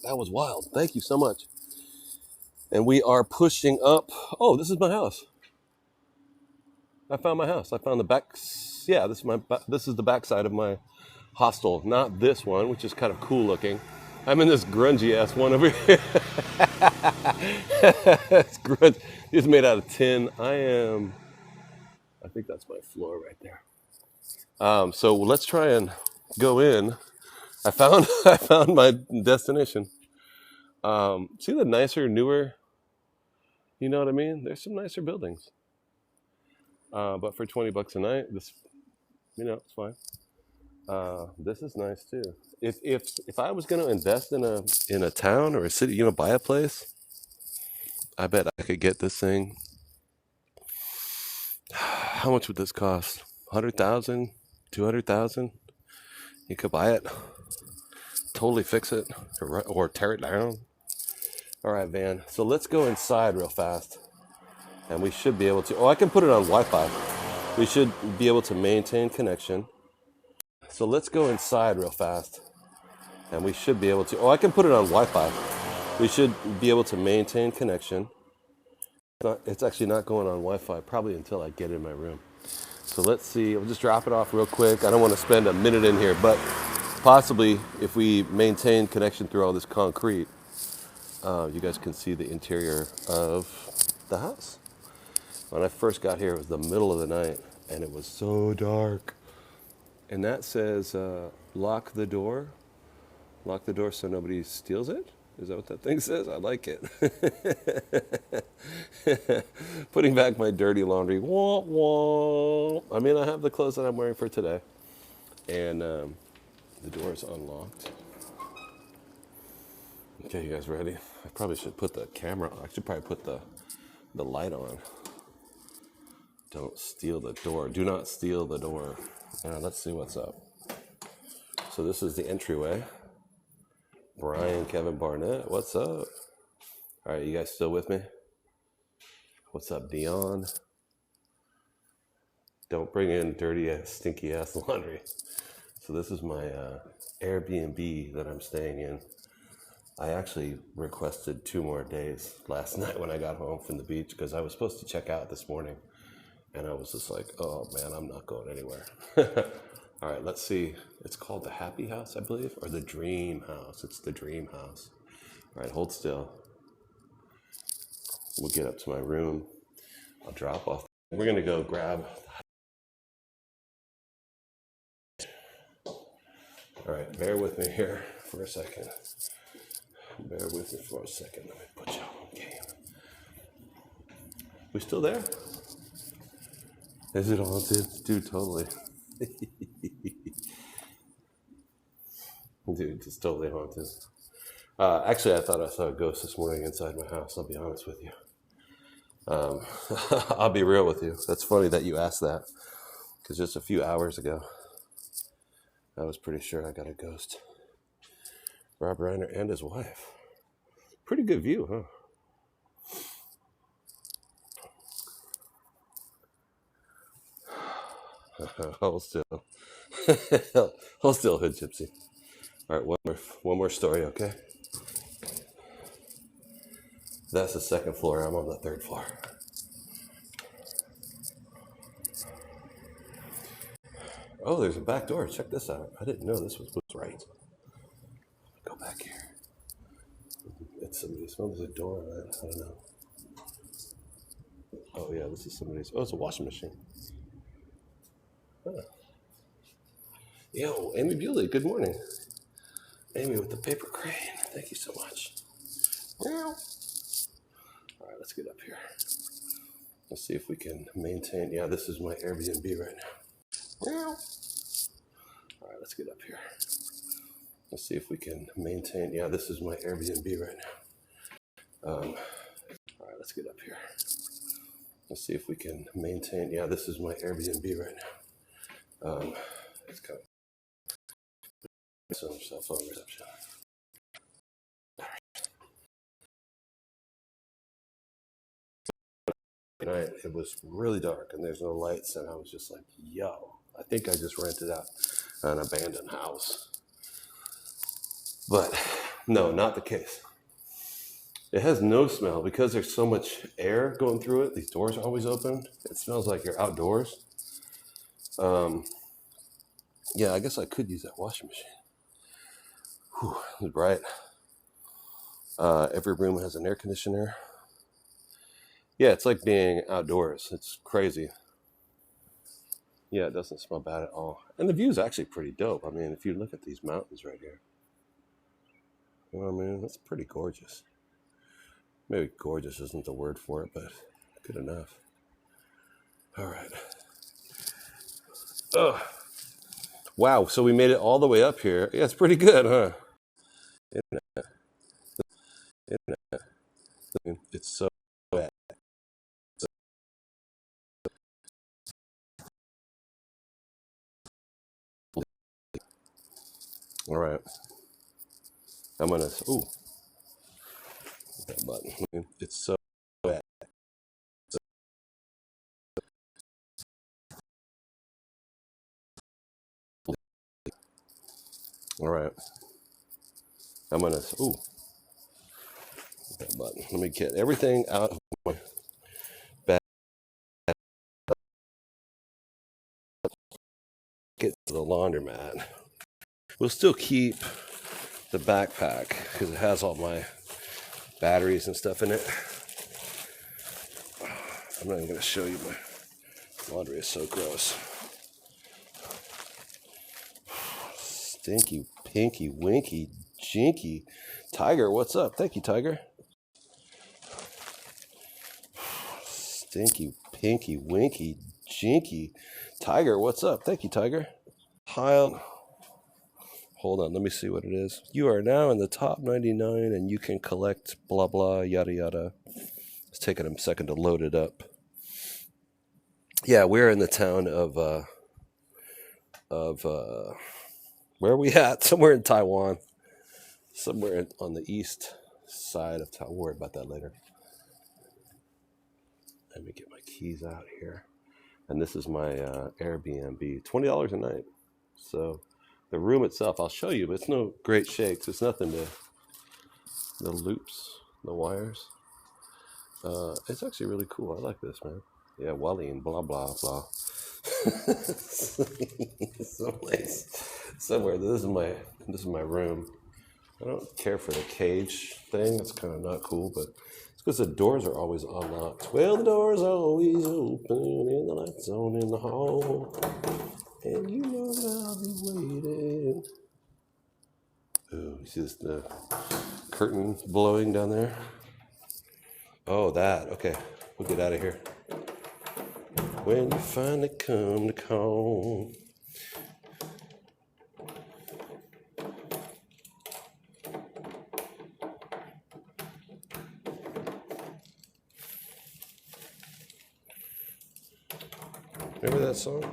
That was wild. Thank you so much. And we are pushing up. Oh, this is my house. I found my house. I found the back. Yeah, this is the backside of my hostel. Not this one, which is kind of cool looking. I'm in this grungy ass one over here. It's grunge. It's made out of tin. I think that's my floor right there. So let's try and go in. I found I found my destination. See the nicer, newer. You know what I mean? There's some nicer buildings. But for $20 a night, this, it's fine. This is nice too. If I was going to invest in a town or a city, buy a place, I bet I could get this thing. How much would this cost? 100,000, 200,000. You could buy it, totally fix it, or tear it down. All right, Van. So let's go inside real fast, and we should be able to. Oh, I can put it on Wi-Fi. We should be able to maintain connection. So let's go inside real fast, and we should be able to. Oh, I can put it on Wi-Fi. We should be able to maintain connection. It's actually not going on Wi-Fi probably until I get in my room. So let's see. We'll just drop it off real quick. I don't want to spend a minute in here, but possibly if we maintain connection through all this concrete, you guys can see the interior of the house. When I first got here, it was the middle of the night, and it was so dark. And that says, lock the door. Lock the door so nobody steals it. Is that what that thing says? I like it. Putting back my dirty laundry. Wah, wah. I mean, I have the clothes that I'm wearing for today. And the door is unlocked. Okay, you guys ready? I probably should put the camera on. I should probably put the light on. Don't steal the door. Do not steal the door. Let's see what's up. So this is the entryway. Brian, Kevin Barnett, what's up? All right, you guys still with me? What's up, Dion? Don't bring in dirty ass, stinky ass laundry. So this is my Airbnb that I'm staying in. I actually requested 2 more days last night when I got home from the beach because I was supposed to check out this morning. And I was just like, oh man, I'm not going anywhere. All right, let's see. It's called the Happy House, I believe, or the Dream House. It's the Dream House. All right, hold still. We'll get up to my room. I'll drop off. We're going to go grab. All right, bear with me here for a second. Bear with me for a second. Let me put you on game. We still there? Is it haunted? Dude, totally. Dude, it's totally haunted. Actually, I thought I saw a ghost this morning inside my house. I'll be honest with you. I'll be real with you. That's funny that you asked that. Because just a few hours ago, I was pretty sure I got a ghost. Rob Reiner and his wife. Pretty good view, huh? Hold still. Hold still, Hood Gypsy. All right, one more story, okay? That's the second floor. I'm on the 3rd floor. Oh, there's a back door. Check this out. I didn't know this was right. Go back here. It's somebody's. Oh, there's a door on that. I don't know. Oh, yeah, this is somebody's. Oh, it's a washing machine. Huh. Yo, Amy Bewley, good morning. Amy with the paper crane. Thank you so much. All right, let's get up here. Let's see if we can maintain. Yeah, this is my Airbnb right now. All right, let's get up here. Let's see if we can maintain. Yeah, this is my Airbnb right now. All right, let's get up here. Let's see if we can maintain. Yeah, this is my Airbnb right now. It's kind of some cell phone reception. Night, it was really dark and there's no lights, and I was just like, yo, I think I just rented out an abandoned house. But No, not the case. It has no smell because there's so much air going through it. These doors are always open. It smells like you're outdoors. Yeah, I guess I could use that washing machine. Whew, it's bright. Every room has an air conditioner. Yeah, it's like being outdoors. It's crazy. Yeah, it doesn't smell bad at all. And the view is actually pretty dope. I mean, if you look at these mountains right here, you know what I mean? That's pretty gorgeous. Maybe gorgeous isn't the word for it, but good enough. All right. Oh, wow. So we made it all the way up here. Yeah, it's pretty good, huh? It's so bad. All right. I'm going to, ooh, that button. It's so bad. All right. I'm going to, ooh, that button. Let me get everything out of my bag. Get to the laundromat. We'll still keep the backpack because it has all my batteries and stuff in it. I'm not even going to show you my laundry is so gross. Stinky, pinky, winky, jinky. Tiger, what's up? Thank you, Tiger. Stinky, pinky, winky, jinky. Tiger, what's up? Thank you, Tiger. Hualin. Hold on, let me see what it is. You are now in the top 99 and you can collect blah blah yada yada. It's taking a second to load it up. Yeah, we're in the town of where are we at? Somewhere in Taiwan. Somewhere on the east side of Taiwan. We'll worry about that later. Let me get my keys out here. And this is my Airbnb. $20 a night. So the room itself, I'll show you, but it's no great shakes. It's nothing to, the loops, the wires. It's actually really cool. I like this, man. Yeah, Hualin, blah, blah, blah. Somewhere. This is my room. I don't care for the cage thing. It's kind of not cool, but it's because the doors are always unlocked. Well, the doors are always open and the lights on in the hall. And you know that I'll be waiting. Oh, you see this, the curtain blowing down there? Oh, that. Okay, we'll get out of here. When you finally come to call. Remember that song?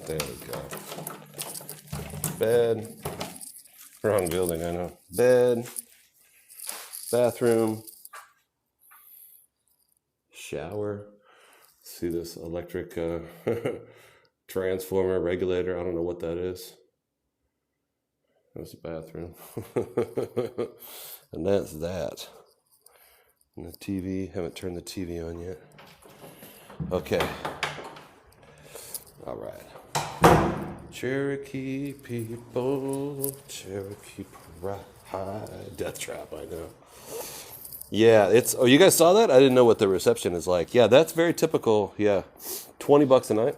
There we go. Bed. Wrong building, I know. Bed. Bathroom. Shower. See this electric transformer regulator? I don't know what that is. That's the bathroom. And that's that. And the TV, haven't turned the TV on yet. Okay. All right. Cherokee people, Cherokee pride. Death Trap, I know. Yeah, it's, oh, you guys saw that? I didn't know what the reception is like. Yeah, that's very typical. Yeah. $20 a night.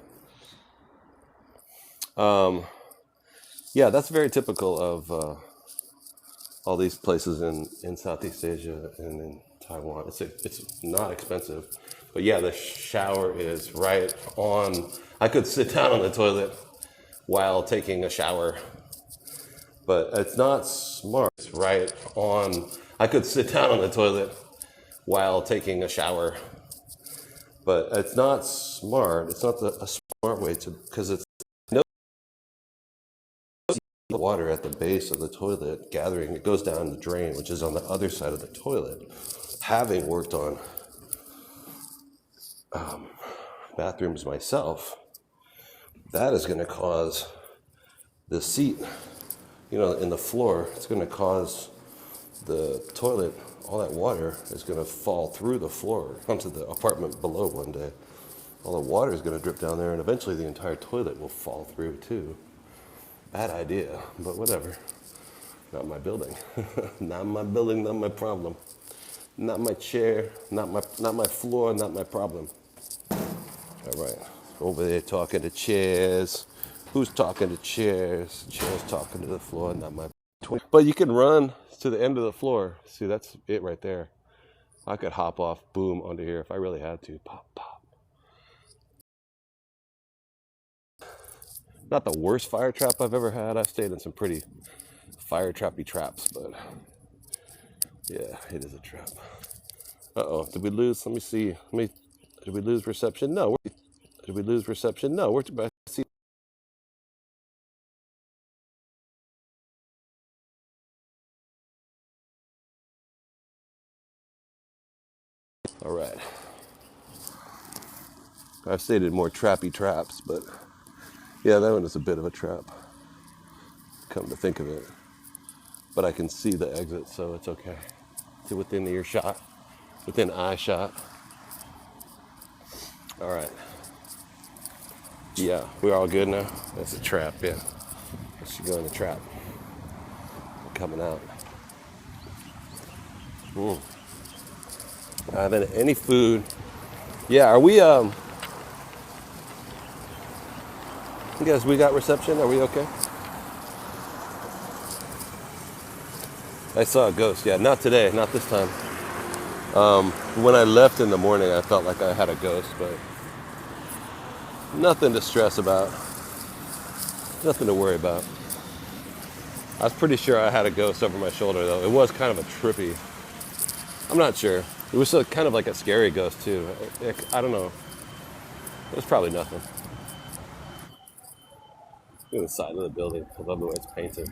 Yeah, that's very typical of all these places in Southeast Asia and in Taiwan. It's not expensive, but yeah, the shower is right on. I could sit down on the toilet while taking a shower, but it's not smart. It's right on. I could sit down on the toilet while taking a shower, but it's not smart. It's not a smart way to, because it's the water at the base of the toilet gathering, it goes down the drain, which is on the other side of the toilet. Having worked on bathrooms myself, that is going to cause the seat, in the floor, it's going to cause the toilet, all that water is going to fall through the floor onto the apartment below one day. All the water is going to drip down there, and eventually the entire toilet will fall through too. Bad idea, but whatever. Not my building. Not my building, not my problem. Not my chair, not my floor, not my problem. All right, over there talking to chairs. Who's talking to chairs? Chairs talking to the floor, not my. But you can run to the end of the floor. See, that's it right there. I could hop off, boom, onto here if I really had to. Pop, pop. Not the worst fire trap I've ever had. I've stayed in some pretty fire trappy traps, but yeah, it is a trap. Uh-oh, did we lose? Let me see. Did we lose reception? No. Did we lose reception? No. We're about to see. All right. I've stayed in more trappy traps, but yeah, that one is a bit of a trap. Come to think of it. But I can see the exit, so it's okay. It's within earshot, within eye shot. All right. Yeah, we're all good now. That's a trap, yeah. I should go in the trap. I'm coming out. I haven't any food. Yeah, are we you guys, we got reception? Are we okay? I saw a ghost. Yeah, not today, not this time. When I left in the morning, I felt like I had a ghost, but nothing to stress about. Nothing to worry about. I was pretty sure I had a ghost over my shoulder, though. It was kind of a trippy. I'm not sure. It was kind of like a scary ghost, too. I don't know. It was probably nothing. Look at the side of the building. I love the way it's painted.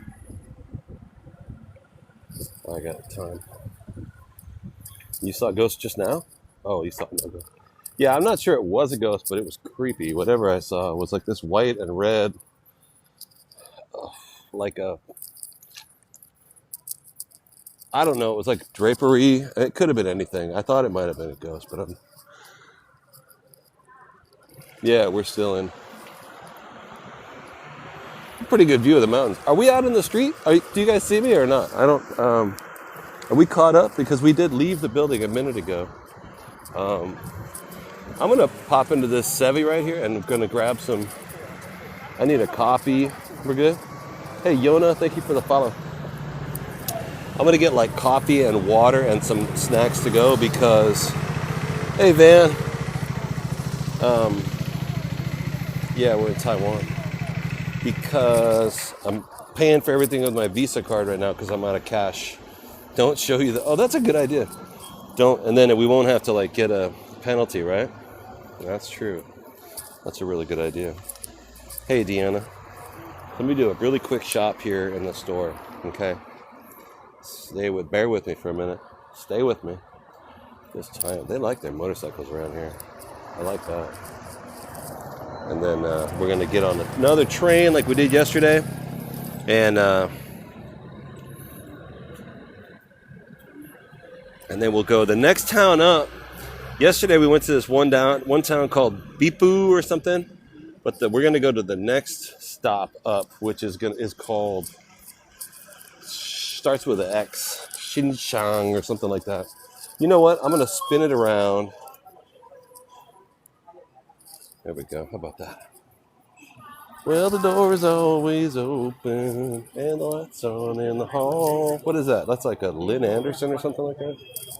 I got time. You saw a ghost just now? Oh, you saw no ghost. Yeah, I'm not sure it was a ghost, but it was creepy. Whatever I saw was like this white and red, like a, I don't know, it was like drapery. It could have been anything. I thought it might have been a ghost, but yeah, we're still in. Pretty good view of the mountains. Are we out in the street? Do you guys see me or not? I don't, are we caught up? Because we did leave the building a minute ago. I'm going to pop into this Sevi right here and I'm going to grab some, I need a coffee. We're good? Hey, Yona, thank you for the follow. I'm going to get like coffee and water and some snacks to go because, hey, Van. Yeah, we're in Taiwan. Because I'm paying for everything with my Visa card right now because I'm out of cash. Don't show you the, oh, that's a good idea. Don't, and then we won't have to like get a penalty, right? That's true. That's a really good idea. Hey, Deanna. Let me do a really quick shop here in the store, okay? Bear with me for a minute. Stay with me. This time, they like their motorcycles around here. I like that. And then we're gonna get on another train like we did yesterday, and then we'll go the next town up. Yesterday we went to this one town called Bipu or something, but we're gonna go to the next stop up, which is called, starts with an X, Xinjiang or something like that. You know what? I'm gonna spin it around. There we go. How about that? Well, the door is always open and the lights on in the hall. What is that? That's like a Lynn Anderson or something like that.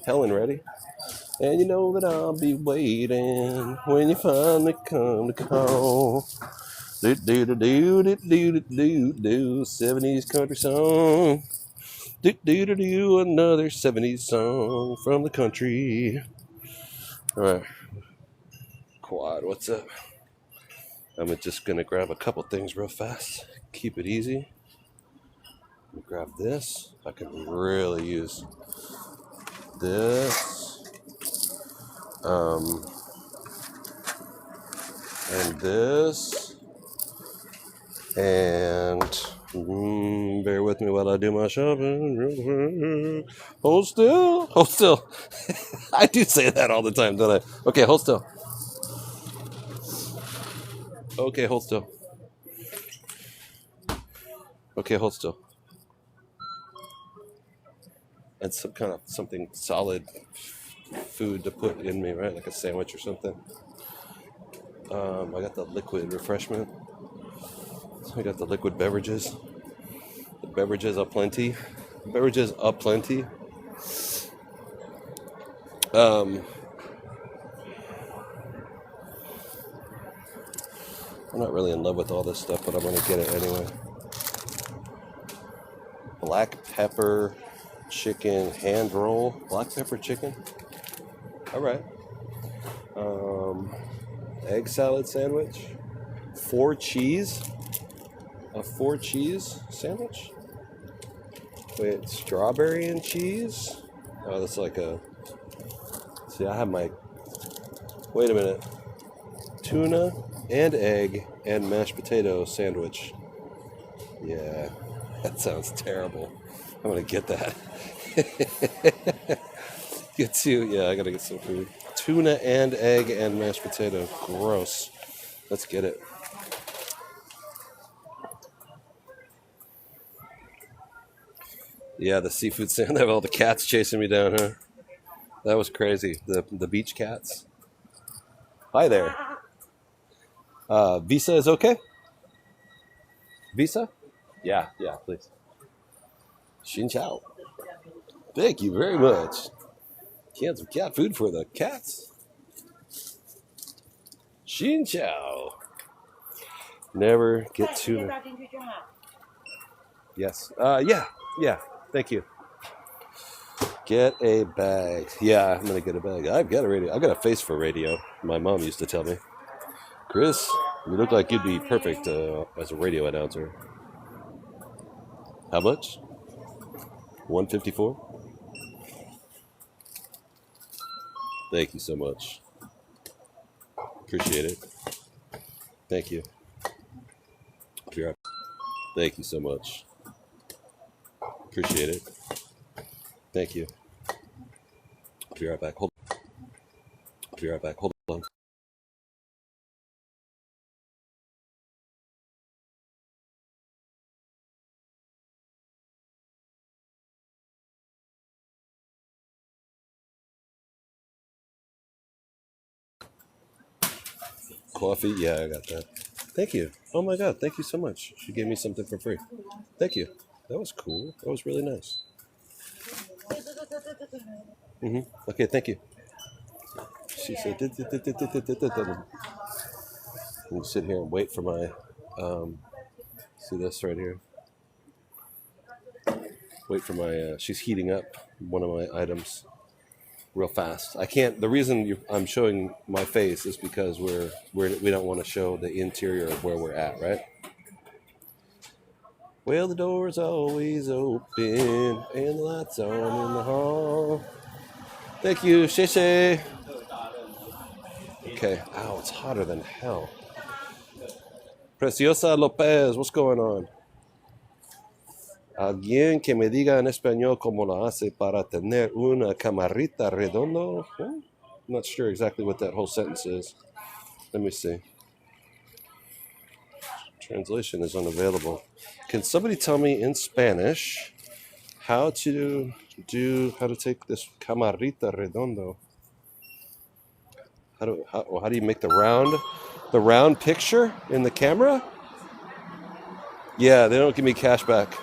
Helen Reddy. And you know that I'll be waiting when you finally come to call. Do do do do do do do do 70s country song. Do do do do another 70s song from the country. All right. Quad, what's up? I'm just gonna grab a couple things real fast. Keep it easy. Grab this. I can really use this. And this. And bear with me while I do my shopping. Hold still. Hold still. I do say that all the time, don't I? Okay, hold still. Okay, hold still. Okay, hold still. And some kind of something solid food to put in me, right? Like a sandwich or something. I got the liquid refreshment. I got the liquid beverages. The beverages aplenty. Beverages aplenty. I'm not really in love with all this stuff, but I'm gonna get it anyway. Black pepper chicken hand roll. Black pepper chicken. All right. Egg salad sandwich. 4 cheese. A 4 cheese sandwich. Wait, strawberry and cheese. Oh, that's like a. See, I have my. Wait a minute. Tuna and egg and mashed potato sandwich. Yeah, that sounds terrible. I'm gonna get that. I gotta get some food. Tuna and egg and mashed potato. Gross. Let's get it. Yeah, the seafood sandwich. All the cats chasing me down, huh? That was crazy. The beach cats. Hi there. Visa is okay? Visa? Yeah, please. Xin chao. Thank you very much. Cans of cat food for the cats. Xin chao. Never get too. Yes. Yeah. Thank you. Get a bag. Yeah, I'm gonna get a bag. I've got a radio. I've got a face for radio. My mom used to tell me, Chris, you look like you'd be perfect as a radio announcer. How much? 154. Thank you so much. Appreciate it. Thank you. Thank you so much. Appreciate it. Thank you. I'll be right back. Hold on. Coffee? Yeah, I got that. Thank you. Oh my God, thank you so much. She gave me something for free. Thank you. That was cool. That was really nice. Okay, thank you. She said, I'm sit here and wait for my, see this right here? Wait for my, she's heating up one of my items real fast. I can't, the reason I'm showing my face is because we don't want to show the interior of where we're at, right? Well, the door's always open and the lights on in the hall. Thank you, Sheshe. Okay. Ow, it's hotter than hell. Preciosa Lopez, what's going on? Alguien que me diga en español cómo la hace para tener una camarita redondo. I'm not sure exactly what that whole sentence is. Let me see. Translation is unavailable. Can somebody tell me in Spanish how to take this camarita redondo? How do you make the round picture in the camera? Yeah, they don't give me cash back.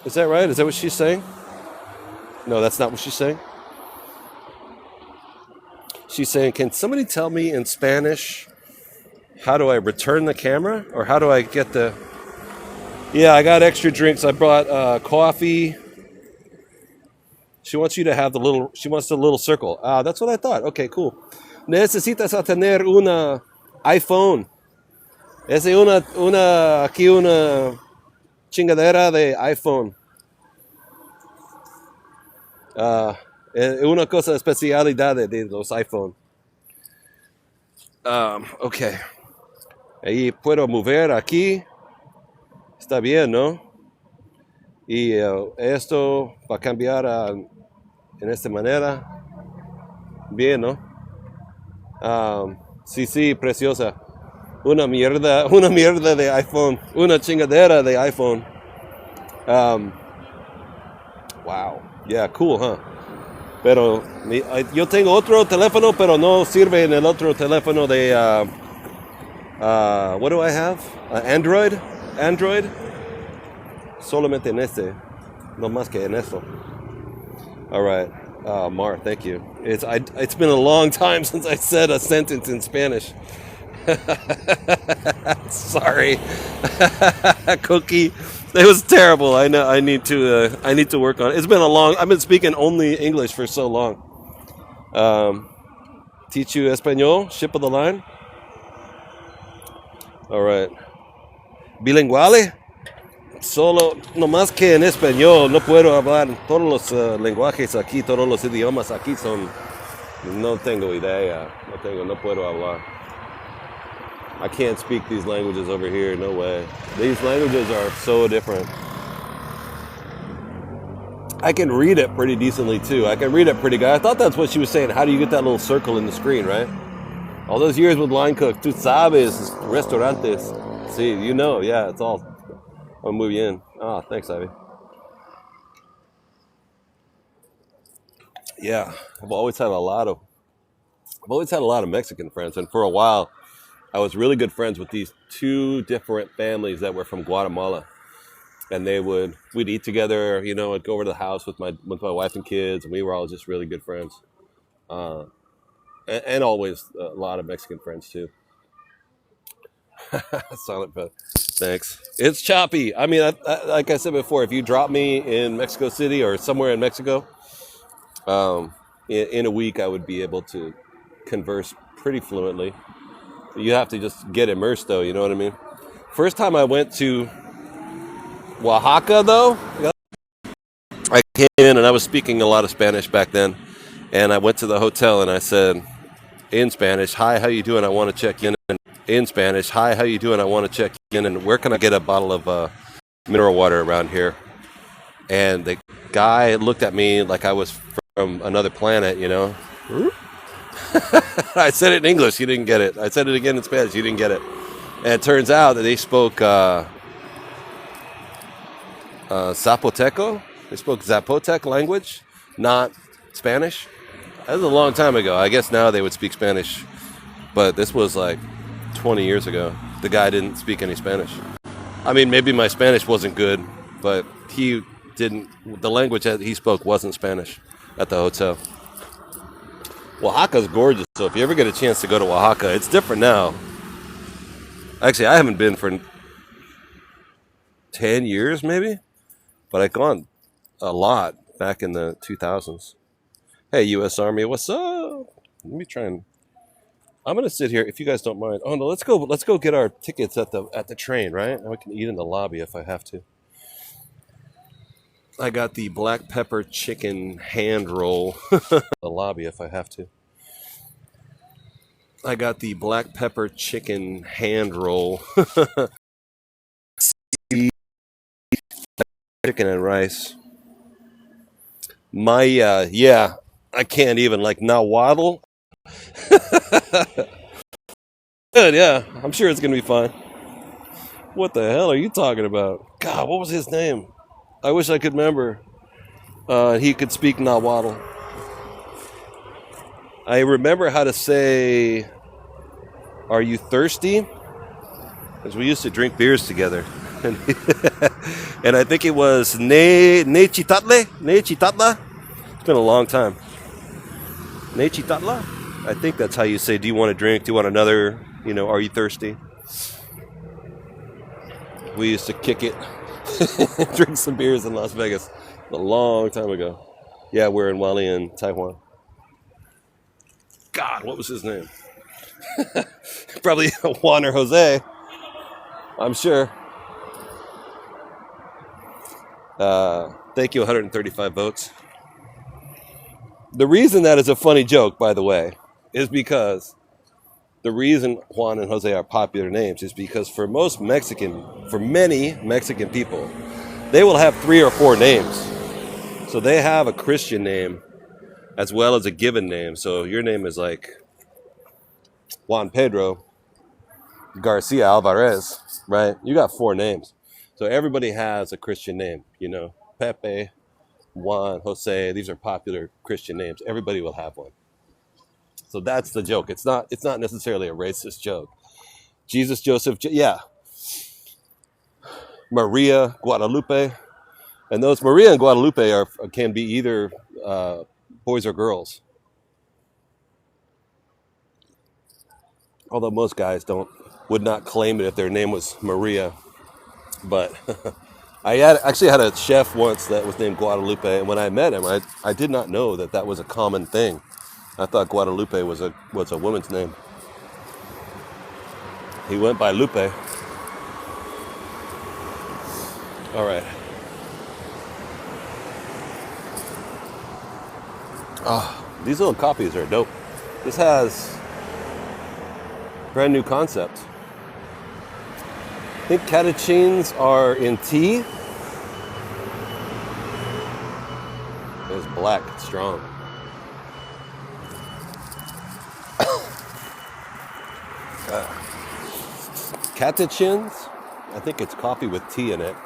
Is that right? Is that what she's saying? No, that's not what she's saying. She's saying, can somebody tell me in Spanish how do I return the camera? Or how do I get the... Yeah, I got extra drinks. I brought coffee. She wants you to have she wants the little circle. That's what I thought. Okay, cool. Necesitas tener una iPhone. Es aquí una chingadera de iPhone. Una cosa especialidad de los iPhone. Okay. Ahí puedo mover aquí. Está bien, ¿no? Y esto va a cambiar en esta manera. Bien, ¿no? Sí, sí, preciosa. Una mierda de iPhone. Una chingadera de iPhone. Um, wow. Yeah, cool, huh? Pero yo tengo otro teléfono, pero no sirve en el otro teléfono de... what do I have? Android. Android. Solamente en este. No más que en esto. All right. Mar, thank you. It's been a long time since I said a sentence in Spanish. Sorry, Cookie. It was terrible. I know. I need to work on it. It's been a long. I've been speaking only English for so long. Teach you español. Ship of the line. All right. Bilinguale. Solo, no más que en español. No puedo hablar todos los lenguajes aquí. Todos los idiomas aquí son. No tengo idea. No puedo hablar. I can't speak these languages over here, no way. These languages are so different. I can read it pretty decently too. I can read it pretty good. I thought that's what she was saying. How do you get that little circle in the screen, right? All those years with line cook, tú sabes, restaurantes. See, you know, yeah, it's all. Oh, muy bien. Ah, thanks, Ivy. Yeah, I've always had a lot of Mexican friends, and for a while, I was really good friends with these two different families that were from Guatemala, and we'd eat together. You know, I'd go over to the house with my wife and kids, and we were all just really good friends, and always a lot of Mexican friends too. Silent but thanks. It's choppy. I mean, like I said before, if you drop me in Mexico City or somewhere in Mexico, in a week I would be able to converse pretty fluently. You have to just get immersed, though. You know what I mean? First time I went to Oaxaca, though, I came in and I was speaking a lot of Spanish back then. And I went to the hotel and I said, in Spanish, "Hi, how you doing? I want to check in." And in Spanish, "Hi, how you doing? I want to check in. And where can I get a bottle of mineral water around here?" And the guy looked at me like I was from another planet, you know? I said it in English, you didn't get it. I said it again in Spanish, you didn't get it. And it turns out that they spoke Zapoteco. They spoke Zapotec language, not Spanish. That was a long time ago. I guess now they would speak Spanish. But this was like 20 years ago. The guy didn't speak any Spanish. I mean, maybe my Spanish wasn't good, but the language that he spoke wasn't Spanish at the hotel. Oaxaca's gorgeous, so if you ever get a chance to go to Oaxaca, it's different now. Actually, I haven't been for 10 years, maybe, but I've gone a lot back in the 2000s. Hey, U.S. Army, what's up? Let me try and... I'm gonna sit here if you guys don't mind. Oh no, let's go get our tickets at the train, right? And we can eat in the lobby if I have to. I got the black pepper chicken hand roll. The lobby if I have to. I got the black pepper chicken hand roll. Chicken and rice. My yeah, I can't even like nahuatl. Good, yeah. I'm sure it's gonna be fine. What the hell are you talking about? God, what was his name? I wish I could remember. He could speak Nahuatl. I remember how to say, "Are you thirsty?" Because we used to drink beers together. And I think it was Ne Chitatla. It's been a long time. Ne Chitatla? I think that's how you say, "Do you want a drink? Do you want another? You know, are you thirsty?" We used to kick it, drink some beers in Las Vegas a long time ago. Yeah, we're in Hualin, Taiwan. God, what was his name? Probably Juan or Jose, I'm sure. Thank you, 135 votes. The reason that is a funny joke, by the way, is because the reason Juan and Jose are popular names is because for many Mexican people, they will have 3 or 4 names. So they have a Christian name as well as a given name. So your name is like Juan Pedro Garcia Alvarez, right? You got 4 names. So everybody has a Christian name, Pepe, Juan, Jose. These are popular Christian names. Everybody will have one. So that's the joke. It's not necessarily a racist joke. Jesus, Joseph, Maria, Guadalupe. And those Maria and Guadalupe can be either boys or girls. Although most guys would not claim it if their name was Maria. But I actually had a chef once that was named Guadalupe, and when I met him, I did not know that was a common thing. I thought Guadalupe was a woman's name. He went by Lupe. All right. Oh, these little copies are dope. This has brand new concept. I think catechins are in tea. It's black, it's strong. Catechins, I think it's coffee with tea in it.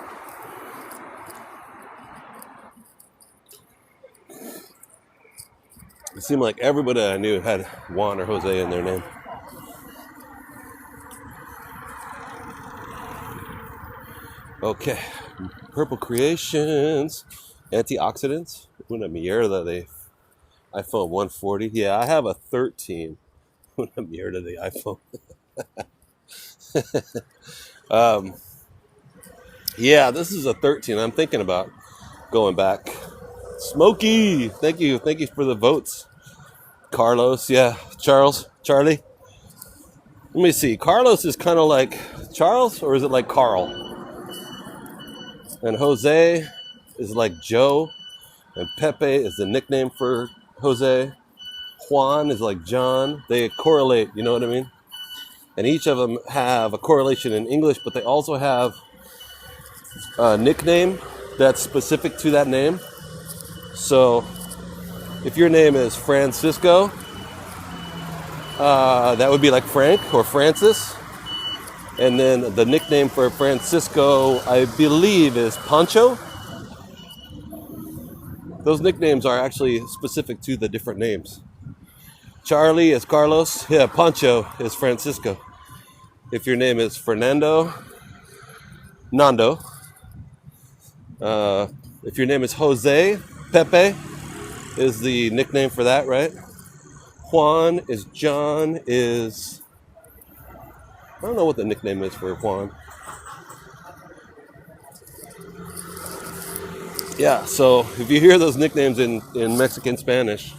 It seemed like everybody I knew had Juan or Jose in their name. Okay, Purple Creations, antioxidants, una mierda de iPhone 140. Yeah, I have a 13. Una mierda de iPhone. Yeah, this is a 13. I'm thinking about going back. Smokey, thank you for the votes. Carlos, yeah, Charlie. Let me see. Carlos is kind of like Charles, or is it like Carl? And Jose is like Joe, and Pepe is the nickname for Jose. Juan is like John. They correlate, you know what I mean? And each of them have a correlation in English, but they also have a nickname that's specific to that name. So if your name is Francisco, that would be like Frank or Francis. And then the nickname for Francisco, I believe, is Pancho. Those nicknames are actually specific to the different names. Charlie is Carlos. Yeah, Pancho is Francisco. If your name is Fernando, Nando. If your name is Jose, Pepe is the nickname for that, right? Juan is John is... I don't know what the nickname is for Juan. Yeah, so if you hear those nicknames in Mexican Spanish,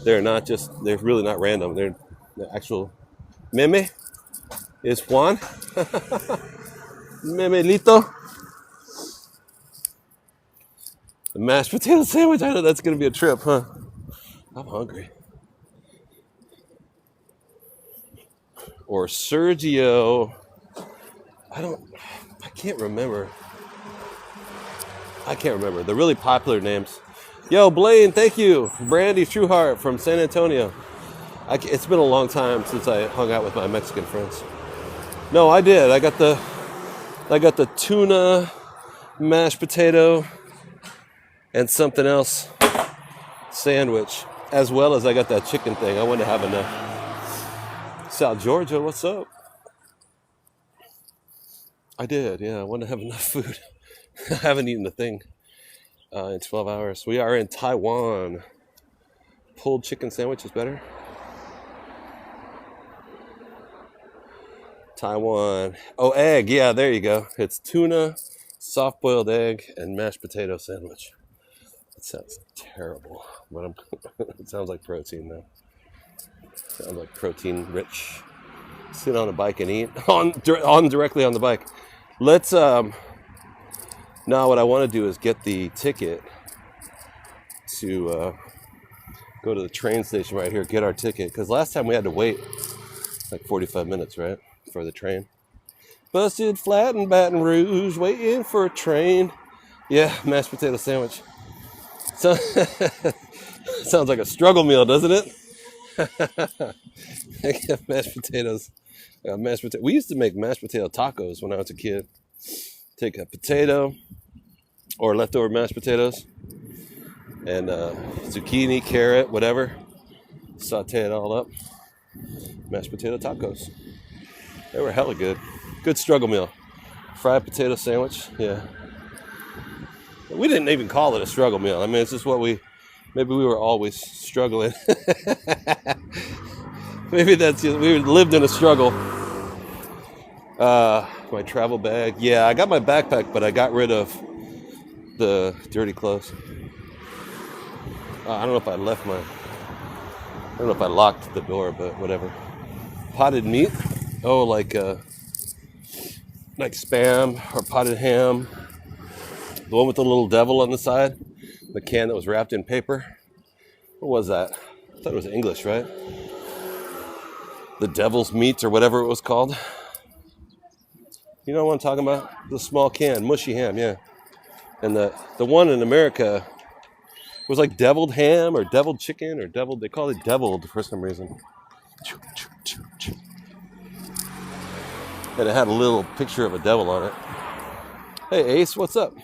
they're really not random. They're actual. Meme is Juan. Memelito. The mashed potato sandwich. I know that's going to be a trip, huh? I'm hungry. Or Sergio. I can't remember. The really popular names. Yo, Blaine, thank you. Brandy Trueheart from San Antonio. It's been a long time since I hung out with my Mexican friends. No, I did. I got the tuna, mashed potato, and something else sandwich, as well as I got that chicken thing. I wanted to have enough. South Georgia, what's up? I did, yeah. I wanted to have enough food. I haven't eaten a thing in 12 hours. We are in Taiwan. Pulled chicken sandwich is better. Taiwan. Oh, egg. Yeah, there you go. It's tuna, soft-boiled egg, and mashed potato sandwich. It sounds terrible, but it sounds like protein, though. Sounds like protein rich. Sit on a bike and eat directly on the bike. Let's now what I want to do is get the ticket to go to the train station right here, get our ticket, because last time we had to wait like 45 minutes, right, for the train. Busted flat in Baton Rouge, waiting for a train. Yeah, mashed potato sandwich. So, sounds like a struggle meal, doesn't it? Mashed potatoes. Mashed potato. We used to make mashed potato tacos when I was a kid. Take a potato or leftover mashed potatoes and zucchini, carrot, whatever. Saute it all up. Mashed potato tacos. They were hella good. Good struggle meal. Fried potato sandwich. Yeah. We didn't even call it a struggle meal. I mean, it's just what maybe we were always struggling. Maybe that's just, we lived in a struggle. My travel bag. Yeah, I got my backpack, but I got rid of the dirty clothes. I don't know if I locked the door, but whatever. Potted meat. Oh, like Spam or potted ham. The one with the little devil on the side. The can that was wrapped in paper. What was that? I thought it was English, right? The devil's meat or whatever it was called. You know what I'm talking about? The small can, mushy ham, yeah. And the one in America was like deviled ham or deviled chicken or deviled. They call it deviled for some reason. And it had a little picture of a devil on it. Hey, Ace, what's up?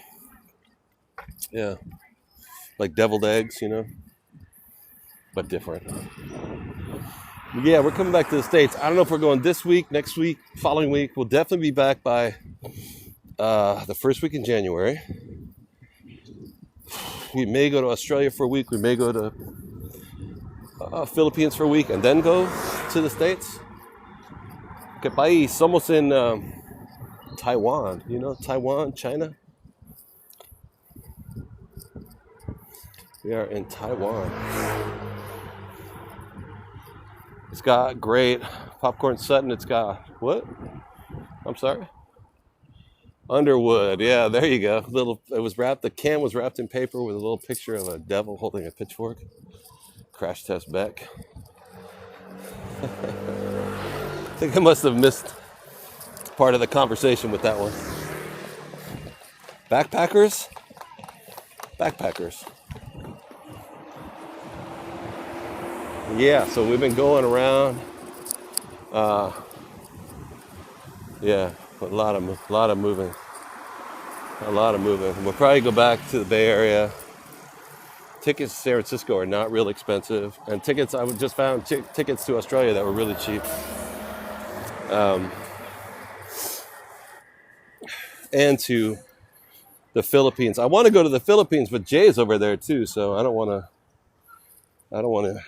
Yeah. Like deviled eggs, you know? But different. Yeah, we're coming back to the States. I don't know if we're going this week, next week, following week. We'll definitely be back by the first week in January. We may go to Australia for a week. We may go to Philippines for a week and then go to the States. ¿Qué país? Somos in Taiwan. You know, Taiwan, China. We are in Taiwan. It's got great popcorn Sutton. It's got what? I'm sorry. Underwood. Yeah, there you go. The can was wrapped in paper with a little picture of a devil holding a pitchfork. Crash test Beck. I think I must have missed part of the conversation with that one. Backpackers. Yeah, so we've been going around. Yeah, a lot of moving. We'll probably go back to the Bay Area. Tickets to San Francisco are not real expensive, and tickets I just found tickets to Australia that were really cheap. And to the Philippines. I want to go to the Philippines, but Jay's over there too, so I don't want to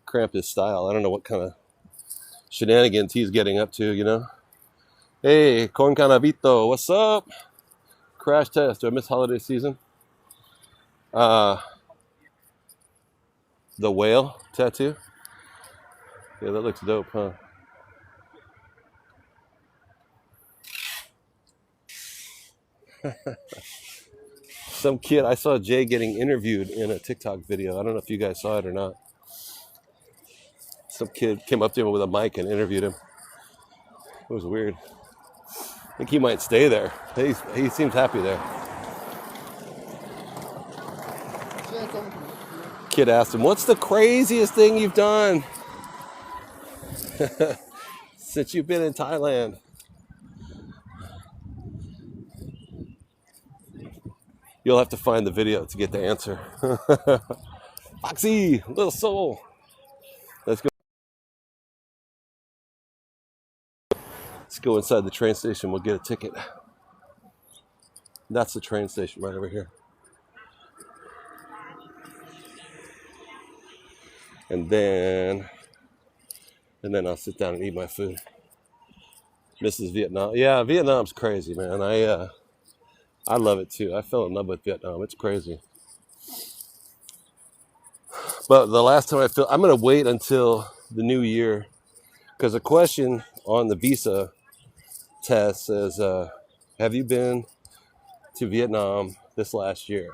cramp his style. I don't know what kind of shenanigans he's getting up to, you know. Hey, Con Canavito, what's up? Crash test. Do I miss holiday season? The whale tattoo. Yeah, that looks dope, huh? Some kid, I saw Jay getting interviewed in a TikTok video. I don't know if you guys saw it or not. Some kid came up to him with a mic and interviewed him. It was weird. I think he might stay there. He seems happy there. Kid asked him, "What's the craziest thing you've done since you've been in Thailand?" You'll have to find the video to get the answer. Foxy, little soul. Let's go inside the train station. We'll get a ticket. That's the train station right over here. And then I'll sit down and eat my food. Mrs. Vietnam. Yeah, Vietnam's crazy, man. I love it too. I fell in love with Vietnam. It's crazy. But the last time I'm going to wait until the new year, because the question on the visa test says, have you been to Vietnam this last year?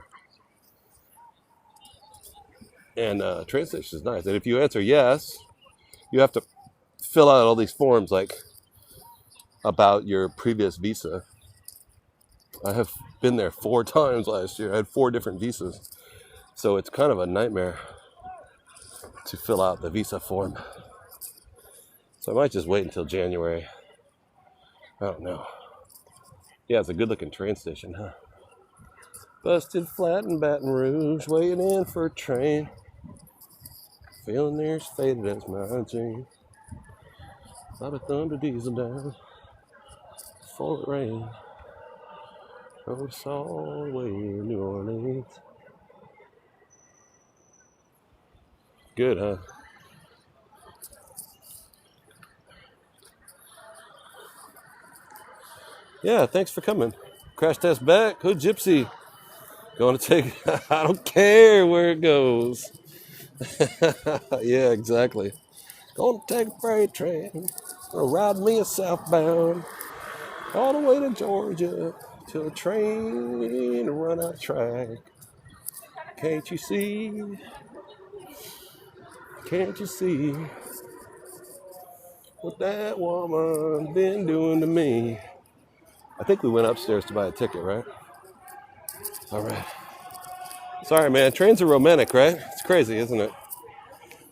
And train station is nice. And if you answer yes, you have to fill out all these forms like about your previous visa. I have been there 4 times last year. I had 4 different visas. So it's kind of a nightmare to fill out the visa form. So I might just wait until January. I don't know. Yeah, it's a good looking train station, huh? Busted flat in Baton Rouge, waiting in for a train. Feeling near as faded as my jeans. Bobby thunder diesel down before it rained. Rode us all the way to New Orleans. Good, huh? Yeah, thanks for coming. Crash test back. Who Gypsy? Going to take... I don't care where it goes. Yeah, exactly. Going to take a freight train. Gonna ride me a southbound. All the way to Georgia. Till the train run out of track. Can't you see? Can't you see what that woman been doing to me? I think we went upstairs to buy a ticket, right? All right. Sorry, man. Trains are romantic, right? It's crazy, isn't it?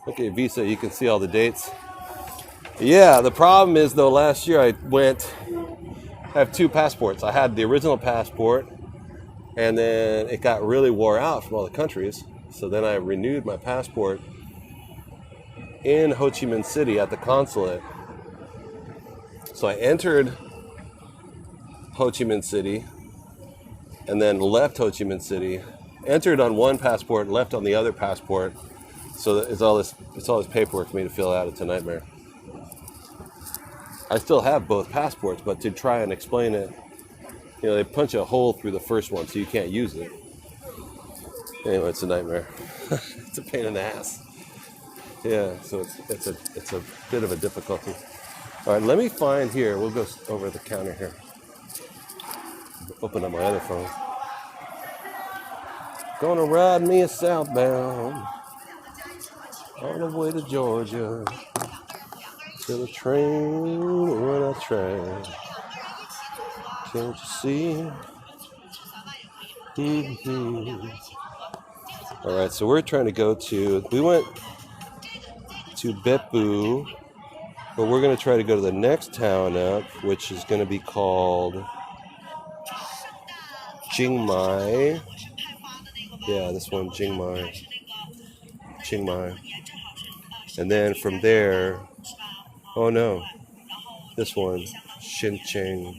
Look at your visa. You can see all the dates. Yeah, the problem is, though, last year I have 2 passports. I had the original passport, and then it got really wore out from all the countries. So then I renewed my passport in Ho Chi Minh City at the consulate. So I entered Ho Chi Minh City and then left Ho Chi Minh City, entered on one passport, left on the other passport. So it's all this paperwork for me to fill out. It's a nightmare. I still have both passports, but to try and explain it, they punch a hole through the first one so you can't use it. Anyway, it's a nightmare. It's a pain in the ass. Yeah, so it's a bit of a difficulty. All right, let me find here. We'll go over the counter here. Open up my other phone. Gonna ride me a southbound all the way to Georgia till the train run out of track. Can't you see? Mm-hmm. All right, so we're trying to go to. We went to Beppu, but we're going to try to go to the next town up, which is going to be called Chiang Mai. Yeah, this one, Chiang Mai. Chiang Mai. And then from there, oh no, this one, Shin Cheng.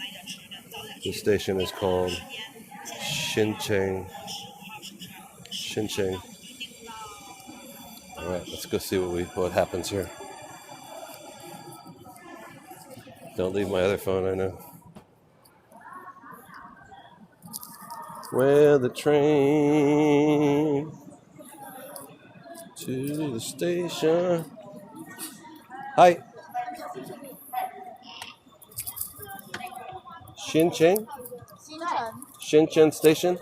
The station is called Shin Cheng. Shin Cheng. All right, let's go see what happens here. Don't leave my other phone, I know. Well, the train to the station. Hi. Shenzhen? Shenzhen station.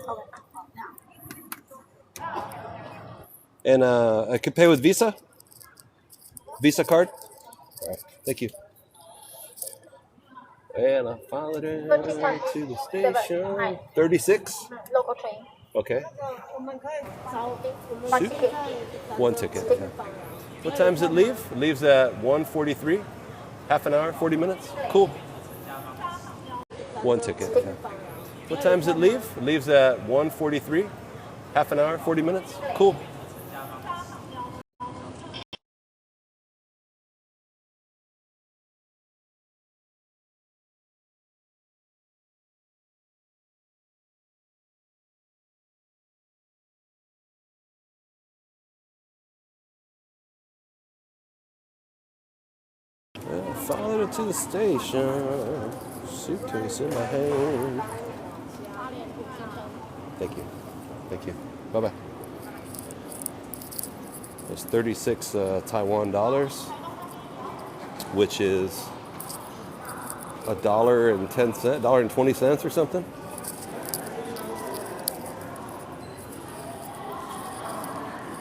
And I could pay with Visa? Visa card? All right, thank you. And I followed it to the station. 36? Local train. Okay. One ticket. One ticket. Okay. What time does it leave? It leaves at 1:43. Half an hour, 40 minutes. Cool. One ticket. Okay. What time does it leave? It leaves at 1:43. Half an hour, 40 minutes. Cool. I followed it to the station. Suitcase in my hand. Thank you. Thank you. Bye-bye. It's 36 Taiwan dollars, which is $1.10, $1.20 or something.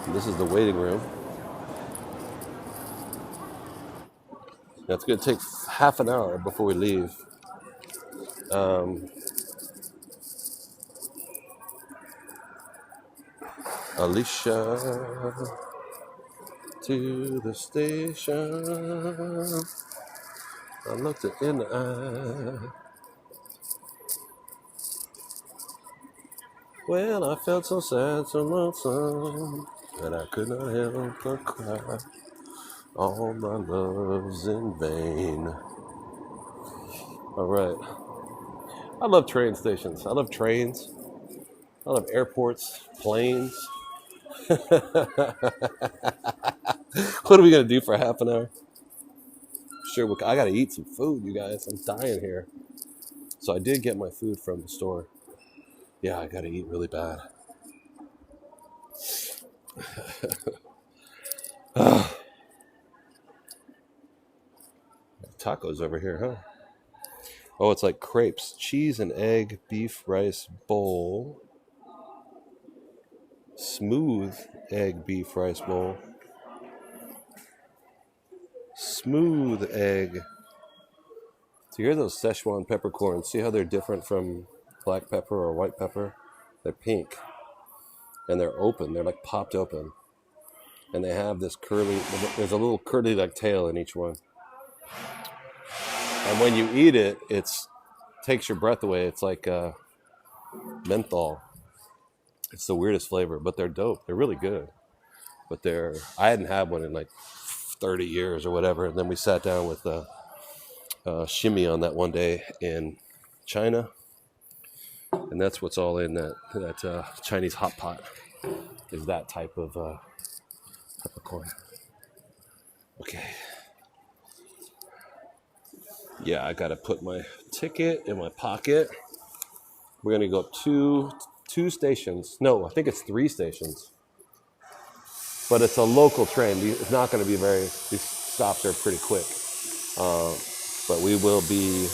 And this is the waiting room. It's going to take half an hour before we leave. Alicia, to the station. I looked it in the eye. Well, I felt so sad, so lonesome, that I could not help but cry. All my love's in vain. All right. I love train stations. I love trains. I love airports, planes. What are we going to do for half an hour? Sure, I got to eat some food, you guys. I'm dying here. So I did get my food from the store. Yeah, I got to eat really bad. Tacos over here, huh? Oh, it's like crepes. Cheese and egg, beef, rice, bowl. Smooth egg, beef, rice bowl. Smooth egg. So here's those Szechuan peppercorns. See how they're different from black pepper or white pepper? They're pink. And they're open. They're like popped open. And they have this curly, there's a little curly like tail in each one. And when you eat it, takes your breath away. It's like menthol. It's the weirdest flavor, but they're dope. They're really good. But I hadn't had one in like 30 years or whatever. And then we sat down with Shimmy on that one day in China. And that's what's all in that Chinese hot pot, is that type of peppercorn. Okay. Yeah, I got to put my ticket in my pocket. We're going to go up two stations. No, I think it's 3 stations. But it's a local train. It's not going to be these stops are pretty quick. But we will be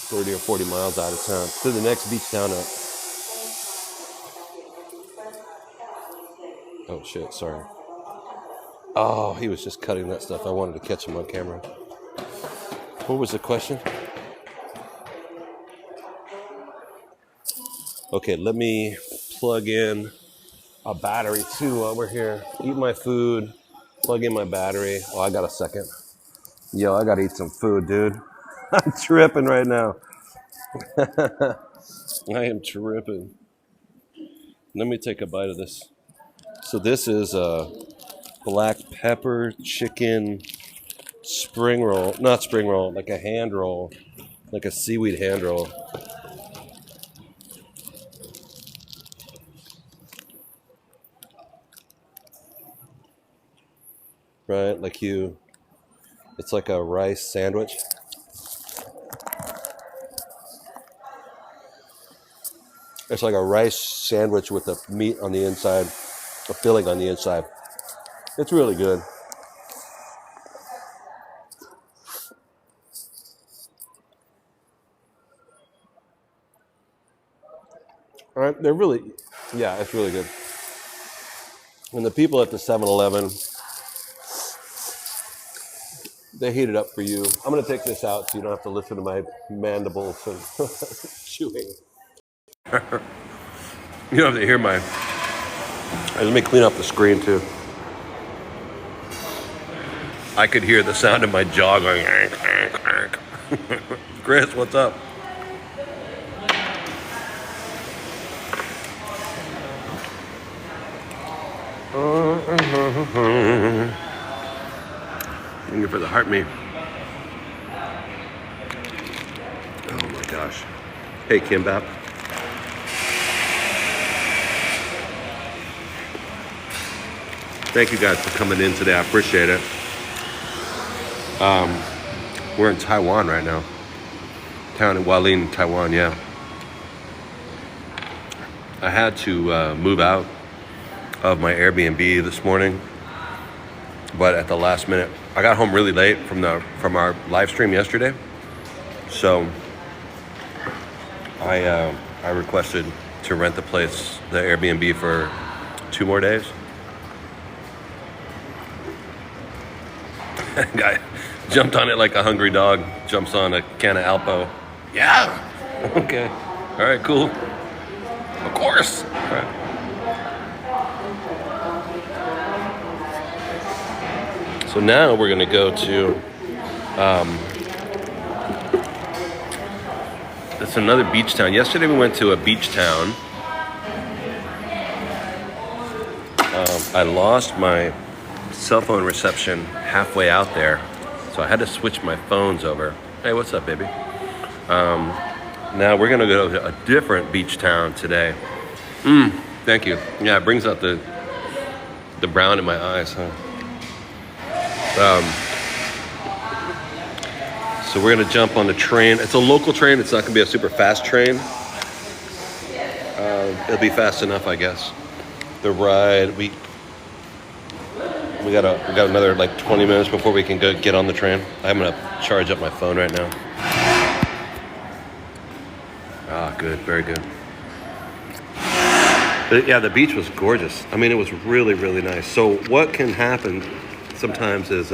30 or 40 miles out of town to the next beach town up. Oh, shit, sorry. Oh, he was just cutting that stuff. I wanted to catch him on camera. What was the question? Okay, let me plug in a battery too while we're here. Eat my food, plug in my battery. Oh, I got a second. Yo, I gotta eat some food, dude. I'm tripping right now. I am tripping. Let me take a bite of this. So this is a black pepper chicken spring roll. Not spring roll, like a hand roll. Like a seaweed hand roll. Right, it's like a rice sandwich. It's like a rice sandwich with a meat on the inside, a filling on the inside. It's really good. All right, it's really good. And the people at the 7-Eleven, they heat it up for you. I'm going to take this out so you don't have to listen to my mandibles and chewing. You don't have to hear let me clean up the screen too. I could hear the sound of my jaw going. Chris, what's up? Thank you for the heart me. Oh my gosh. Hey, Kimbap. Thank you guys for coming in today. I appreciate it. We're in Taiwan right now. Town in Hualin, Taiwan, yeah. I had to move out of my Airbnb this morning, but at the last minute, I got home really late from our live stream yesterday. So I requested to rent the Airbnb for 2 more days. Guy jumped on it like a hungry dog jumps on a can of Alpo. Yeah. Okay. All right, cool. Of course. All right. So now we're going to go to, it's another beach town. Yesterday we went to a beach town. I lost my cell phone reception halfway out there, so I had to switch my phones over. Hey, what's up, baby? Now we're going to go to a different beach town today. Thank you. Yeah, it brings out the brown in my eyes, huh? So we're gonna jump on the train. It's a local train. It's not gonna be a super fast train. It'll be fast enough, I guess. The ride, we got another like 20 minutes before we can go get on the train. I'm gonna charge up my phone right now. Ah, good, very good. But yeah, the beach was gorgeous. I mean, it was really, really nice. So what can happen sometimes is,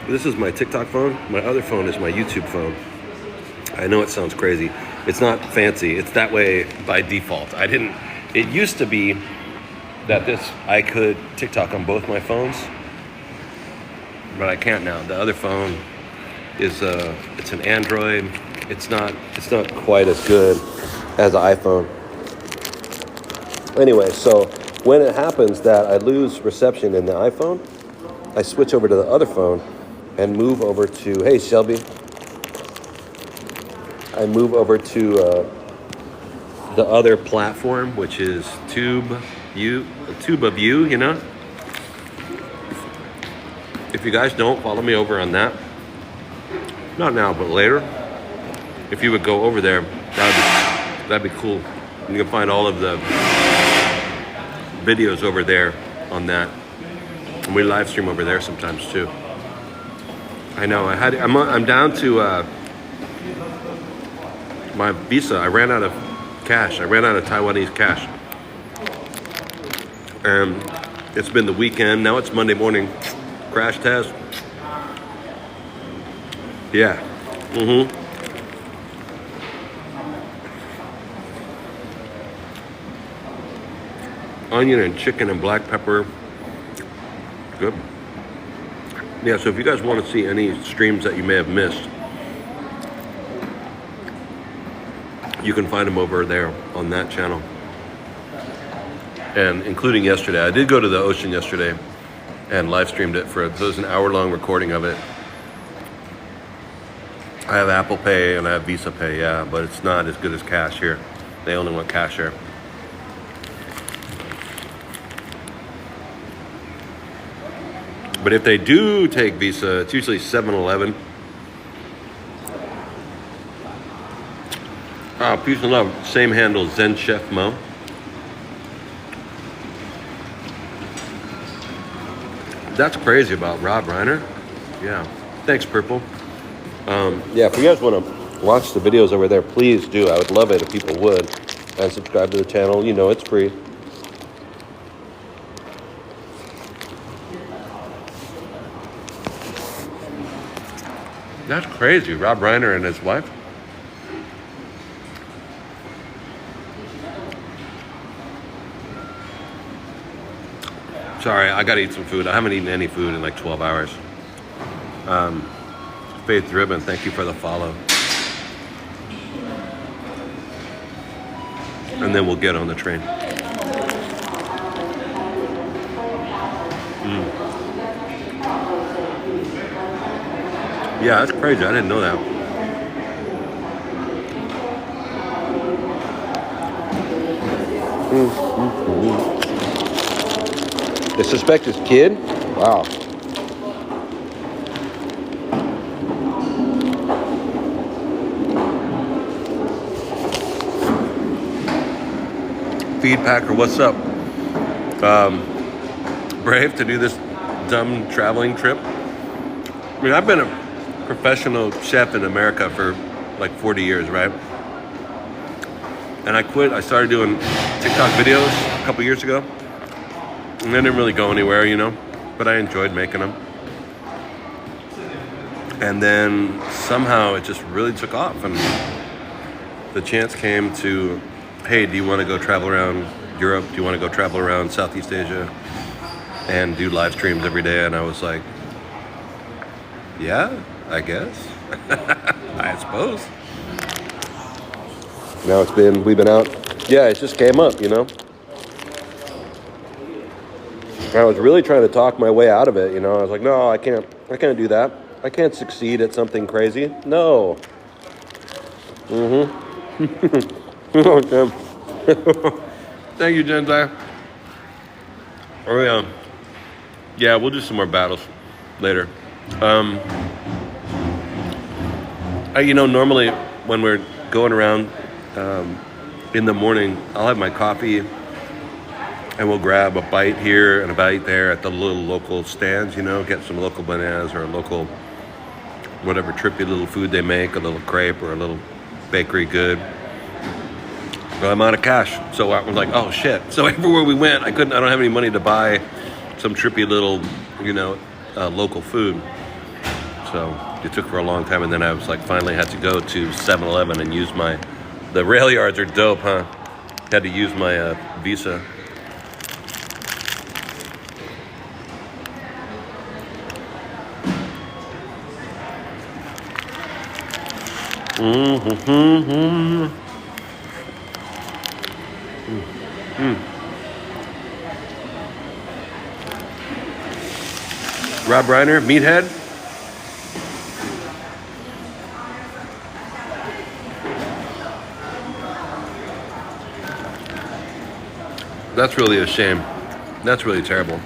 this is my TikTok phone. My other phone is my YouTube phone. I know it sounds crazy. It's not fancy. It's that way by default. It used to be that I could TikTok on both my phones, but I can't now. The other phone is, it's an Android. It's not quite as good as an iPhone. Anyway, so when it happens that I lose reception in the iPhone, I switch over to the other phone and move over to, hey Shelby, I move over to the other platform, which is Tube of You, you know? If you guys don't follow me over on that, not now, but later, if you would go over there, that'd be cool. You can find all of the videos over there on that. And we live stream over there sometimes too. I know, I'm down to my Visa. I ran out of cash. I ran out of Taiwanese cash. And it's been the weekend. Now it's Monday morning. Crash test. Yeah. Onion and chicken and black pepper. Good. Yeah, so if you guys want to see any streams that you may have missed, you can find them over there on that channel. And including yesterday. I did go to the ocean yesterday and live streamed it so it was an hour-long recording of it. I have Apple Pay and I have Visa Pay, yeah, but it's not as good as cash here. They only want cash here. But if they do take Visa, it's usually 7-Eleven. Peace and love. Same handle, Zen Chef Mo. That's crazy about Rob Reiner. Yeah. Thanks, Purple. Yeah, if you guys want to watch the videos over there, please do. I would love it if people would. And subscribe to the channel. You know it's free. That's crazy. Rob Reiner and his wife. Sorry, I gotta eat some food. I haven't eaten any food in like 12 hours. Faith Driven, thank you for the follow. And then we'll get on the train. Yeah, that's crazy. I didn't know that. The suspected kid? Wow. Feedpacker, what's up? Brave to do this dumb traveling trip. I mean, I've been a professional chef in America for like 40 years, right? And I quit. I started doing TikTok videos a couple years ago. And they didn't really go anywhere, you know? But I enjoyed making them. And then somehow it just really took off, and the chance came to, hey, do you want to go travel around Europe? Do you want to go travel around Southeast Asia and do live streams every day? And I was like, yeah, I guess. I suppose. Now we've been out. Yeah, it just came up, you know. I was really trying to talk my way out of it, you know. I was like, no, I can't do that. I can't succeed at something crazy. No. Thank you, Gensai. Oh, yeah, we'll do some more battles later. Normally when we're going around in the morning, I'll have my coffee and we'll grab a bite here and a bite there at the little local stands, you know, get some local bananas or a local whatever trippy little food they make, a little crepe or a little bakery good. Well, I'm out of cash, so I was like, oh shit. So everywhere we went, I don't have any money to buy some trippy little, local food. So it took for a long time, and then I was like, finally had to go to 7-Eleven and use the rail yards are dope, huh? Had to use my Visa. Rob Reiner, Meathead. That's really a shame. That's really terrible.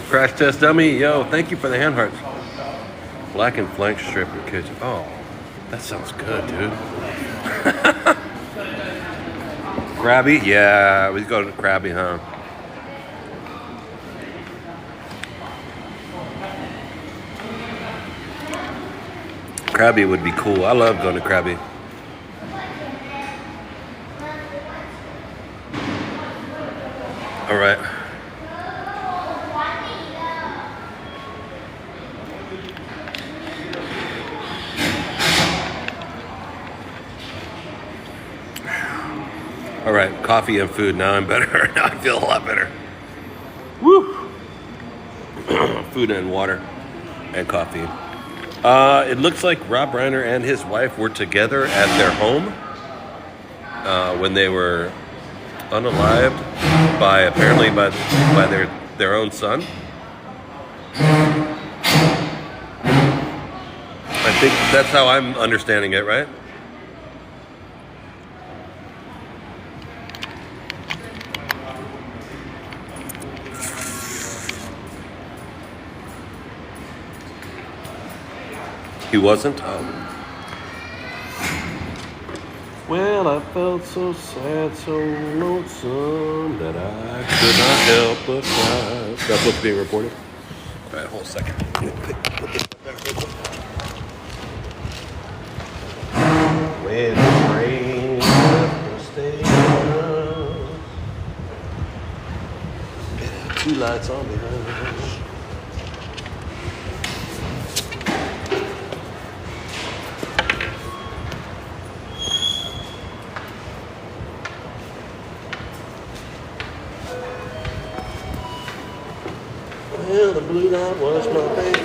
Crash Test Dummy, yo, thank you for the hand hearts. Black and flank strip in kitchen. Oh, that sounds good, dude. Krabby? Yeah, we go to Krabby, huh? Krabby would be cool. I love going to Krabby. All right. All right, coffee and food. Now I'm better. Now I feel a lot better. Woo! Food and water and coffee. It looks like Rob Reiner and his wife were together at their home when they were unalived by their own son. I think that's how I'm understanding it, right? He wasn't? Well, I felt so sad, so lonesome that I could not help but cry. That's what's being reported? All right, hold a second. When the rain left the station, it had two lights on behind us. Well, the blue light was my baby.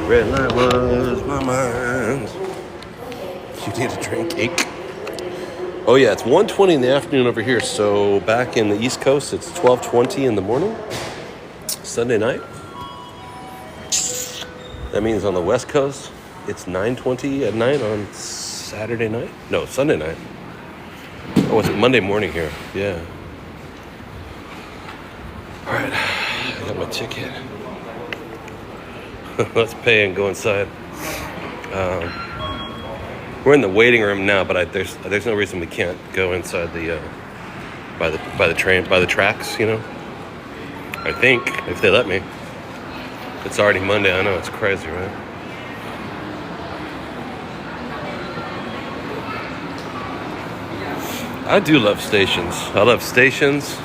Red light was my mind. You need a drink, cake. Oh yeah, it's 1:20 in the afternoon over here. So back in the East Coast, it's 12:20 in the morning, Sunday night. That means on the West Coast, it's 9:20 at night on Saturday night. No, Sunday night. Oh, it's Monday morning here. Yeah. All right, I got my ticket. Let's pay and go inside. We're in the waiting room now, but there's no reason we can't go inside the by the train, by the tracks, you know. I think if they let me. It's already Monday. I know, it's crazy, right? I do love stations. I love stations,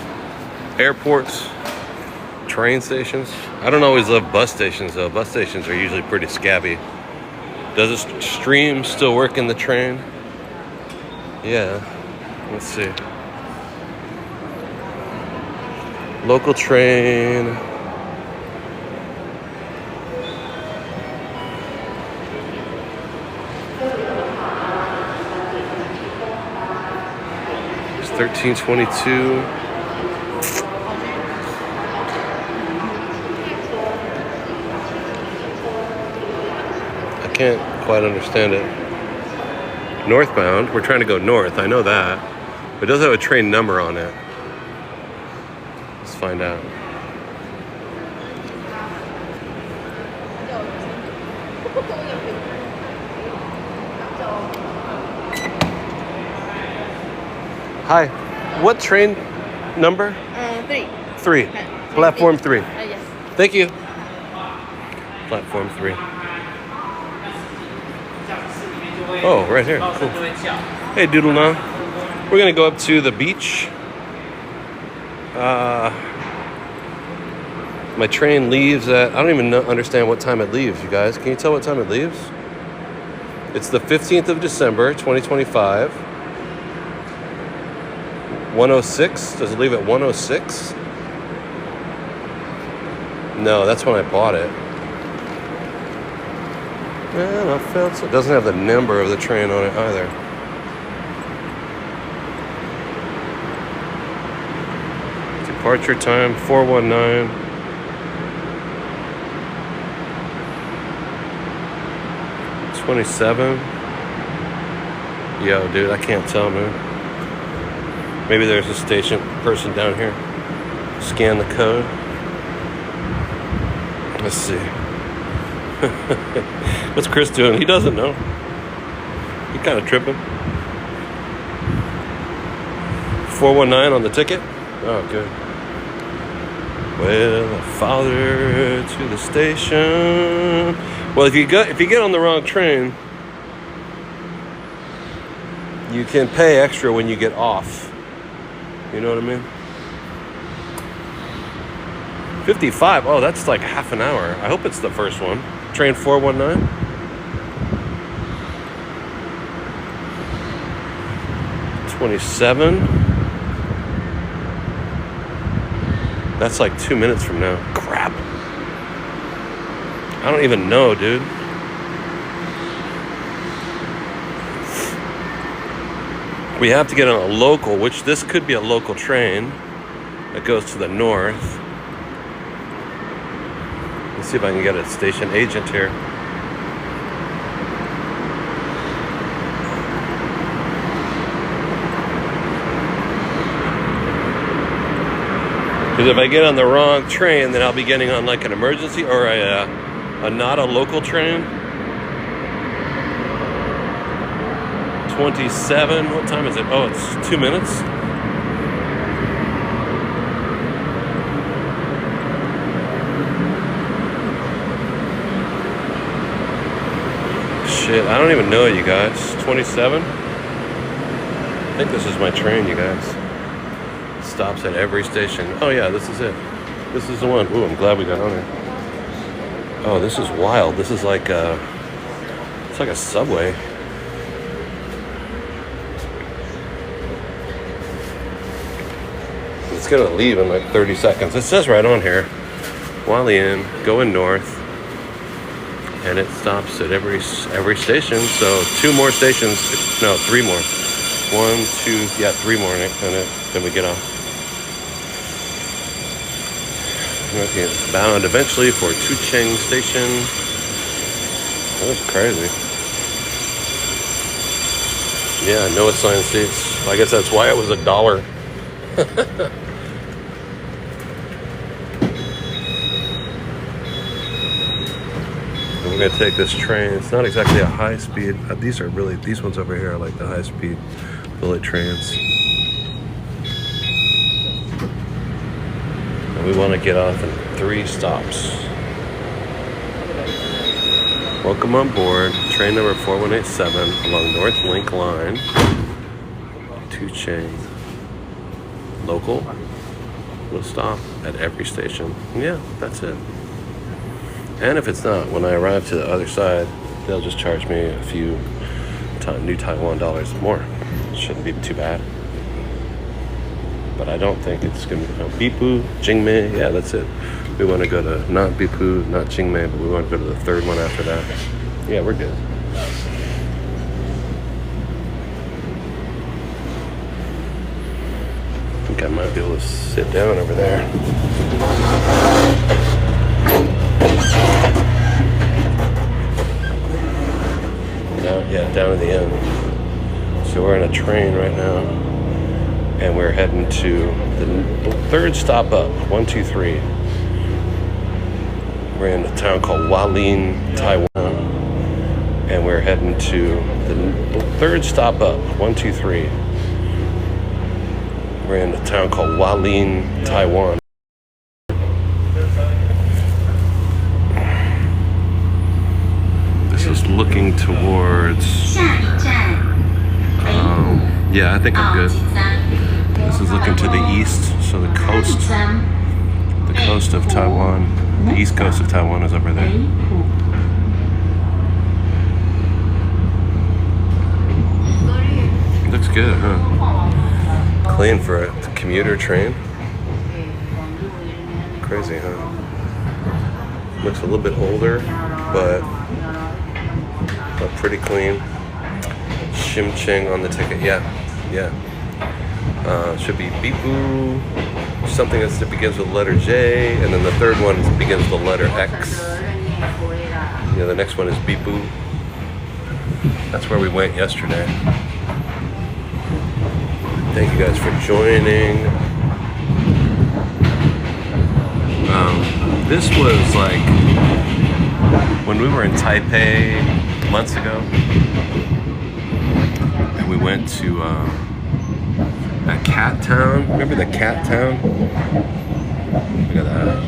airports, train stations. I don't always love bus stations though. Bus stations are usually pretty scabby. Does the stream still work in the train? Yeah. Let's see. Local train. It's 1322. I can't quite understand it. Northbound. We're trying to go north. I know that. But it does have a train number on it. Let's find out. Hi. What train number? 3. 3. Platform 3. Yes. Thank you. Platform 3. Oh, right here. Cool. Hey, Doodle Now. We're going to go up to the beach. My train leaves at... I don't even understand what time it leaves, you guys. Can you tell what time it leaves? It's the 15th of December, 2025. 106? Does it leave at 106? No, that's when I bought it. And I felt so. It doesn't have the number of the train on it either. Departure time 419. $27. Yo, dude, I can't tell, man. Maybe there's a station person down here. Scan the code. Let's see. What's Chris doing? He doesn't know. He kind of tripping. 419 on the ticket? Oh, good. Well, father to the station. Well, if you get on the wrong train, you can pay extra when you get off. You know what I mean? 55. Oh, that's like half an hour. I hope it's the first one. Train 419. $27. That's like 2 minutes from now. Crap. I don't even know, dude. We have to get on a local, which this could be a local train that goes to the north. Let's see if I can get a station agent here. Because if I get on the wrong train, then I'll be getting on like an emergency or a not a local train. 27. What time is it? Oh, it's 2 minutes. Shit, I don't even know, you guys. 27. I think this is my train, you guys. Stops at every station. Oh yeah, this is it. This is the one. Ooh, I'm glad we got on here. Oh, this is wild. This is like it's like a subway. It's gonna leave in like 30 seconds. It says right on here, Hualin, going north, and it stops at every station. So 2 more stations. No, 3 more. 1, 2, yeah, 3 more, and then we get off. Okay, it's bound eventually for Tucheng Station. That was crazy. Yeah, no assigned seats. I guess that's why it was $1. We're gonna take this train. It's not exactly a high speed. These ones over here are like the high speed bullet trains. And we want to get off in 3 stops. Welcome on board train number 4187 along North Link Line. to Chang. Local will stop at every station. Yeah, that's it. And if it's not, when I arrive to the other side, they'll just charge me a few new Taiwan dollars more. Shouldn't be too bad. But I don't think it's going to be Bipu, Jingmei. Yeah, that's it. We want to go to not Bipu, not Jingmei, but we want to go to the third one after that. Yeah, we're good. I think I might be able to sit down over there. Down at the end. So we're in a train right now, and we're heading to the third stop up. 1, 2, 3. We're in a town called Hualin, Taiwan, and we're heading to the third stop up. 1, 2, 3. We're in a town called Hualin, Taiwan. This is looking towards. Yeah, I think I'm good. This is looking to the east, so the coast of Taiwan, the east coast of Taiwan is over there. Looks good, huh? Clean for a commuter train. Crazy, huh? Looks a little bit older, but pretty clean. Shim Ching on the ticket. Yeah. Should be Bipu, something that begins with the letter J, and then the third one begins with the letter X. Yeah, the next one is Bipu. That's where we went yesterday. Thank you guys for joining. This was like when we were in Taipei months ago, and we went to that cat town. Remember the cat town? Look at that.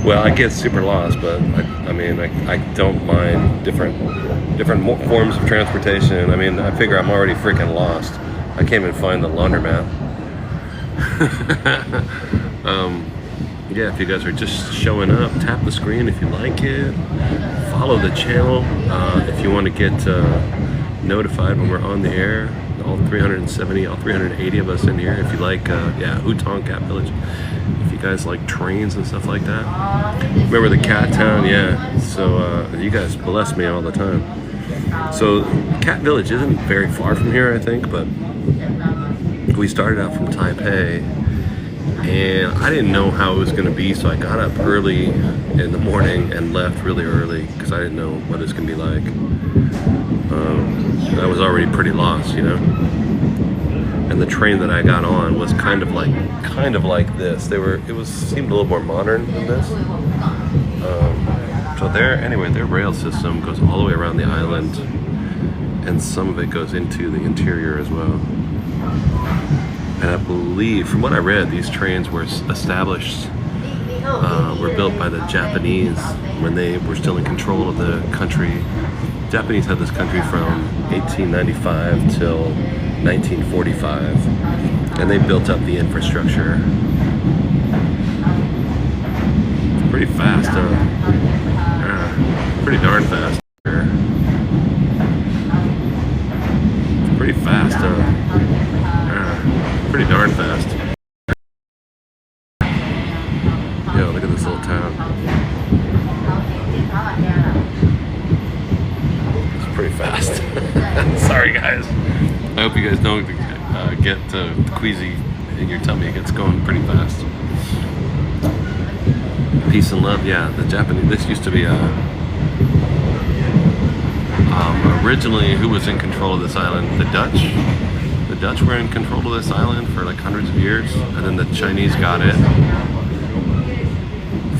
Well, I get super lost, but I don't mind different forms of transportation. I figure I'm already freaking lost. I can't even find the laundromat. Yeah, if you guys are just showing up, tap the screen if you like it. Follow the channel if you want to get notified when we're on the air. All 380 of us in here. If you like, Hutong Cat Village. If you guys like trains and stuff like that. Remember the cat town? Yeah. So you guys bless me all the time. So Cat Village isn't very far from here, I think, but we started out from Taipei, and I didn't know how it was going to be, so I got up early in the morning and left really early because I didn't know what it was going to be like. I was already pretty lost, you know. And the train that I got on was kind of like this. Seemed a little more modern than this. So their rail system goes all the way around the island, and some of it goes into the interior as well. And I believe, from what I read, these trains were were built by the Japanese when they were still in control of the country. Japanese had this country from 1895 till 1945, and they built up the infrastructure. Pretty fast, pretty darn fast. Pretty fast, pretty darn fast. Yo, look at this little town. It's pretty fast. Sorry, guys. I hope you guys don't get queasy in your tummy. It gets going pretty fast. Peace and love. Yeah, the Japanese. This used to be originally, who was in control of this island? The Dutch. The Dutch were in control of this island for like hundreds of years, and then the Chinese got it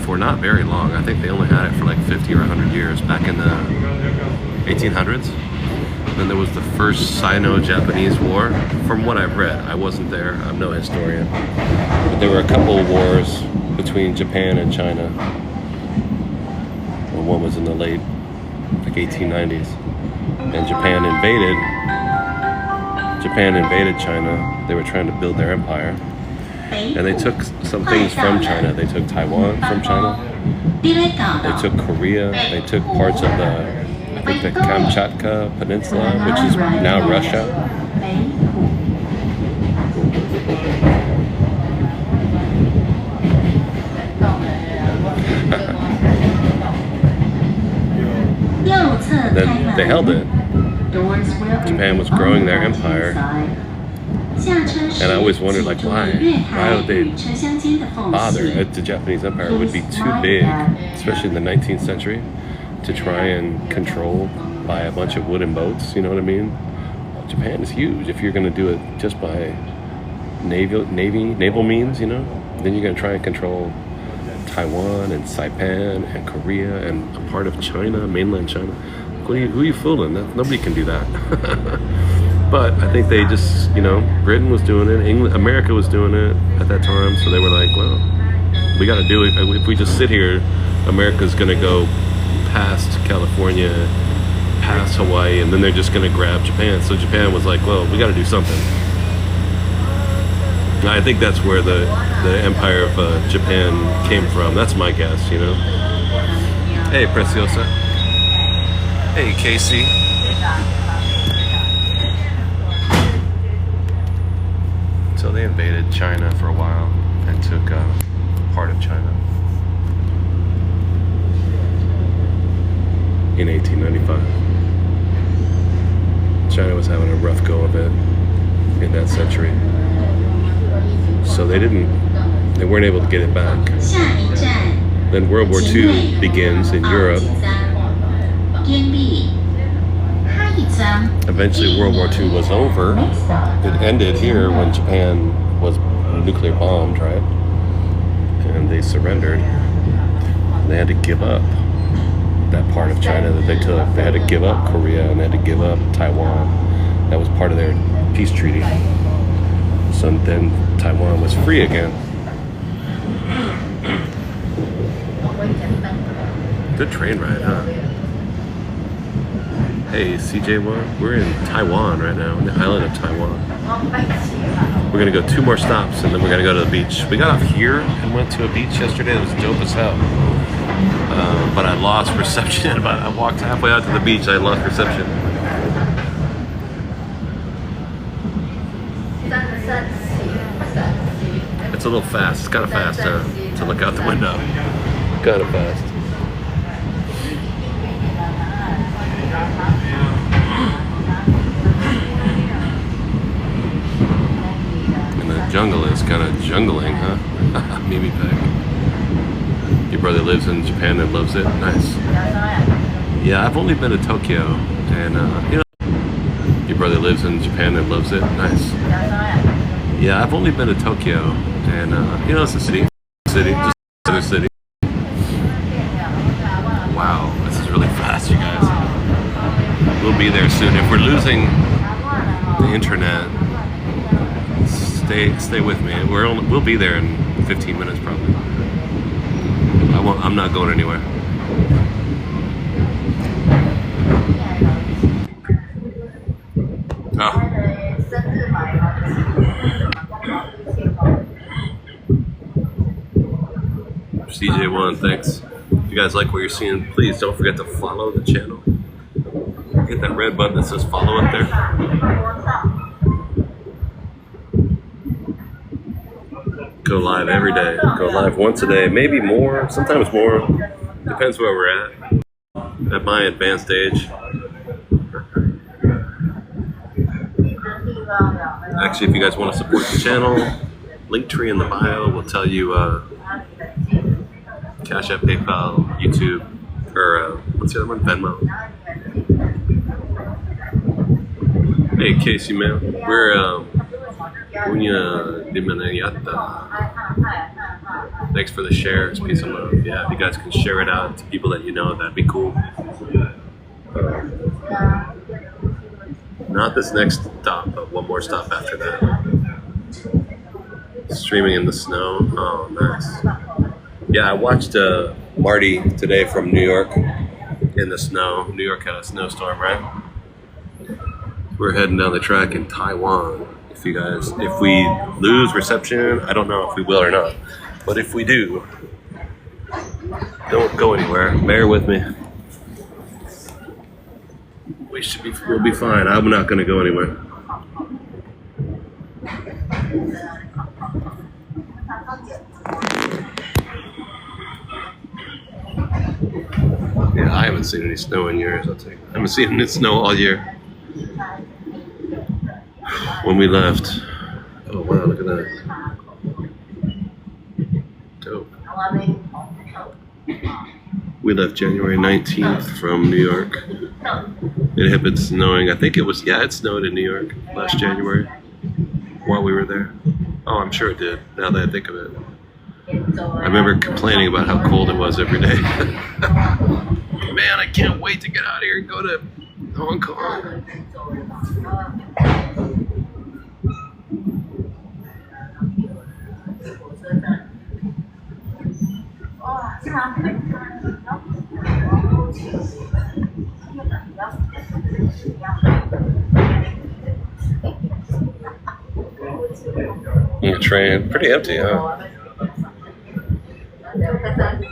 for not very long. I think they only had it for like 50 or 100 years back in the 1800s. Then there was the first Sino-Japanese War. From what I've read, I wasn't there. I'm no historian. But there were a couple of wars between Japan and China. and one was in the late, like 1890s. And Japan invaded China. They were trying to build their empire. And they took some things from China. They took Taiwan from China. They took Korea. They took parts of I think the Kamchatka Peninsula, which is now Russia. Then they held it. Japan was growing their empire. And I always wondered, like, why would they bother? The Japanese Empire would be too big, especially in the 19th century, to try and control by a bunch of wooden boats. You know what I mean? Japan is huge. If you're going to do it just by naval means, you know, then you're going to try and control Taiwan and Saipan and Korea and a part of China, mainland China. Who are you fooling? Nobody can do that. But I think they just, you know, Britain was doing it, America was doing it at that time, so they were like, well, we got to do it. If we just sit here, America's going to go past California, past Hawaii, and then they're just going to grab Japan. So Japan was like, well, we got to do something. And I think that's where the empire of Japan came from. That's my guess, you know. Hey, Preciosa. Hey, Casey. So they invaded China for a while and took part of China in 1895. China was having a rough go of it in that century. So they weren't able to get it back. Then World War II begins in Europe. Eventually World War II was over. It ended here when Japan was nuclear bombed, right? And they surrendered. They had to give up that part of China that they took. They had to give up Korea and they had to give up Taiwan. That was part of their peace treaty. So then Taiwan was free again. Good train ride, huh? Hey, CJ1, we're in Taiwan right now, in the island of Taiwan. We're gonna go 2 more stops and then we're gonna go to the beach. We got off here and went to a beach yesterday. It was dope as hell. But I lost reception. I walked halfway out to the beach, I lost reception. It's a little fast. It's kind of fast to look out the window. Kind of fast. And the jungle is kind of jungling, huh? Mimi Peck. Your brother lives in Japan and loves it. Nice. Yeah, I've only been to Tokyo, and you know. Your brother lives in Japan and loves it. Nice. Yeah, I've only been to Tokyo, and you know, it's a city, just another city. Wow, this is really fast, you guys. We'll be there soon. If we're losing the internet, stay with me. We'll be there in 15 minutes probably. I'm not going anywhere. Oh. CJ1, thanks. If you guys like what you're seeing, please don't forget to follow the channel. Hit that red button that says follow up there. Go live every day. Go live once a day, maybe more, sometimes more. Depends where we're at my advanced age. Actually, if you guys want to support the channel, link tree in the bio will tell you Cash App, PayPal, YouTube, or what's the other one? Venmo. Hey, Casey, man. We're Unya Dimanayata. Thanks for the shares. Peace and love. Yeah, if you guys can share it out to people that you know, that'd be cool. Not this next stop, but one more stop after that. Streaming in the snow. Oh, nice. Yeah, I watched Marty today from New York in the snow. New York had a snowstorm, right? We're heading down the track in Taiwan. If we lose reception, I don't know if we will or not. But if we do, don't go anywhere. Bear with me. We'll be fine. I'm not going to go anywhere. Yeah, I haven't seen any snow in years. I haven't seen any snow all year. When we left, oh wow, look at that. Dope. We left January 19th from New York. It had been snowing. I think it snowed in New York last January while we were there. Oh, I'm sure it did, now that I think of it. I remember complaining about how cold it was every day. Man, I can't wait to get out of here and go to Hong Kong. The train, pretty empty, huh?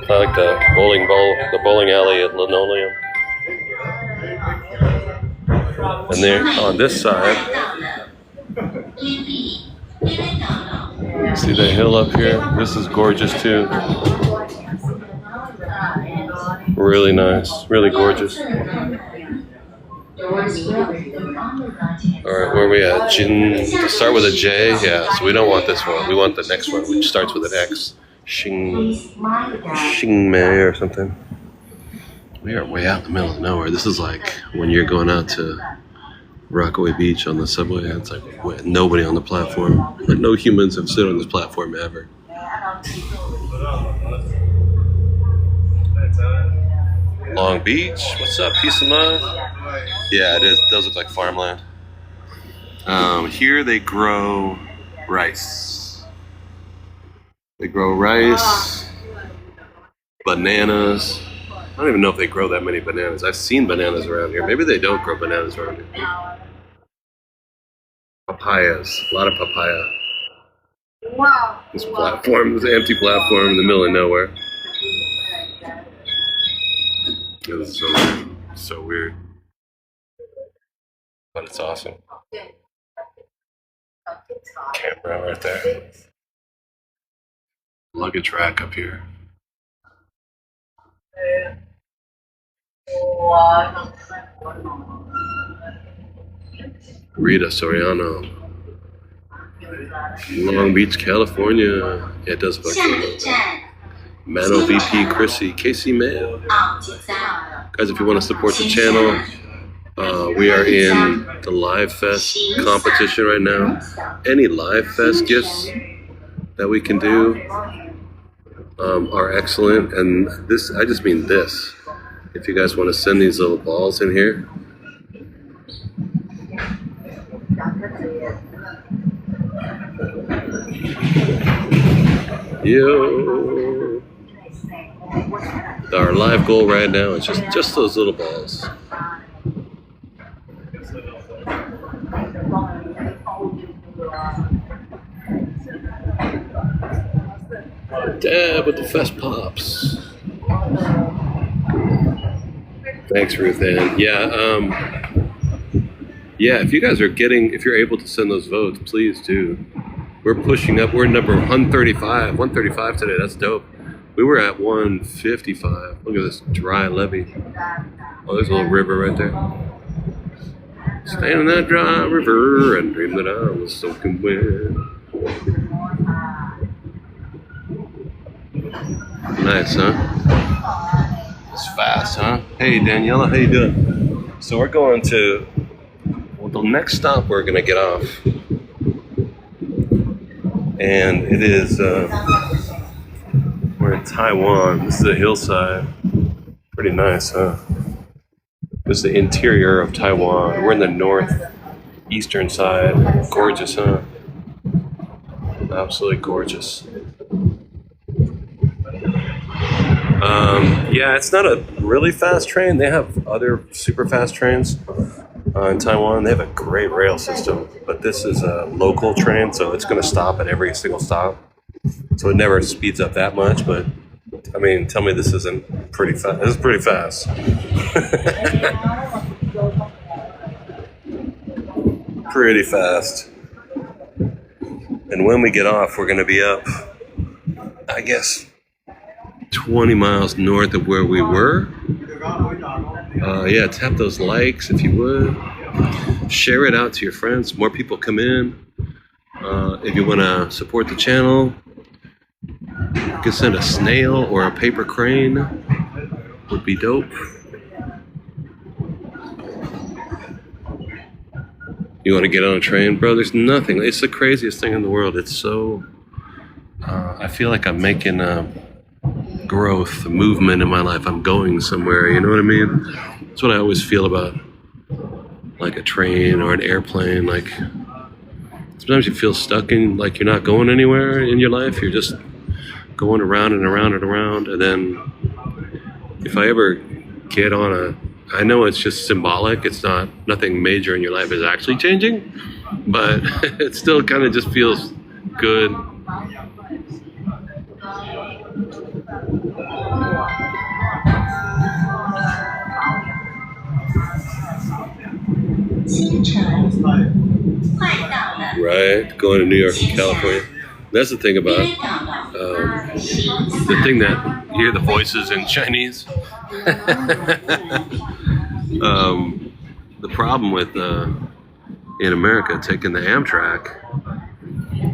I like the bowling alley at Linoleum. And there on this side, see the hill up here? This is gorgeous too. Really nice, really gorgeous. Alright, where are we at? Start with a J? Yeah, so we don't want this one. We want the next one, which starts with an X. Xingmei or something. We are way out in the middle of nowhere. This is like when you're going out to Rockaway Beach on the subway. It's like nobody on the platform. No humans have stood on this platform ever. Long Beach. What's up? Peace of mind. Yeah, it is. It does look like farmland. Here they grow rice. They grow rice, bananas. I don't even know if they grow that many bananas. I've seen bananas around here. Maybe they don't grow bananas around here. Papayas. A lot of papaya. Wow. This platform, this empty platform in the middle of nowhere. It was so weird. But it's awesome. Camera right there. Luggage rack up here. Rita Soriano. Long Beach, California. Yeah, it does look like Mano VP Chrissy, Casey Mayo. Guys, if you want to support the channel, we are in the Live Fest competition right now. Any Live Fest gifts that we can do are excellent. And this, I just mean this. If you guys want to send these little balls in here. Yo. Our live goal right now is just those little balls. Dab with the Fest Pops. Thanks, Ruth Ann. Yeah, if you guys are if you're able to send those votes, please do. We're pushing up. We're number 135. 135 today. That's dope. We were at 155. Look at this dry levee. Oh, there's a little river right there. Stand in that dry river and dream that I was soaking wet. Nice, huh? It's fast, huh? Hey, Daniela, how you doing? So we're going to, the next stop we're going to get off. And it is, we're in Taiwan. This is a hillside. Pretty nice, huh? This is the interior of Taiwan. We're in the northeastern side. Gorgeous, huh? Absolutely gorgeous. Yeah, it's not a really fast train. They have other super fast trains in Taiwan. They have a great rail system, but this is a local train, so it's going to stop at every single stop. So it never speeds up that much, but I mean, tell me this isn't pretty fast. This is pretty fast. Pretty fast. And when we get off, we're going to be up, I guess, 20 miles north of where we were. Yeah, tap those likes if you would. Share it out to your friends. More people come in. If you want to support the channel, you can send a snail or a paper crane. Would be dope. You want to get on a train, bro? There's nothing. It's the craziest thing in the world. It's so... I feel like I'm making growth, a movement in my life. I'm going somewhere, you know what I mean? That's what I always feel about like a train or an airplane. Like sometimes you feel stuck in, like you're not going anywhere in your life. You're just going around and around and around. And then if I ever get on I know it's just symbolic. It's not, nothing major in your life is actually changing, but it still kind of just feels good. Right, going to New York and California. That's the thing about the thing that you hear the voices in Chinese. The problem with in America taking the Amtrak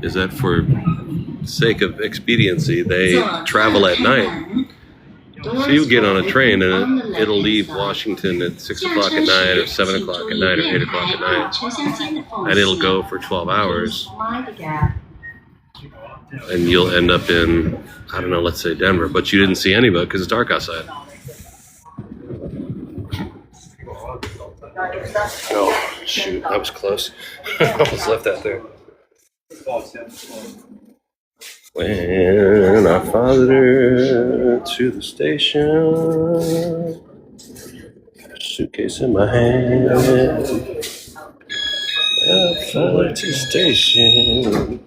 is that for sake of expediency, they travel at night. So you get on a train and it'll leave Washington at 6 o'clock at night or 7 o'clock at night or 8 o'clock at night. And it'll go for 12 hours. And you'll end up in, I don't know, let's say Denver. But you didn't see any of it because it's dark outside. Oh, shoot, that was close. I almost left that there. When I followed her to the station, suitcase in my hand, I followed her to the station,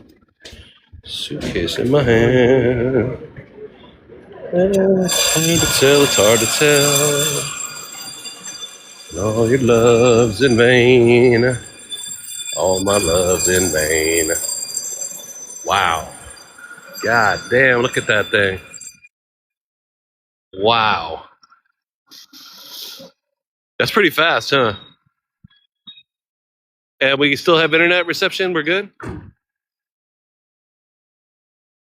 suitcase in my hand. It's hard to tell. And all your love's in vain. All my love's in vain. Wow. God damn, look at that thing. Wow. That's pretty fast, huh? And we still have internet reception? We're good?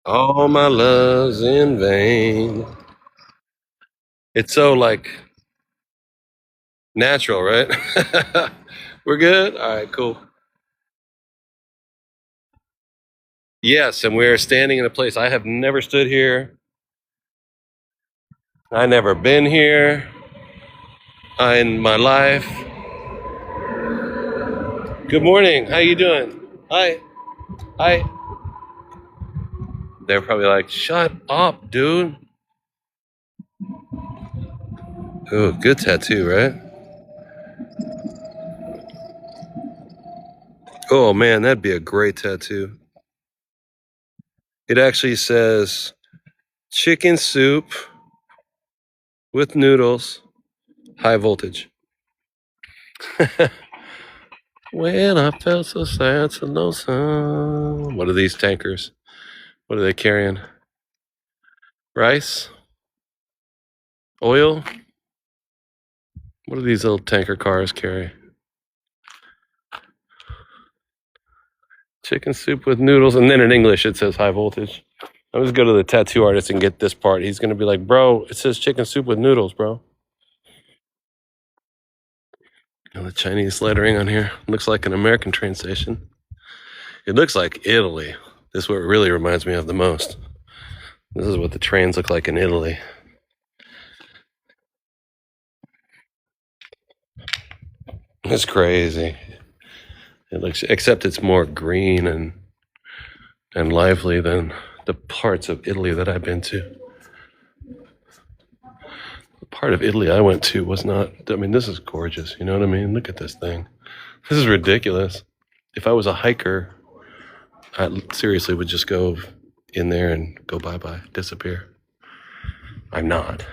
All my love's in vain. It's so, like, natural, right? We're good? All right, cool. Yes, and we're standing in a place. I have never stood here. I never been here in my life. Good morning. How you doing? Hi. Hi. They're probably like, shut up, dude. Oh, good tattoo, right? Oh, man, that'd be a great tattoo. It actually says chicken soup with noodles, high voltage. When I felt so sad, so lonesome. What are these tankers? What are they carrying? Rice? Oil? What do these little tanker cars carry? Chicken soup with noodles. And then in English, it says high voltage. I'm just go to the tattoo artist and get this part. He's going to be like, bro, it says chicken soup with noodles, bro. And the Chinese lettering on here looks like an American train station. It looks like Italy. This is what it really reminds me of the most. This is what the trains look like in Italy. It's crazy. It looks, except it's more green and lively than the parts of Italy that I've been to. part of Italy I went to was not, I mean, this is gorgeous. You know what I mean? Look at this thing. This is ridiculous. If I was a hiker, I seriously would just go in there and go bye-bye, disappear. I'm not.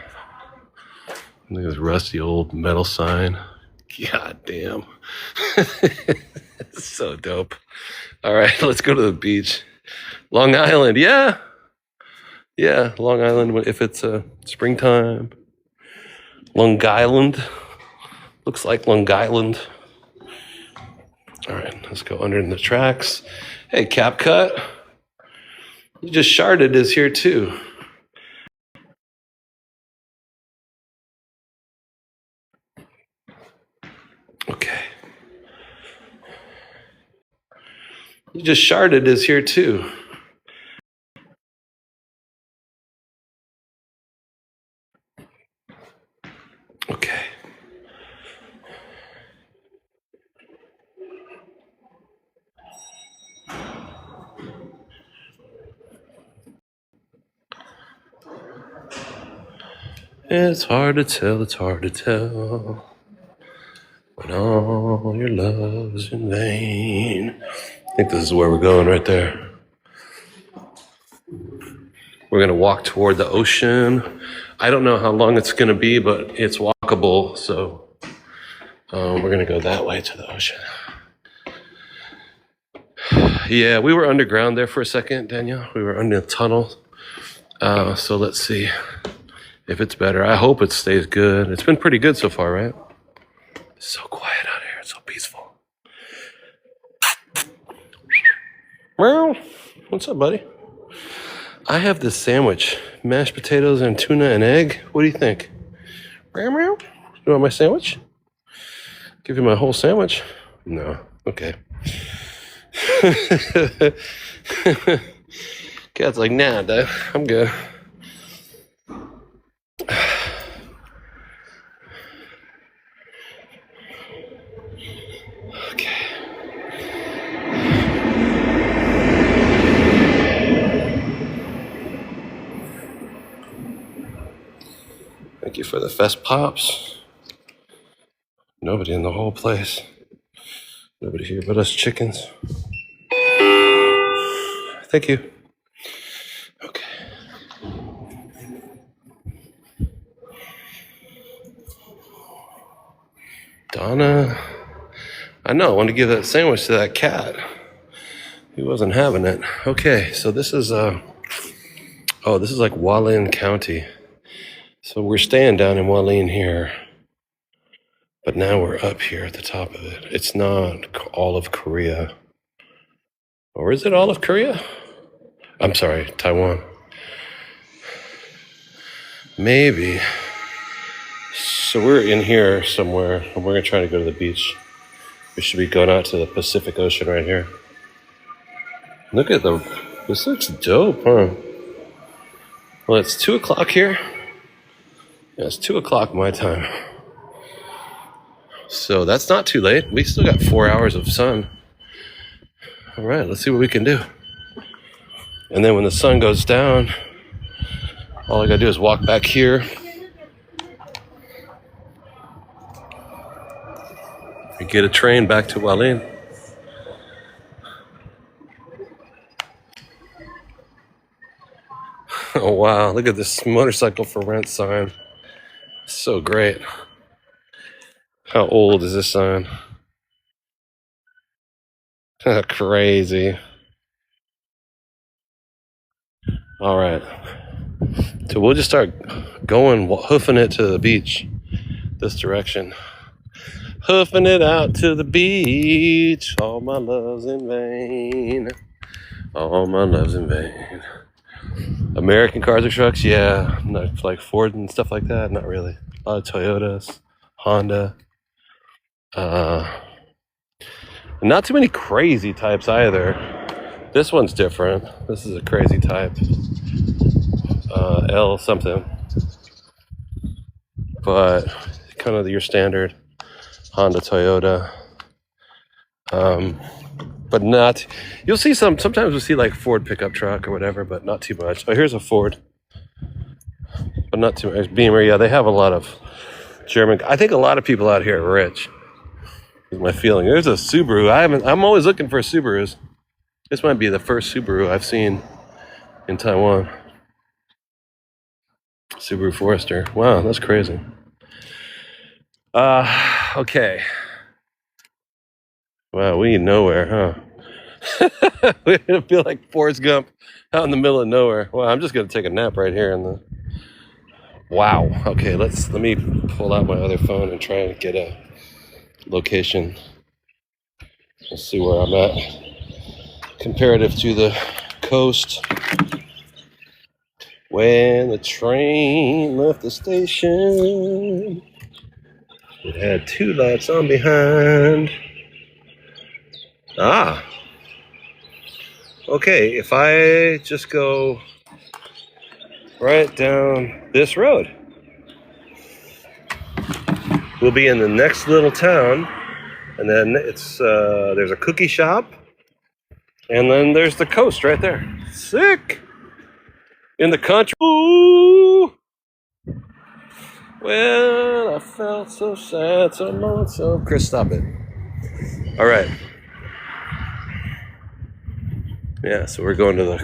Look at this rusty old metal sign. God damn. It's so dope. All right, let's go to the beach. Long Island, yeah. Yeah, Long Island, if it's springtime. Long Island. Looks like Long Island. All right, let's go under in the tracks. Hey, CapCut. You just sharded is here too. Okay. You just sharded is here too. Okay. It's hard to tell when all your love's in vain. I think this is where we're going right there. We're going to walk toward the ocean. I don't know how long it's going to be, but it's walkable, so we're going to go that way to the ocean. Yeah, we were underground there for a second, Danielle. We were under the tunnel. So let's see if it's better. I hope it stays good. It's been pretty good so far, right? It's so quiet out here. It's so peaceful. Well, what's up, buddy? I have this sandwich. Mashed potatoes and tuna and egg. What do you think? You want my sandwich? Give you my whole sandwich? No. Okay. Cat's like, nah, Dad, I'm good. Okay. Thank you for the fest pops. Nobody in the whole place. Nobody here but us chickens. Thank you. Okay. Donna. I know, I want to give that sandwich to that cat. He wasn't having it. Okay, so this is this is like Hualin County. So we're staying down in Hualin here. But now we're up here at the top of it. It's not all of Korea. Or is it all of Korea? I'm sorry, Taiwan. Maybe. So we're in here somewhere, and we're going to try to go to the beach. We should be going out to the Pacific Ocean right here. Look at this looks dope, huh? Well, it's 2 o'clock here. Yeah, it's 2 o'clock my time. So that's not too late. We still got 4 hours of sun. All right, let's see what we can do. And then when the sun goes down, all I gotta do is walk back here and get a train back to Hualin. Oh wow, look at this motorcycle for rent sign. So great. How old is this sign? Crazy. All right. So we'll just start going, hoofing it to the beach this direction. Hoofing it out to the beach. All my love's in vain. All my love's in vain. American cars or trucks? Yeah. Not like Ford and stuff like that? Not really. A lot of Toyotas, Honda. Not too many crazy types either. This one's different. This is a crazy type. L something. But kind of your standard Honda, Toyota. But not, you'll see sometimes we'll see like Ford pickup truck or whatever, but not too much. Oh, here's a Ford. But not too much. Beamer, yeah, they have a lot of German. I think a lot of people out here are rich. Is my feeling. There's a Subaru. I'm always looking for Subarus. This might be the first Subaru I've seen in Taiwan. Subaru Forester. Wow, that's crazy. Okay. Wow, we ain't nowhere, huh? We feel like Forrest Gump out in the middle of nowhere. Well, I'm just gonna take a nap right here in the. Wow. Okay, let me pull out my other phone and try and get a location. Let's see where I'm at comparative to the coast. When the train left the station, it had 2 lights on behind. Ah. Okay, if I just go right down this road, we'll be in the next little town, and then it's there's a cookie shop, and then there's the coast right there. Sick! In the country. Ooh! Well, I felt so sad, so lonesome. Chris, stop it. All right. Yeah, so we're going to the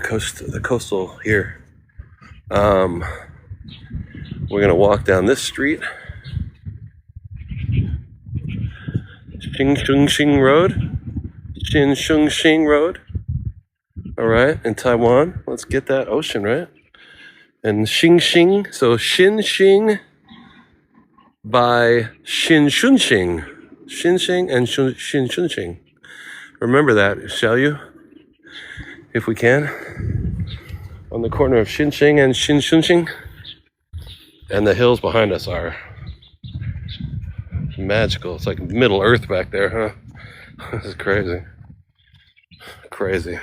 coastal here. We're gonna walk down this street. Xing Road. Xing Road. All right, in Taiwan. Let's get that ocean, right? And Xing, so Xing by Xinshunxing. Xinxing and Xinshunxing. Remember that, shall you? If we can. On the corner of Xinxing and Xinshunxing. And the hills behind us are magical. It's like Middle Earth back there, huh? This is crazy. Crazy.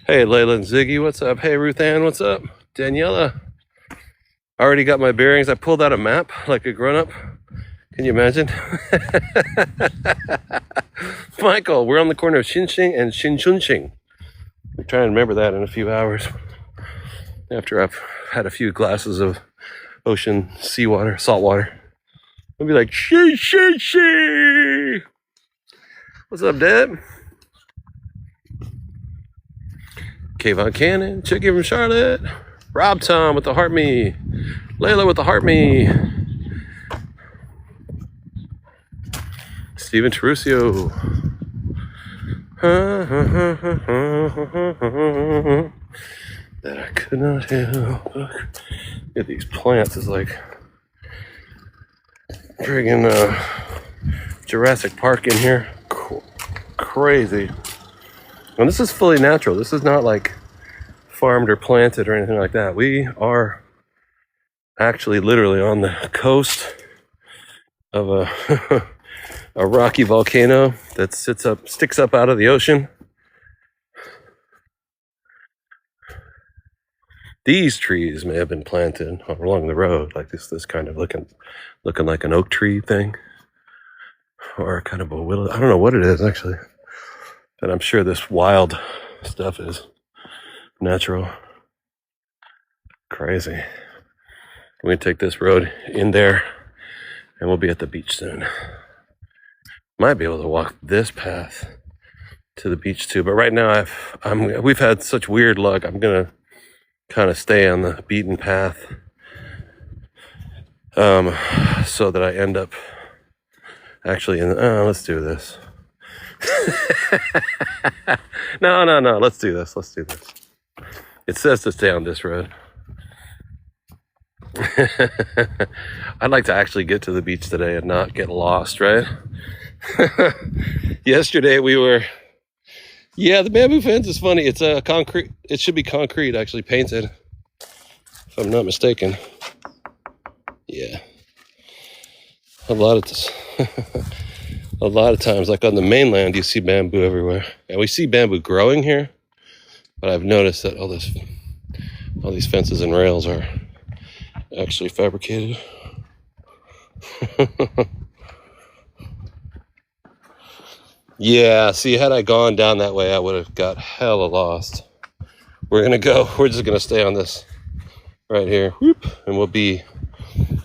Hey, Layla and Ziggy, what's up? Hey, Ruth Ann, what's up? Daniela. I already got my bearings. I pulled out a map like a grown-up. Can you imagine? Michael, we're on the corner of Xinxing and Xinshunxing. I'm trying to remember that in a few hours. After I've had a few glasses of ocean seawater, salt water. I'll be like, shee. What's up, Dad? Kayvon Cannon, Chicky from Charlotte. Rob Tom with the heart me. Layla with the heart me. Steven Terusio. That I could not help. Look at these plants. It's like friggin' Jurassic Park in here. Crazy. And this is fully natural. This is not like farmed or planted or anything like that. We are actually literally on the coast of a a rocky volcano that sticks up out of the ocean. These trees may have been planted along the road, like this kind of looking like an oak tree thing, or kind of a willow. I don't know what it is actually, but I'm sure this wild stuff is natural. Crazy. We're gonna take this road in there, and we'll be at the beach soon. Might be able to walk this path to the beach too, but right now we've had such weird luck. I'm gonna kind of stay on the beaten path, so that I end up actually in. Let's do this. No. Let's do this. It says to stay on this road. I'd like to actually get to the beach today and not get lost, right? Yesterday we were. Yeah, the bamboo fence is funny. It's concrete. It should be concrete, actually painted, if I'm not mistaken. Yeah. A lot of times, like on the mainland, you see bamboo everywhere, and we see bamboo growing here. But I've noticed that all these fences and rails are actually fabricated. Yeah, see, had I gone down that way, I would have got hella lost. We're just gonna stay on this right here. Whoop, and we'll be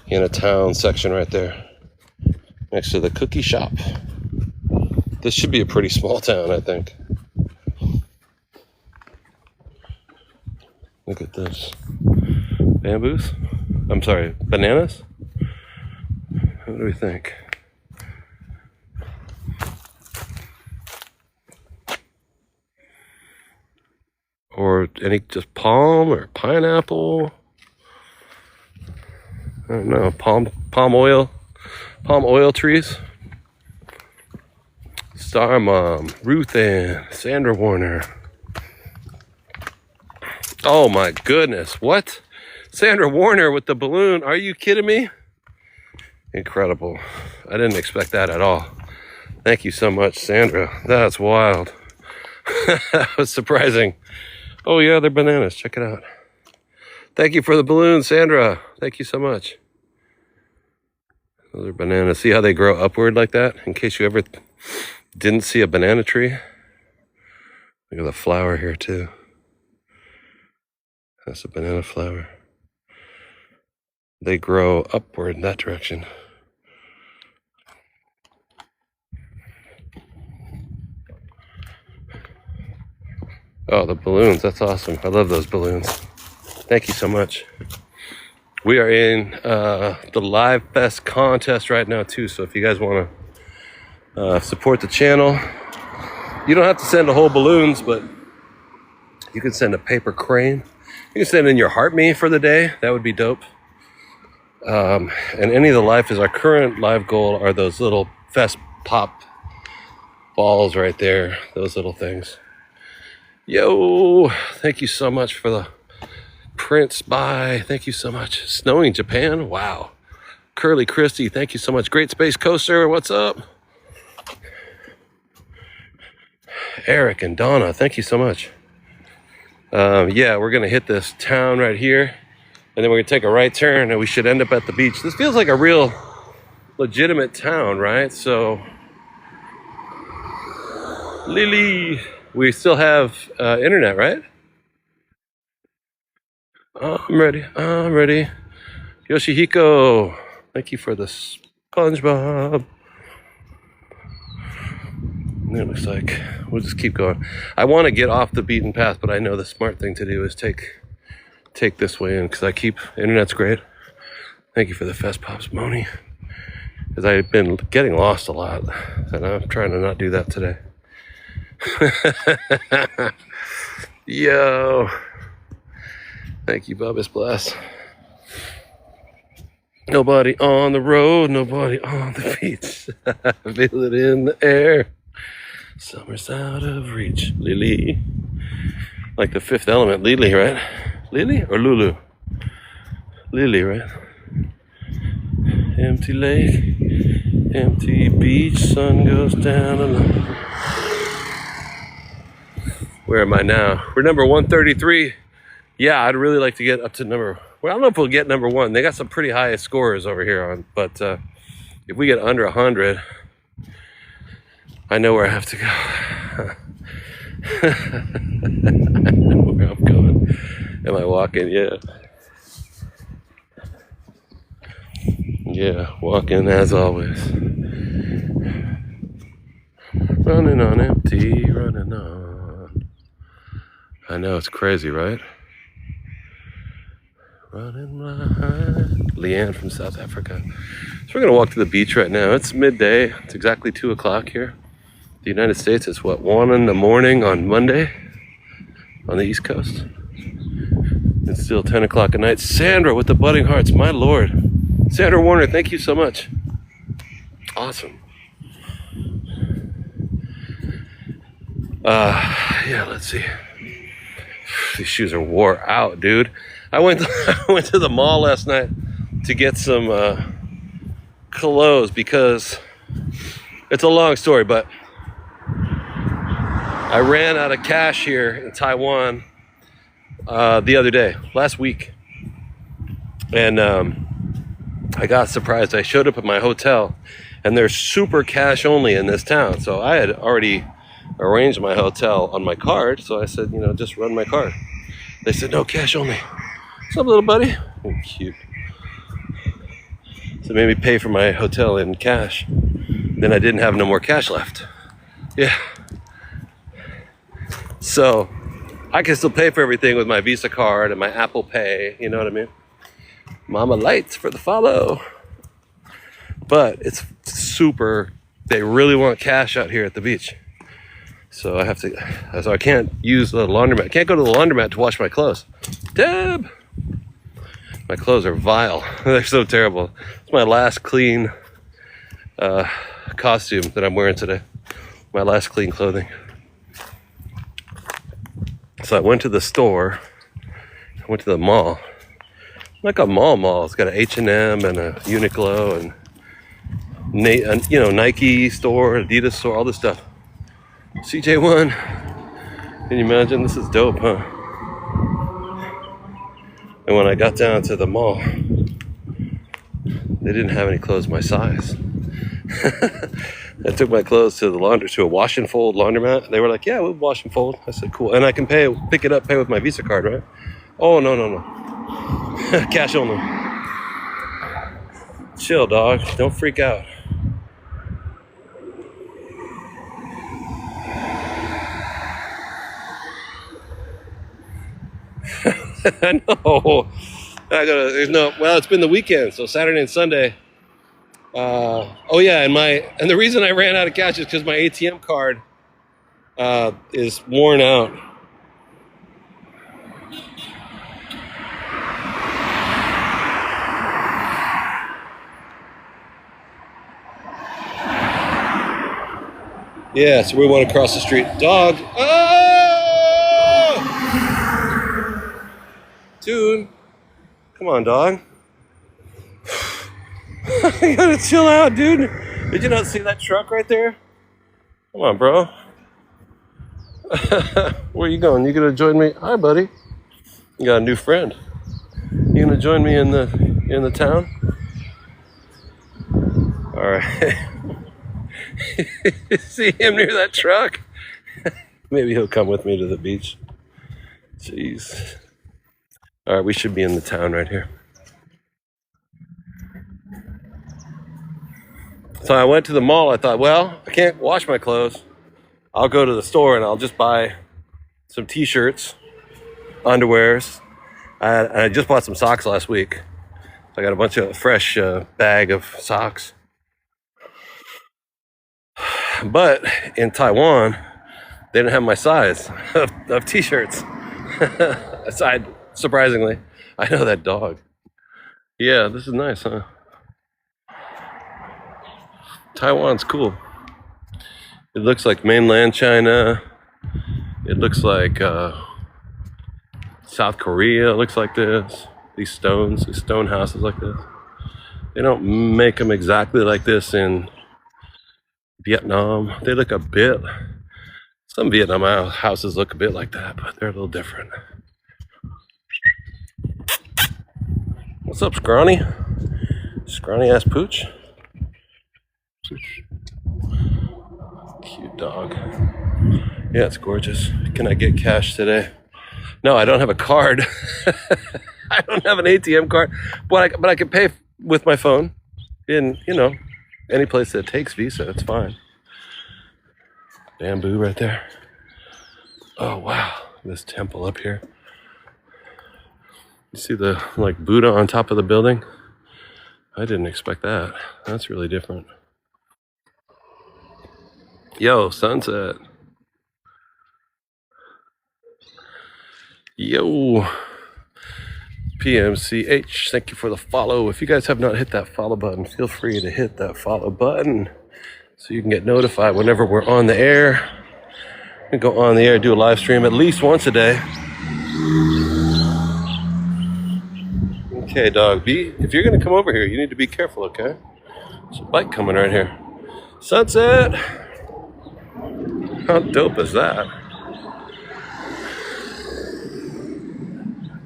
in a town section right there next to the cookie shop. This should be a pretty small town, I think. Look at this. Bamboos? I'm sorry, bananas? What do we think? Or any just palm or pineapple? I don't know. Palm oil trees. Star Mom, Ruth Ann, Sandra Warner. Oh my goodness, what? Sandra Warner with the balloon, are you kidding me? Incredible. I didn't expect that at all. Thank you so much, Sandra. That's wild. That was surprising. Oh yeah, they're bananas, check it out. Thank you for the balloon, Sandra. Thank you so much. Those are bananas. See how they grow upward like that? In case you ever didn't see a banana tree. Look at the flower here too. That's a banana flower. They grow upward in that direction. Oh, the balloons. That's awesome. I love those balloons. Thank you so much. We are in the Live Fest contest right now too. So if you guys want to support the channel, you don't have to send a whole balloons, but you can send a paper crane. You can send in your heart me for the day. That would be dope. And any of the life is our current live goal are those little Fest pop balls right there. Those little things. Yo, thank you so much for the Prince. Bye. Thank you so much. Snowing Japan. Wow. Curly Christie. Thank you so much. Great Space Coaster. What's up? Eric and Donna. Thank you so much. Yeah, we're going to hit this town right here. And then we're going to take a right turn and we should end up at the beach. This feels like a real legitimate town, right? So, Lily, we still have internet, right? I'm ready. I'm ready. Yoshihiko, thank you for the SpongeBob. It looks like we'll just keep going. I want to get off the beaten path, but I know the smart thing to do is take this way in because internet's great. Thank you for the Fest Pops, Moni. Because I've been getting lost a lot, and I'm trying to not do that today. Yo. Thank you, Bubba's Bless. Nobody on the road, nobody on the beach. Feel it in the air. Summer's out of reach. Lily. Like the Fifth Element. Lily, right? Lily or Lulu? Lily, right? Empty lake, empty beach, sun goes down alone. Where am I now? We're number 133. Yeah, I'd really like to get up to well, I don't know if we'll get number one. They got some pretty high scores over here but if we get under 100, I know where I have to go. I know where I'm going. Am I walking? Yeah. Yeah, walking as always. Running on empty, running on. I know, it's crazy, right? Running behind. Leanne from South Africa. So we're going to walk to the beach right now. It's midday. It's exactly 2 o'clock here. The United States, it's 1 in the morning on Monday on the East Coast. It's still 10 o'clock at night. Sandra with the budding hearts, my lord. Sandra Warner, thank you so much. Awesome. Yeah, let's see. These shoes are wore out, dude. I went to the mall last night to get some clothes because it's a long story, but I ran out of cash here in Taiwan the other day, last week. And I got surprised. I showed up at my hotel and they're super cash only in this town. So I had already arranged my hotel on my card. So I said, just run my card. They said, no, cash only. What's up, little buddy? Oh, cute. So maybe pay for my hotel in cash. Then I didn't have no more cash left. Yeah. So I can still pay for everything with my Visa card and my Apple Pay. You know what I mean? Mama lights for the follow. But it's super, they really want cash out here at the beach. So I can't use the laundromat. I can't go to the laundromat to wash my clothes. Deb! My clothes are vile. They're so terrible. It's my last clean costume that I'm wearing today. My last clean clothing. So I went to the store. I went to the mall. Like a mall. It's got an H&M and a Uniqlo and Nike store, Adidas store, all this stuff. CJ1. Can you imagine? This is dope, huh? And when I got down to the mall, they didn't have any clothes my size. I took my clothes to a wash and fold laundromat. They were like, yeah, we'll wash and fold. I said, cool. And I can pay with my Visa card, right? Oh, no. Cash only. Chill, dog. Don't freak out. I know. Well, it's been the weekend, so Saturday and Sunday. And the reason I ran out of cash is because my ATM card is worn out. Yeah, so we want to cross the street. Dog. Oh! Dude. Come on, dog. You gotta chill out, dude. Did you not see that truck right there? Come on, bro. Where you going? You gonna join me? Hi, buddy. You got a new friend. You gonna join me in the town? All right. See him near that truck? Maybe he'll come with me to the beach. Jeez. All right, we should be in the town right here. So I went to the mall. I thought, well, I can't wash my clothes. I'll go to the store and I'll just buy some t-shirts, underwears. I just bought some socks last week. So I got a bunch of fresh bag of socks. But in Taiwan, they didn't have my size of t-shirts. Surprisingly, I know that dog. Yeah, this is nice, huh? Taiwan's cool. It looks like mainland China. It looks like South Korea looks like this. These stone houses like this. They don't make them exactly like this in Vietnam. They look a bit, some Vietnam houses look a bit like that, but they're a little different. What's up, scrawny? Scrawny ass pooch? Cute dog. Yeah, it's gorgeous. Can I get cash today? No, I don't have a card. I don't have an ATM card, but I can pay with my phone in, any place that takes Visa. It's fine. Bamboo right there. Oh, wow. This temple up here. You see the, Buddha on top of the building? I didn't expect that. That's really different. Yo, sunset. Yo. PMCH, thank you for the follow. If you guys have not hit that follow button, feel free to hit that follow button so you can get notified whenever we're on the air. We go on the air, do a live stream at least once a day. Okay, dog. If you're gonna come over here, you need to be careful, okay? There's a bike coming right here. Sunset! How dope is that?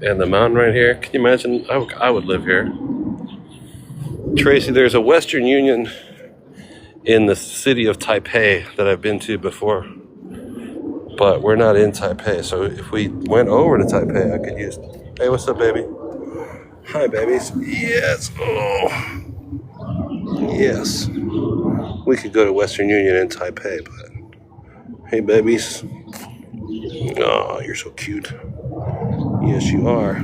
And the mountain right here. Can you imagine? I would live here. Tracy, there's a Western Union in the city of Taipei that I've been to before. But we're not in Taipei, so if we went over to Taipei, I could use... Hey, what's up, baby? Hi, babies. Yes. Oh, yes. We could go to Western Union in Taipei, but hey, babies. Oh, you're so cute. Yes, you are.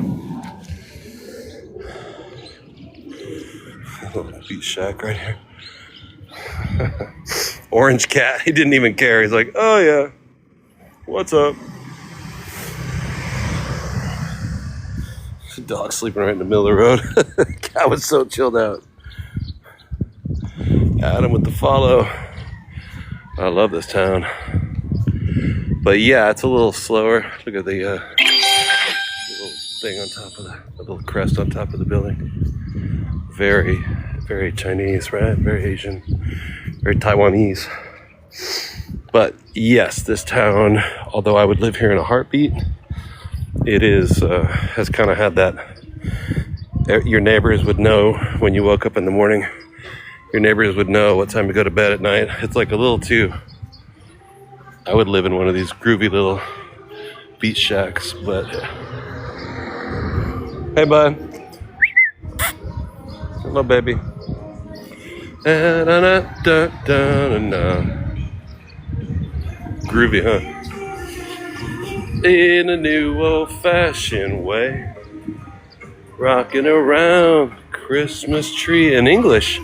A little beach shack right here. Orange cat. He didn't even care. He's like, oh yeah, what's up? Dog sleeping right in the middle of the road. Cat was so chilled out. Adam with the follow. I love this town. But yeah, it's a little slower. Look at the little thing on top of the little crest on top of the building. Very, very Chinese, right? Very Asian, very Taiwanese. But yes, this town, although I would live here in a heartbeat, it is has kind of had that. Your neighbors would know when you woke up in the morning. Your neighbors would know what time to go to bed at night. It's like a little too. I would live in one of these groovy little beach shacks, but hey, bud. Hello, baby. Groovy, huh? In a new old-fashioned way, rocking around Christmas tree in English.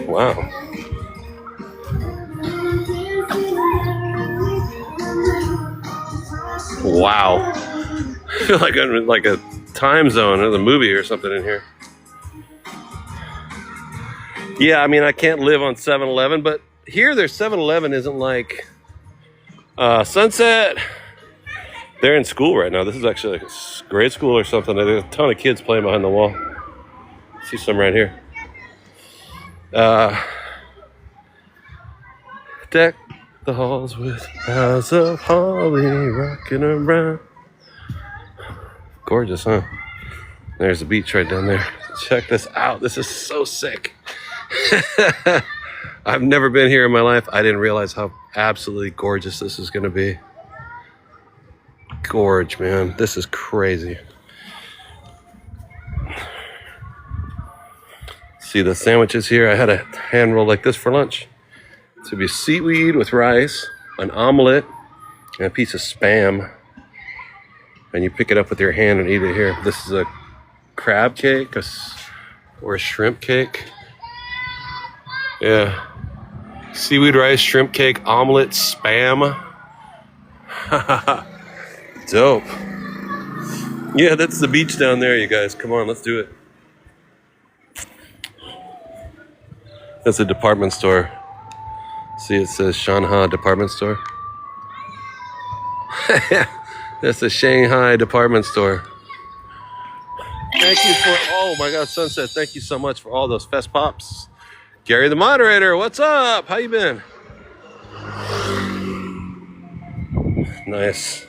Wow. Wow. I feel like I'm in like a time zone of the movie or something in here. Yeah, I mean, I can't live on 7-Eleven, but here their 7-Eleven isn't like Sunset. They're in school right now. This is actually like a grade school or something. There's a ton of kids playing behind the wall. See some right here. Deck the halls with boughs of holly rocking around. Gorgeous, huh? There's the beach right down there. Check this out. This is so sick. I've never been here in my life. I didn't realize how absolutely gorgeous this is going to be. Gorge, man. This is crazy. See the sandwiches here? I had a hand roll like this for lunch. This would be seaweed with rice, an omelet, and a piece of Spam. And you pick it up with your hand and eat it here. This is a crab cake or a shrimp cake. Yeah. Seaweed rice, shrimp cake, omelet, Spam. Dope. Yeah, that's the beach down there, you guys. Come on, let's do it. That's a department store. See, it says Shanghai department store. That's a Shanghai department store. Thank you for, oh my God, Sunset. Thank you so much for all those fest pops. Gary the moderator, what's up? How you been? Nice.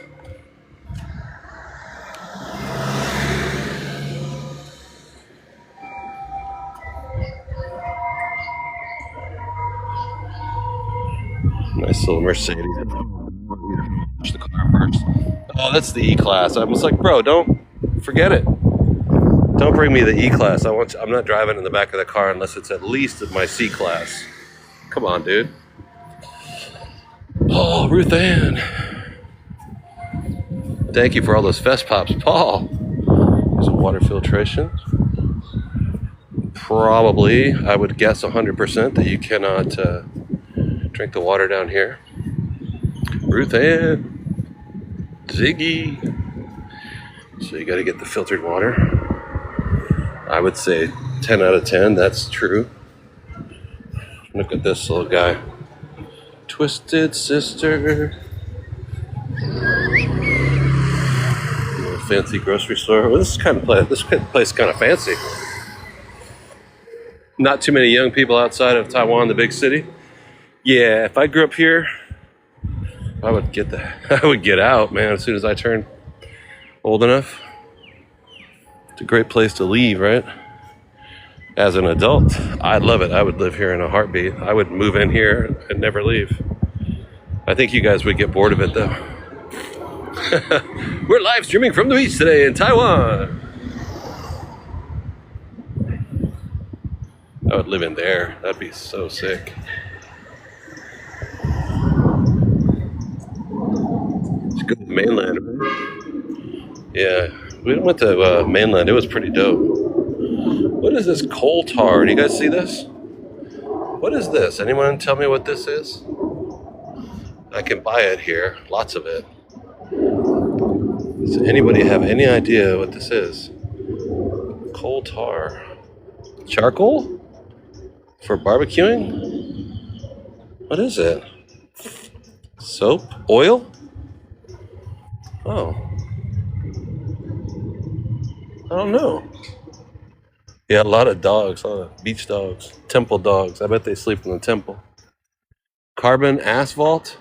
Nice little Mercedes. Push the car first. Oh, that's the E-Class. I was like, bro, don't forget it. Don't bring me the E-Class. I'm not driving in the back of the car unless it's at least my C-Class. Come on, dude. Oh, Ruth Ann. Thank you for all those fest pops, Paul. There's a water filtration. Probably, I would guess 100% that you cannot drink the water down here. Ruth Ann. Ziggy. So you got to get the filtered water. I would say 10 out of 10, that's true. Look at this little guy. Twisted Sister. Fancy grocery store. Well, this place is kind of fancy. Not too many young people outside of Taiwan, the big city. Yeah, if I grew up here, I would get out, man, as soon as I turn old enough. It's a great place to leave, right? As an adult, I'd love it. I would live here in a heartbeat. I would move in here and never leave. I think you guys would get bored of it, though. We're live streaming from the beach today in Taiwan. I would live in there. That'd be so sick. Let's go to the mainland, right? Yeah, we went to mainland. It was pretty dope. What is this coal tar? Do you guys see this? What is this? Anyone tell me what this is? I can buy it here. Lots of it. Does anybody have any idea what this is? Coal tar. Charcoal? For barbecuing? What is it? Soap? Oil? Oh, I don't know. Yeah, a lot of dogs, a lot of beach dogs, temple dogs. I bet they sleep in the temple. Carbon asphalt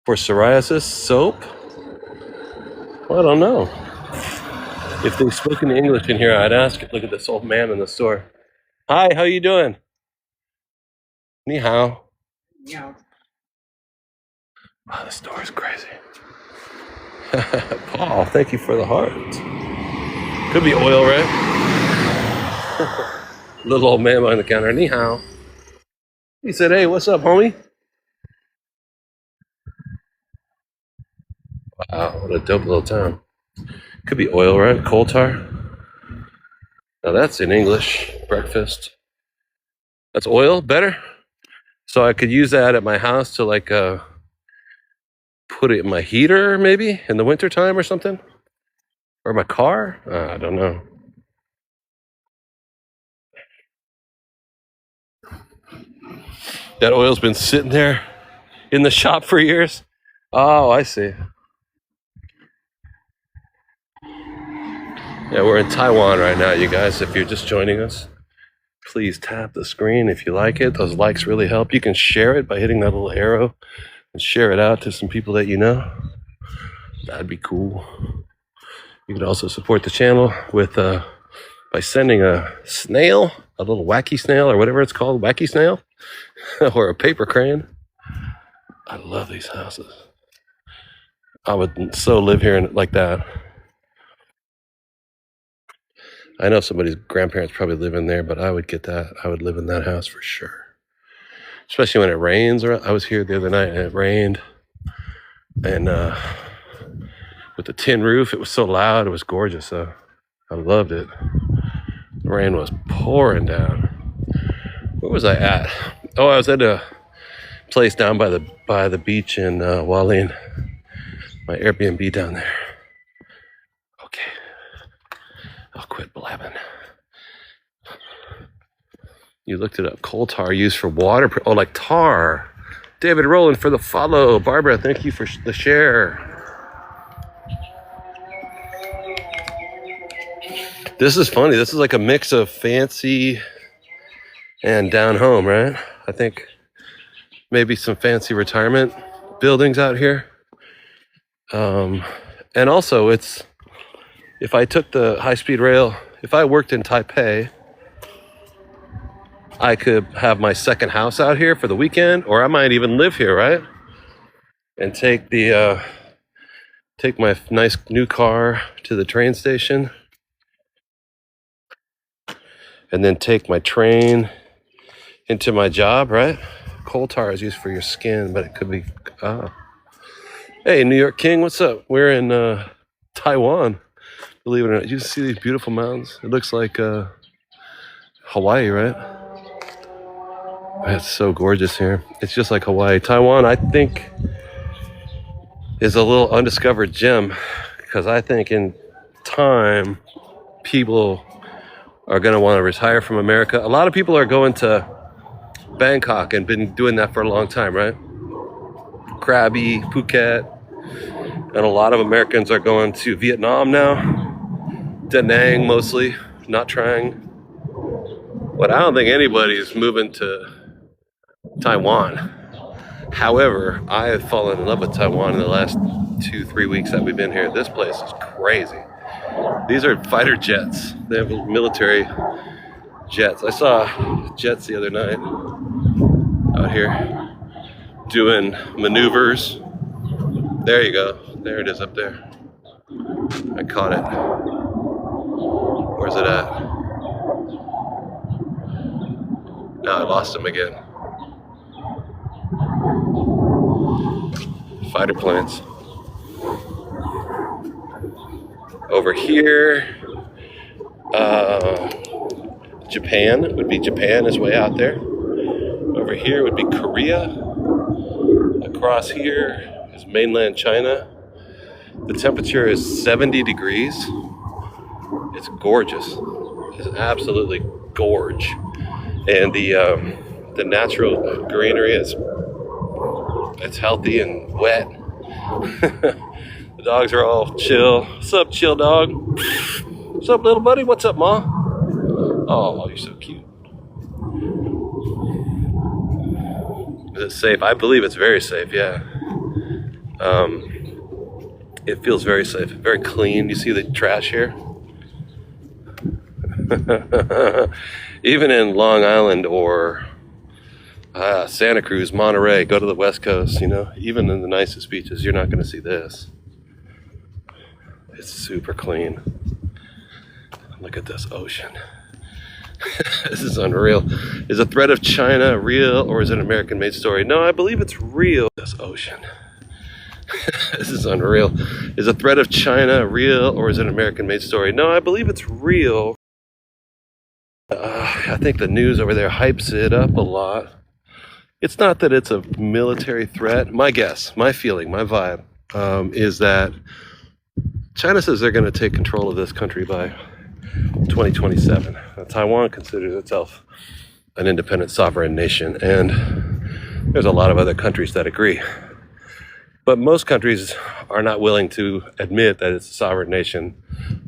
for psoriasis soap? Well, I don't know. If they spoke in English in here, I'd ask. Look at this old man in the store. Hi, how you doing? Ni hao. Yeah. Wow, this store is crazy. Paul, thank you for the heart. Could be oil, right? Little old man behind the counter. Ni hao. He said, "Hey, what's up, homie?" Wow, what a dope little town. Could be oil, right? Coal tar. Now that's in English. Breakfast. That's oil. Better. So I could use that at my house to like put it in my heater, maybe in the wintertime or something, or my car. I don't know. That oil's been sitting there in the shop for years. Oh, I see. Yeah, we're in Taiwan right now, you guys. If you're just joining us, please tap the screen if you like it. Those likes really help. You can share it by hitting that little arrow and share it out to some people that you know. That'd be cool. You could also support the channel with by sending a snail, a little wacky snail or whatever it's called, wacky snail, or a paper crane. I love these houses. I would so live here like that. I know somebody's grandparents probably live in there, but I would get that. I would live in that house for sure. Especially when it rains. I was here the other night and it rained. And with the tin roof, it was so loud. It was gorgeous. I loved it. The rain was pouring down. Where was I at? Oh, I was at a place down by the beach in Hualin. My Airbnb down there. Okay. I'll quit blabbing. You looked it up. Coal tar used for water. Oh, like tar. David Rowland for the follow. Barbara, thank you for the share. This is funny. This is like a mix of fancy and down home, right? I think maybe some fancy retirement buildings out here. And also, it's if I took the high-speed rail, if I worked in Taipei, I could have my second house out here for the weekend, or I might even live here, right? And take my nice new car to the train station, and then take my train into my job, right? Coal tar is used for your skin, but it could be. Hey, New York King, what's up? We're in Taiwan. Believe it or not, you see these beautiful mountains. It looks like Hawaii, right? It's so gorgeous here. It's just like Hawaii. Taiwan, I think, is a little undiscovered gem because I think in time people are going to want to retire from America. A lot of people are going to Bangkok and been doing that for a long time, right? Krabi, Phuket, and a lot of Americans are going to Vietnam now. Da Nang mostly, not trying. But I don't think anybody's moving to Taiwan. However, I have fallen in love with Taiwan in the last 2-3 weeks that we've been here. This place is crazy. These are fighter jets. They have military jets. I saw jets the other night out here doing maneuvers. There you go. There it is up there. I caught it. Where's it at? Now I lost him again. Fighter planes. Over here, Japan would be Japan is way out there. Over here would be Korea. Across here is mainland China. The temperature is 70 degrees. It's gorgeous. It's absolutely gorge. And the natural greenery is it's healthy and wet. The dogs are all chill. What's up, chill dog? What's up, little buddy? What's up, Ma? Oh, you're so cute. Is it safe? I believe it's very safe, yeah. It feels very safe, very clean. You see the trash here? Even in Long Island or Santa Cruz, Monterey, go to the West Coast, you know, even in the nicest beaches, you're not going to see this. It's super clean. Look at this ocean. This is unreal. Is the threat of China real or is it an American-made story? No, I believe it's real. This ocean. This is unreal. Is the threat of China real or is it an American-made story? No, I believe it's real. I think the news over there hypes it up a lot. It's not that it's a military threat. My guess, my feeling, my vibe is that China says they're going to take control of this country by 2027. Taiwan considers itself an independent sovereign nation, and there's a lot of other countries that agree. But most countries are not willing to admit that it's a sovereign nation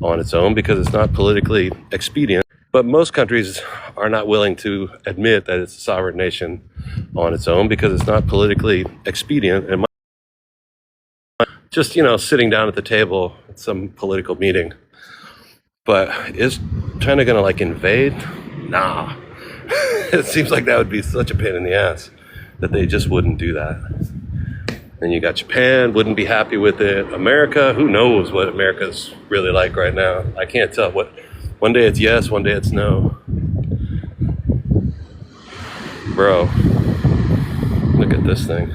on its own because it's not politically expedient. But most countries are not willing to admit that it's a sovereign nation on its own because it's not politically expedient. And just, you know, sitting down at the table at some political meeting. But is China gonna like invade? Nah. It seems like that would be such a pain in the ass that they just wouldn't do that. Then you got Japan, wouldn't be happy with it. America, who knows what America's really like right now? I can't tell. One day it's yes, one day it's no. Bro, look at this thing.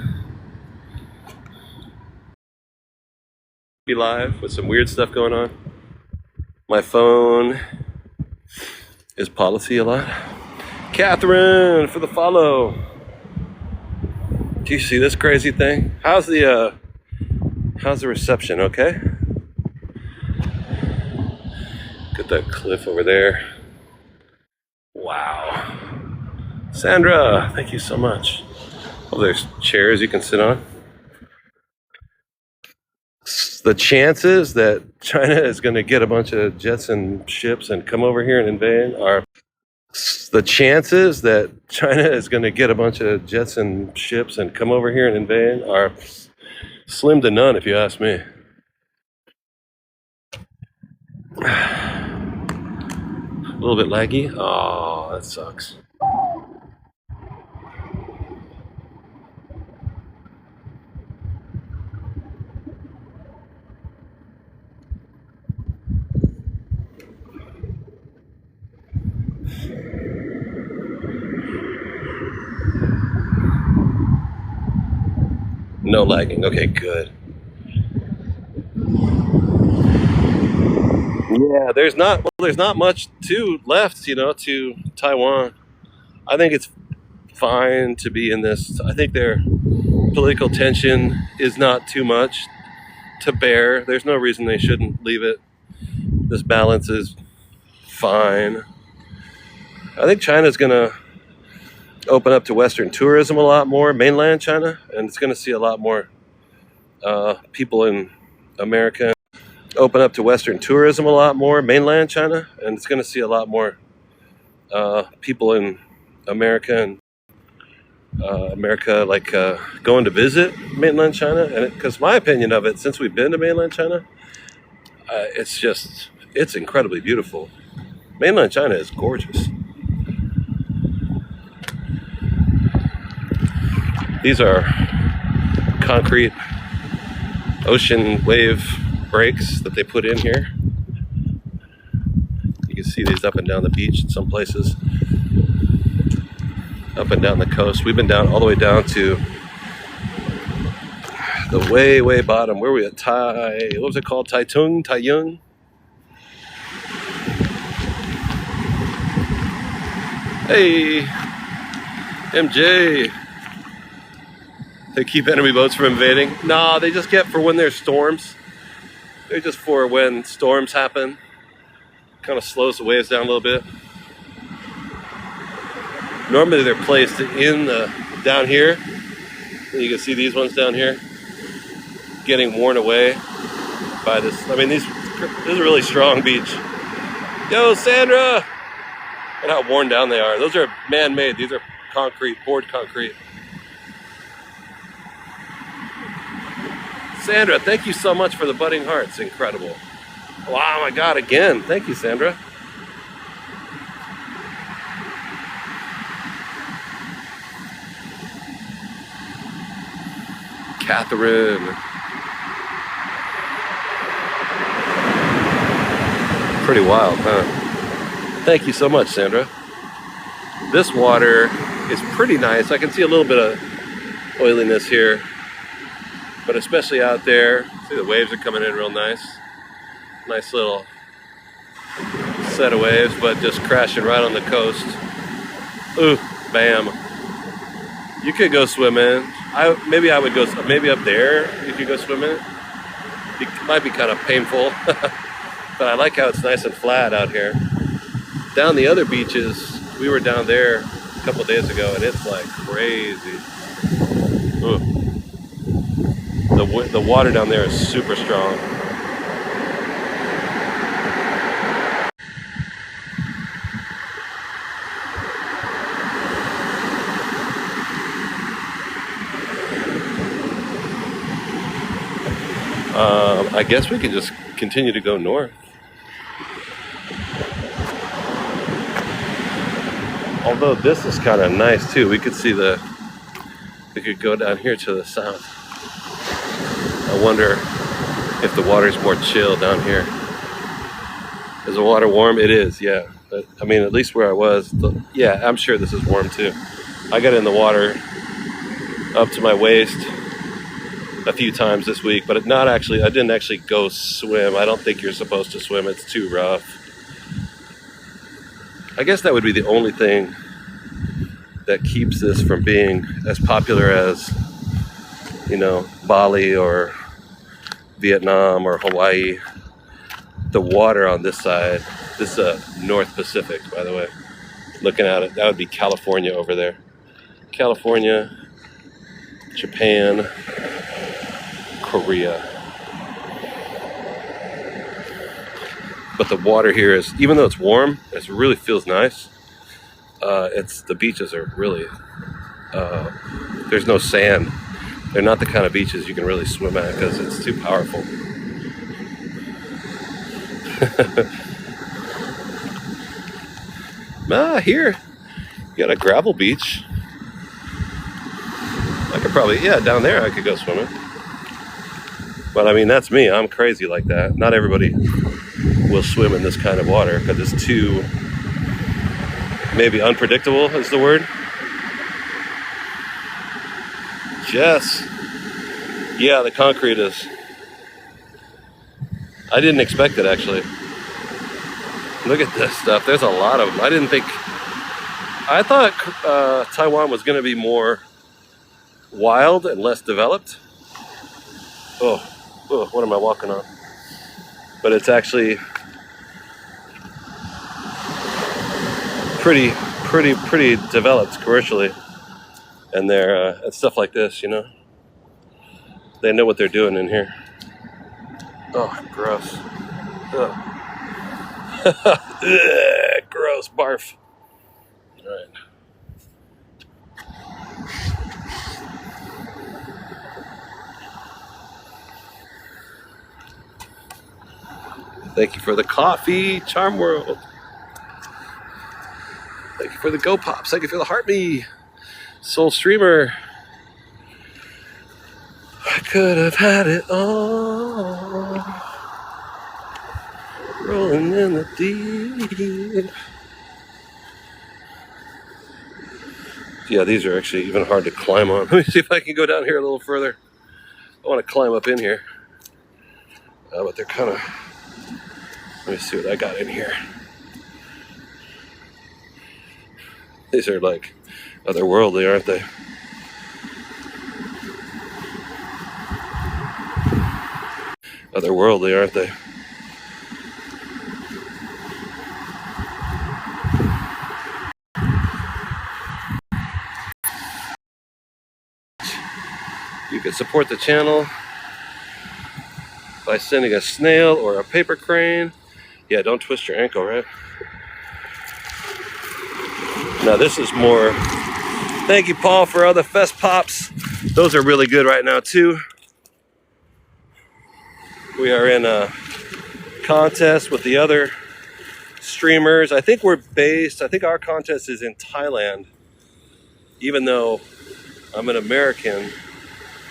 Be live with some weird stuff going on. My phone is policy a lot. Catherine for the follow. Do you see this crazy thing? How's the reception? Okay. Look at that cliff over there. Wow. Sandra, thank you so much. Oh, there's chairs you can sit on. The chances that China is going to get a bunch of jets and ships and come over here and invade are the chances that China is going to get a bunch of jets and ships and come over here and invade are slim to none, if you ask me. A little bit laggy. Oh, that sucks. No lagging. Okay, good. Yeah, there's not much left, you know, to Taiwan. I think it's fine to be in this. I think their political tension is not too much to bear. There's no reason they shouldn't leave it. This balance is fine. I think China's going to open up to Western tourism a lot more, mainland China, and it's going to see a lot more people in America. Open up to Western tourism a lot more, mainland China, and it's going to see a lot more people in America and going to visit mainland China. And because my opinion of it, since we've been to mainland China, it's incredibly beautiful. Mainland China is gorgeous. These are concrete ocean wave breaks that they put in here. You can see these up and down the beach in some places. up and down the coast. We've been down all the way down to the way bottom. Where were we at? What was it called? Taiyung? Hey, MJ. They keep enemy boats from invading. Nah, they just get for when there's storms. They're just for when storms happen. Kind of slows the waves down a little bit. Normally they're placed in down here. You can see these ones down here getting worn away by this. I mean, this is a really strong beach. Yo, Sandra! And how worn down they are. Those are man-made. These are concrete, poured concrete. Sandra, thank you so much for the budding hearts. Incredible. Wow, my God, again. Thank you, Sandra. Catherine. Pretty wild, huh? Thank you so much, Sandra. This water is pretty nice. I can see a little bit of oiliness here, but especially out there, see the waves are coming in real nice. Nice little set of waves, but just crashing right on the coast. Ooh, bam. You could go swimming. Maybe I would go, maybe up there you could go swimming. It might be kind of painful, but I like how it's nice and flat out here. Down the other beaches, we were down there a couple days ago, and it's like crazy. Ooh. The water down there is super strong. I guess we could just continue to go north. Although this is kind of nice too. We could go down here to the south. I wonder if the water's more chill down here. Is the water warm? It is, yeah. But, I mean, at least where I was, yeah, I'm sure this is warm too. I got in the water up to my waist a few times this week, but I didn't actually go swim. I don't think you're supposed to swim. It's too rough. I guess that would be the only thing that keeps this from being as popular as, Bali or Vietnam or Hawaii. The water on this side, this North Pacific, by the way. Looking at it, that would be California over there. California, Japan, Korea. But the water here is, even though it's warm, it really feels nice. The beaches are really, there's no sand. They're not the kind of beaches you can really swim at because it's too powerful. Here, you got a gravel beach. I could probably, down there I could go swimming. But I mean, that's me. I'm crazy like that. Not everybody will swim in this kind of water because it's too, maybe unpredictable is the word. Jess. Yeah, the concrete is. I didn't expect it, actually. Look at this stuff. There's a lot of them. I thought Taiwan was going to be more wild and less developed. Oh, what am I walking on? But it's actually pretty developed commercially. And they're it's stuff like this, They know what they're doing in here. Oh, gross. Ugh. Ugh, gross, barf. All right. Thank you for the coffee, Charm World. Thank you for the Go Pops. Thank you for the Heart Me, Soul Streamer. I could have had it all, rolling in the deep. Yeah, these are actually even hard to climb on. Let me see if I can go down here a little further. I want to climb up in here. But they're kind of... Let me see what I got in here. These are like otherworldly, aren't they? Otherworldly, aren't they? You can support the channel by sending a snail or a paper crane. Yeah, don't twist your ankle, right? Now this is more... Thank you, Paul, for all the Fest Pops. Those are really good right now, too. We are in a contest with the other streamers. I think our contest is in Thailand. Even though I'm an American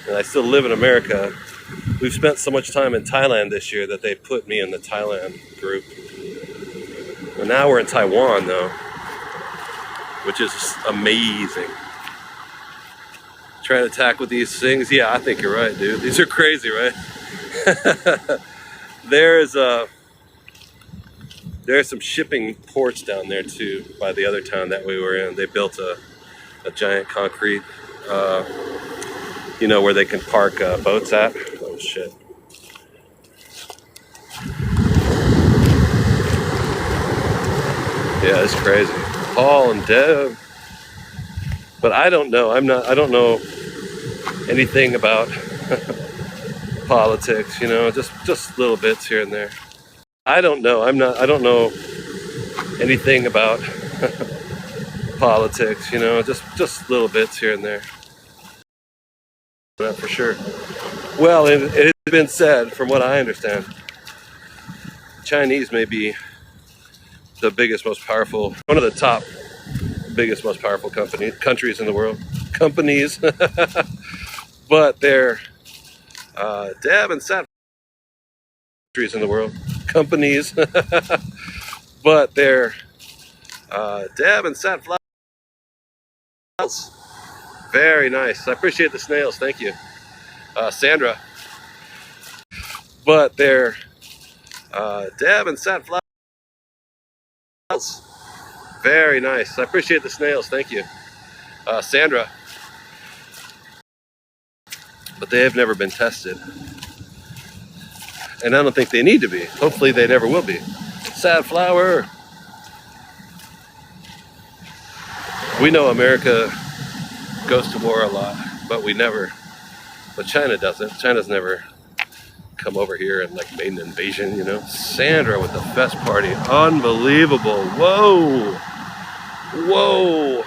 and I still live in America, we've spent so much time in Thailand this year that they put me in the Thailand group. And now we're in Taiwan, though, which is amazing. Trying to attack with these things. Yeah, I think you're right, dude. These are crazy, right? There's some shipping ports down there too by the other town that we were in. They built a giant concrete, you know, where they can park boats at. Oh shit. Yeah, it's crazy. Paul and Deb. But I don't know. I don't know anything about politics, you know, just little bits here and there. I don't know. I don't know anything about politics, you know, just little bits here and there. Not for sure. Well, it has been said, from what I understand, Chinese may be the biggest, most powerful, one of the top biggest, most powerful countries in the world. Companies, but they're dab and sat countries in the world. Companies, but they're dab and sat flowers. Very nice. I appreciate the snails. Thank you, Sandra. But they're dab and sat flowers. Very nice. I appreciate the snails. Thank you, Sandra. But they have never been tested. And I don't think they need to be. Hopefully they never will be. Sad flower. We know America goes to war a lot, but but China doesn't. China's never come over here and like made an invasion, you know. Sandra with the Fest party. Unbelievable. Whoa. Whoa.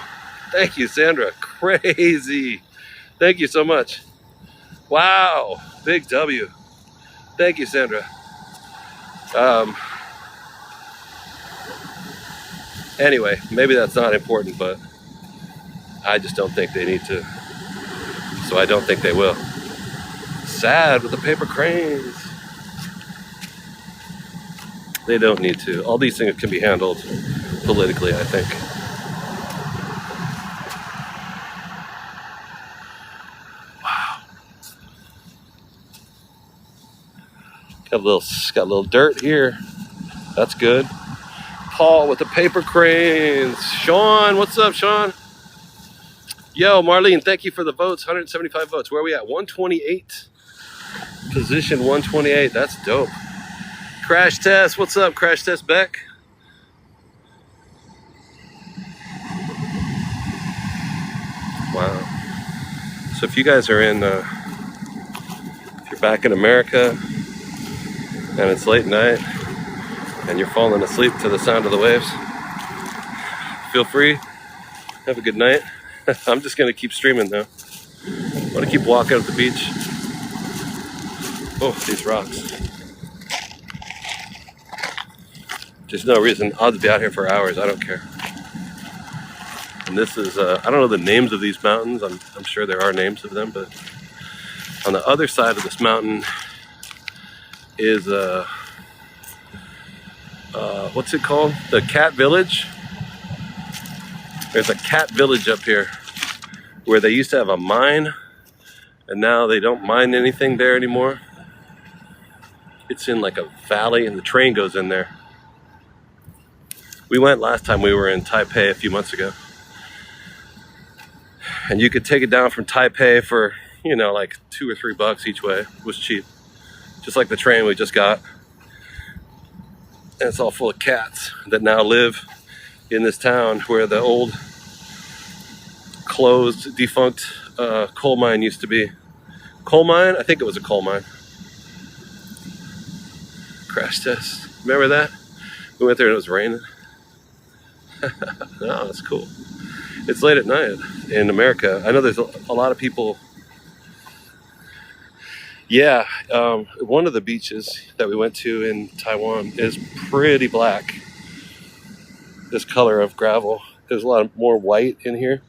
Thank you, Sandra. Crazy. Thank you so much. Wow. Big W. Thank you, Sandra. Anyway, maybe that's not important, but I just don't think they need to. So I don't think they will. Sad with the paper cranes. They don't need to. All these things can be handled politically, I think. Wow. Got a little dirt here. That's good. Paul with the paper cranes. Sean, what's up, Sean? Yo, Marlene, thank you for the votes. 175 votes. Where are we at? 128. Position 128. That's dope. Crash Test. What's up, Crash Test Beck? Wow. So if you guys are if you're back in America and it's late night and you're falling asleep to the sound of the waves, feel free. Have a good night. I'm just going to keep streaming though. I want to keep walking up the beach. Oh, these rocks. There's no reason. I'll be out here for hours. I don't care. And this is, I don't know the names of these mountains. I'm sure there are names of them, but on the other side of this mountain is, what's it called? The Cat Village. There's a cat village up here. where they used to have a mine, and now they don't mine anything there anymore. It's in like a valley, and the train goes in there. We went last time we were in Taipei a few months ago. And you could take it down from Taipei for, you know, like $2 or $3 each way. It was cheap. Just like the train we just got. And it's all full of cats that now live in this town where the old closed, defunct coal mine used to be. Coal mine? I think it was a coal mine. Crash test. Remember that? We went there and it was raining. No, that's cool. It's late at night in America. I know there's a lot of people. Yeah, one of the beaches that we went to in Taiwan is pretty black. This color of gravel. There's a lot more white in here.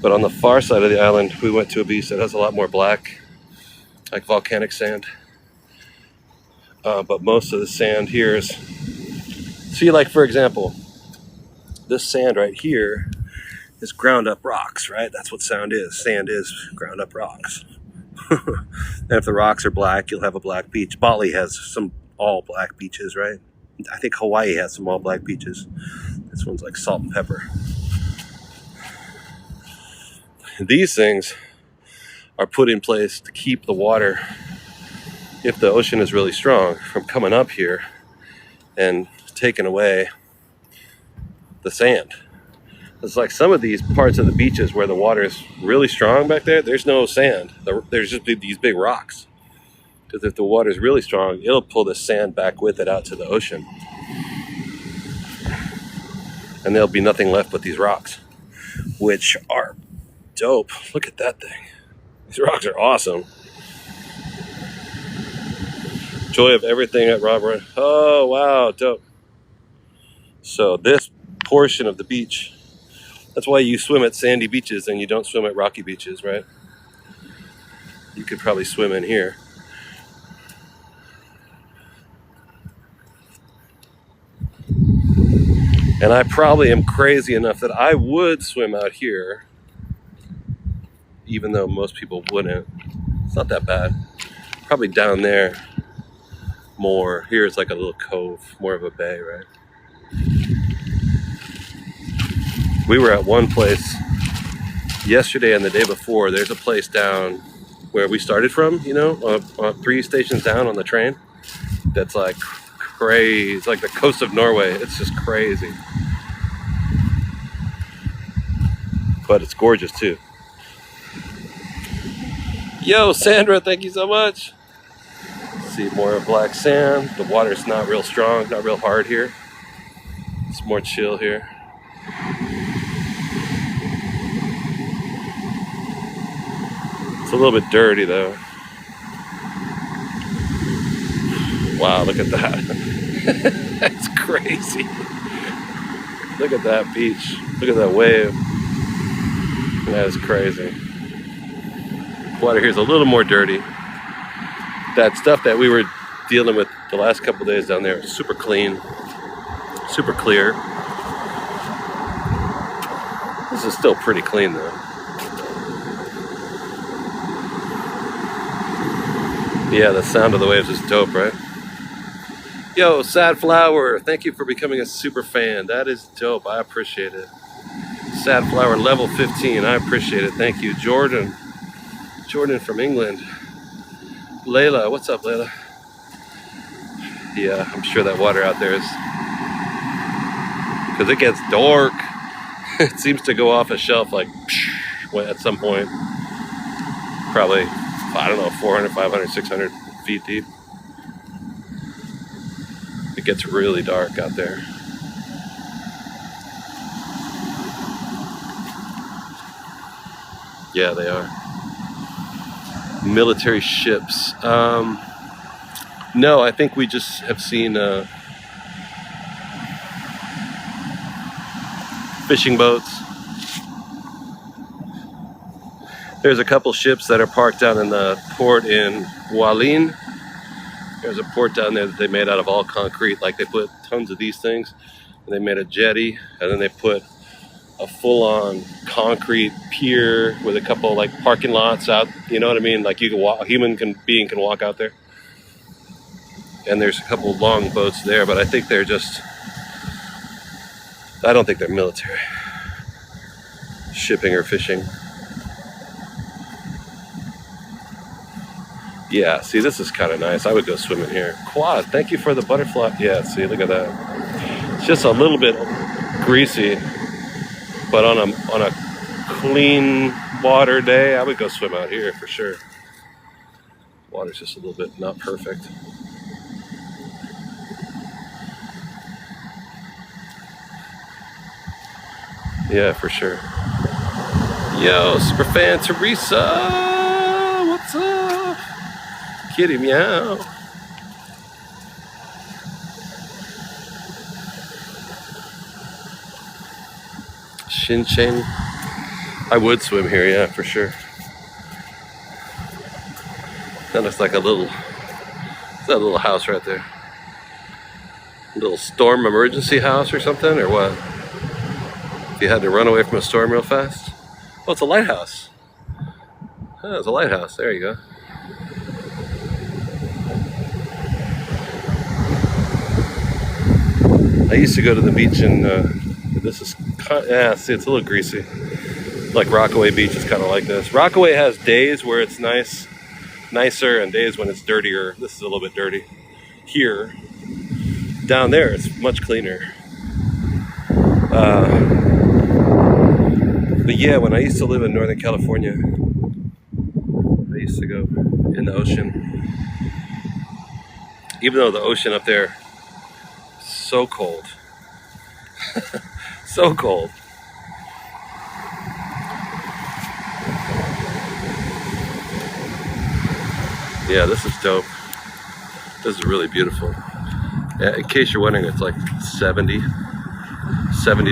But on the far side of the island, we went to a beach that has a lot more black, like volcanic sand. But most of the sand here is, see, like for example, this sand right here is ground up rocks, right? That's what sand is. Sand is ground up rocks. And if the rocks are black, you'll have a black beach. Bali has some all black beaches, right? I think Hawaii has some all black beaches. This one's like salt and pepper. These things are put in place to keep the water, if the ocean is really strong, from coming up here and taking away the sand. It's like some of these parts of the beaches where the water is really strong back there, there's no sand. There's just these big rocks. Because if the water is really strong, it'll pull the sand back with it out to the ocean. And there'll be nothing left but these rocks, which are dope. Look at that thing. These rocks are awesome. Joy of everything at Robert. Oh, wow, dope. So this portion of the beach, that's why you swim at sandy beaches and you don't swim at rocky beaches, right? You could probably swim in here. And I probably am crazy enough that I would swim out here, even though most people wouldn't. It's not that bad. Probably down there more. Here it's like a little cove, more of a bay, right? We were at one place yesterday and the day before. There's a place down where we started from, you know, 3 stations down on the train. That's like crazy. It's like the coast of Norway. It's just crazy. But it's gorgeous too. Yo, Sandra, thank you so much. See more black sand. The water's not real strong, not real hard here. It's more chill here. It's a little bit dirty though. Wow, look at that. That's crazy. Look at that beach. Look at that wave. That is crazy. Water here is a little more dirty. That stuff that we were dealing with the last couple days down there is super clean, super clear. This is still pretty clean though. Yeah, the sound of the waves is dope, right? Yo, Sad Flower, thank you for becoming a super fan. That is dope. I appreciate it. Sad Flower, level 15. I appreciate it. Thank you. Jordan from England. Layla, what's up, Layla? Yeah, I'm sure that water out there is, because it gets dark. It seems to go off a shelf like at some point. Probably, I don't know, 400, 500, 600 feet deep. It gets really dark out there. Yeah, they are. Military ships. No, I think we just have seen fishing boats. There's a couple ships that are parked down in the port in Hualin. There's a port down there that they made out of all concrete. Like they put tons of these things, and they made a jetty, and then they put a full-on concrete pier with a couple like parking lots out. You know what I mean? Like you can walk, a being can walk out there. And there's a couple long boats there, but I think they're just, I don't think they're military. Shipping or fishing. Yeah, see, this is kind of nice. I would go swimming here. Quad, thank you for the butterfly. Yeah, see, look at that. It's just a little bit greasy, but on a clean water day, I would go swim out here for sure. Water's just a little bit not perfect. Yeah, for sure. Yo, Superfan Teresa, what's up? Kitty meow. Shin Shin. I would swim here, yeah, for sure. That looks like a little house right there. A little storm emergency house or something, or what? If you had to run away from a storm real fast. Oh, it's a lighthouse. Oh, it's a lighthouse. There you go. I used to go to the beach and this is, yeah, see, it's a little greasy. Like Rockaway Beach is kind of like this. Rockaway has days where it's nicer, and days when it's dirtier. This is a little bit dirty. Here, down there, it's much cleaner. But yeah, when I used to live in Northern California, I used to go in the ocean. Even though the ocean up there is so cold. So cold. Yeah, this is dope. This is really beautiful. Yeah, in case you're wondering, it's like 70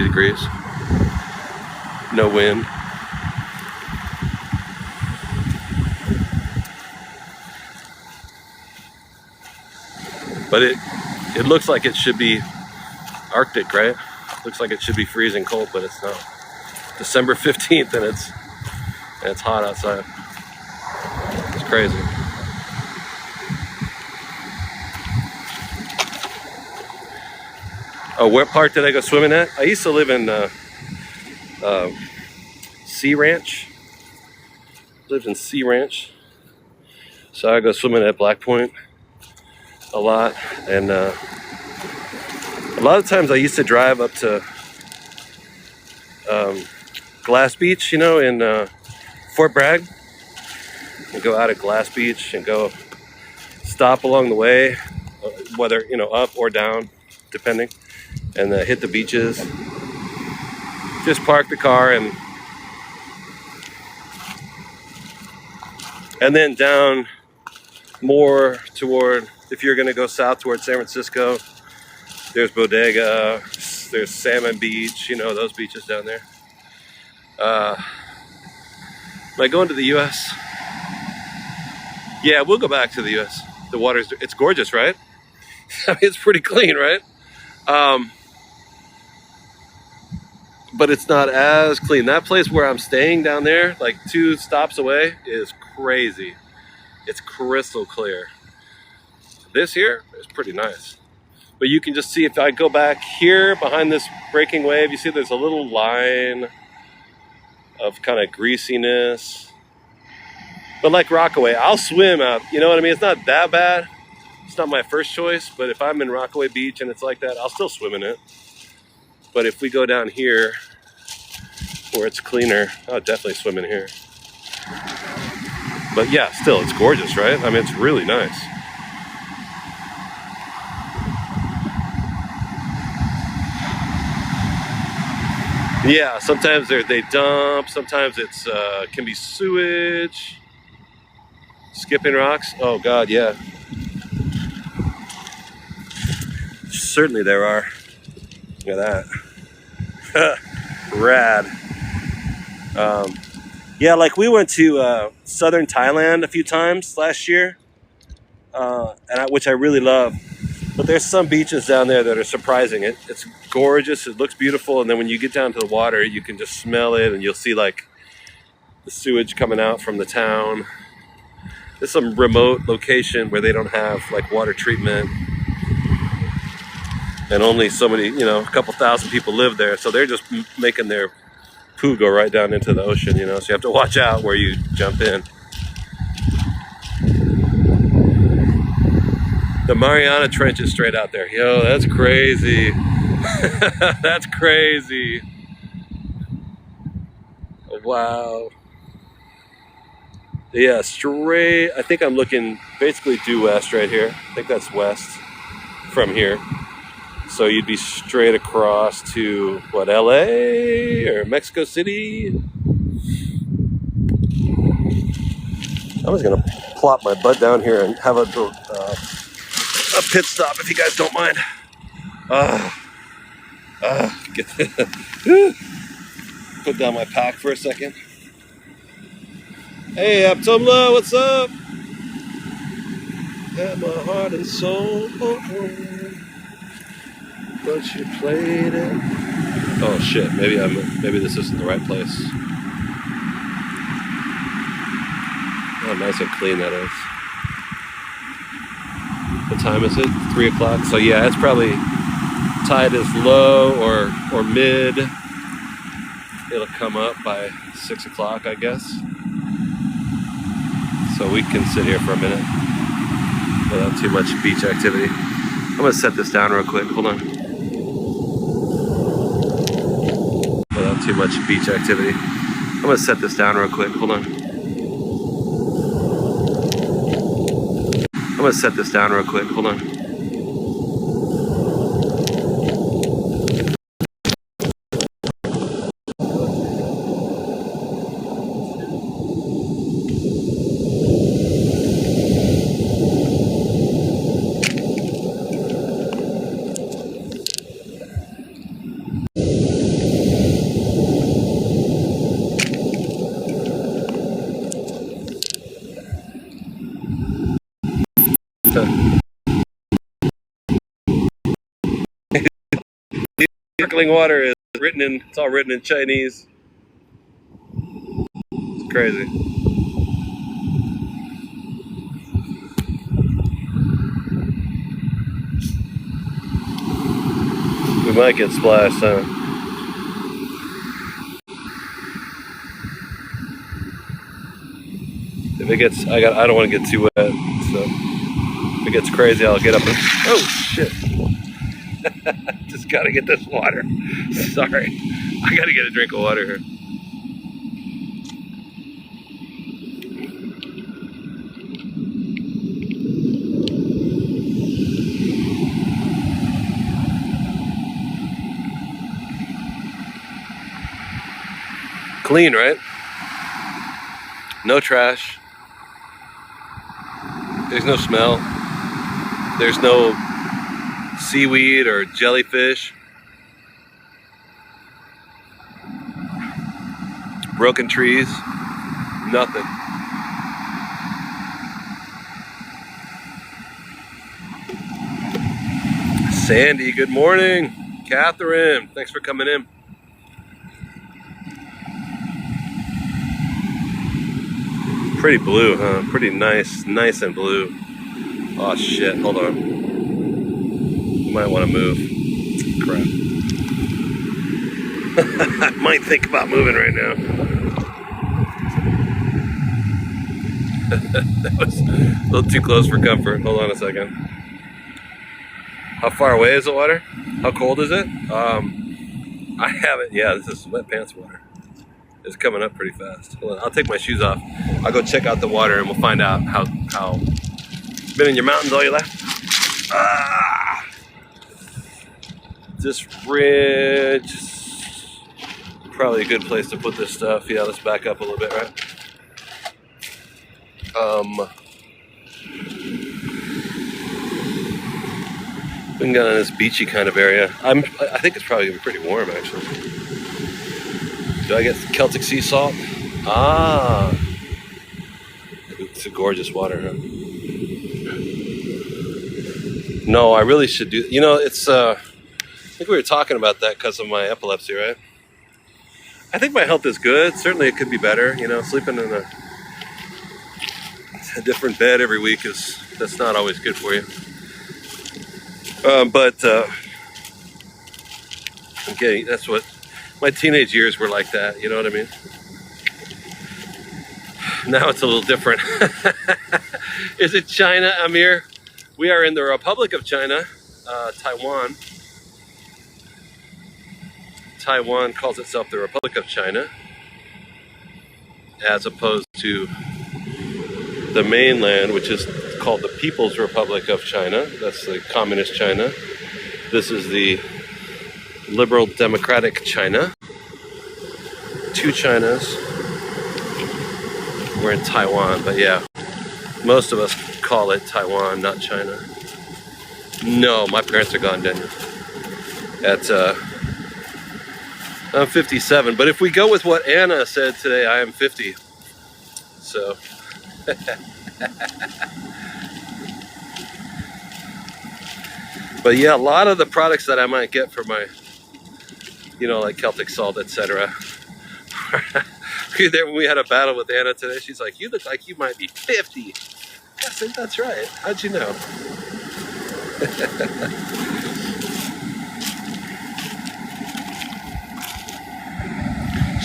degrees. No wind. But it looks like it should be Arctic, right? Looks like it should be freezing cold, but it's not. December 15th and it's hot outside. It's crazy. Oh, what park did I go swimming at? I used to live in Sea Ranch. Lived in Sea Ranch. So I go swimming at Black Point a lot. And a lot of times I used to drive up to Glass Beach, you know, in Fort Bragg. And go out at Glass Beach and go stop along the way, whether, you know, up or down, depending. And hit the beaches. Just park the car and then down more toward, if you're going to go south toward San Francisco, there's Bodega, there's Salmon Beach, you know, those beaches down there. Am I going to the U.S.? Yeah, we'll go back to the U.S. The water's, it's gorgeous, right? I mean, it's pretty clean, right? But it's not as clean. That place where I'm staying down there, like 2 stops away, is crazy. It's crystal clear. This here is pretty nice. But you can just see, if I go back here behind this breaking wave, you see there's a little line of kind of greasiness. But like Rockaway, I'll swim out. You know what I mean? It's not that bad. It's not my first choice, but if I'm in Rockaway Beach and it's like that, I'll still swim in it. But if we go down here where it's cleaner, I'll definitely swim in here. But yeah, still, it's gorgeous, right? I mean, it's really nice. Yeah, sometimes they dump, sometimes it's can be sewage. Skipping rocks, oh God, yeah. Certainly there are. Look at that. Rad. Yeah, like we went to southern Thailand a few times last year, which I really love. But there's some beaches down there that are surprising. It's gorgeous. It looks beautiful, and then when you get down to the water, you can just smell it, and you'll see like the sewage coming out from the town. There's some remote location where they don't have like water treatment, and only so many, a couple thousand people live there, so they're just making their poo go right down into the ocean, so you have to watch out where you jump in. The Mariana Trench is straight out there. Yo, that's crazy. That's crazy. Wow. Yeah, straight. I think I'm looking basically due west right here. I think that's west from here. So you'd be straight across to, what, LA or Mexico City? I'm just going to plop my butt down here and have a pit stop if you guys don't mind. Put down my pack for a second. Hey, Abtumla, what's up? Had my heart and soul, but you played it. Oh shit! Maybe this isn't the right place. Oh, nice and clean that is. What time is it? 3 o'clock. So yeah, it's probably tide is low or mid. It'll come up by 6 o'clock, I guess. So we can sit here for a minute without too much beach activity. I'm gonna set this down real quick. Hold on. Without too much beach activity. I'm gonna set this down real quick. Hold on. I'm gonna set this down real quick. Hold on. Sparkling water is it's all written in Chinese. It's crazy. We might get splashed, huh? If it gets, I don't want to get too wet, so if it gets crazy, I'll get up and, oh shit. Just gotta get this water. Sorry. I gotta get a drink of water here. Clean, right? No trash. There's no smell. There's no seaweed or jellyfish. Broken trees. Nothing. Sandy, good morning. Catherine, thanks for coming in. Pretty blue, huh? Pretty nice and blue. Oh shit, hold on. You might want to move. Crap. I might think about moving right now. That was a little too close for comfort. Hold on a second. How far away is the water? How cold is it? I haven't. Yeah, this is wet pants water. It's coming up pretty fast. Hold on, I'll take my shoes off. I'll go check out the water and we'll find out how. Been in your mountains all your life? This ridge is probably a good place to put this stuff. Yeah, let's back up a little bit, right? Been down in this beachy kind of area. I think it's probably gonna be pretty warm actually. Do I get Celtic sea salt? Ah, it's a gorgeous water, huh? No, I really should do. You know, it's. I think we were talking about that because of my epilepsy, right? I think my health is good. Certainly, it could be better. You know, sleeping in a different bed every week is that's not always good for you. But okay, that's what my teenage years were like. That, you know what I mean? Now it's a little different. Is it China, Amir? We are in the Republic of China, Taiwan. Taiwan calls itself the Republic of China, as opposed to the mainland, which is called the People's Republic of China. That's the communist China. This is the liberal democratic China. Two Chinas. We're in Taiwan, but yeah, most of us call it Taiwan, not China. No, my parents are gone, Daniel. I'm 57, but if we go with what Anna said today, I am 50. So, but yeah, a lot of the products that I might get for my, you know, like Celtic salt, etc. There, when we had a battle with Anna today, she's like, "You look like you might be 50." I said, "That's right. How'd you know?"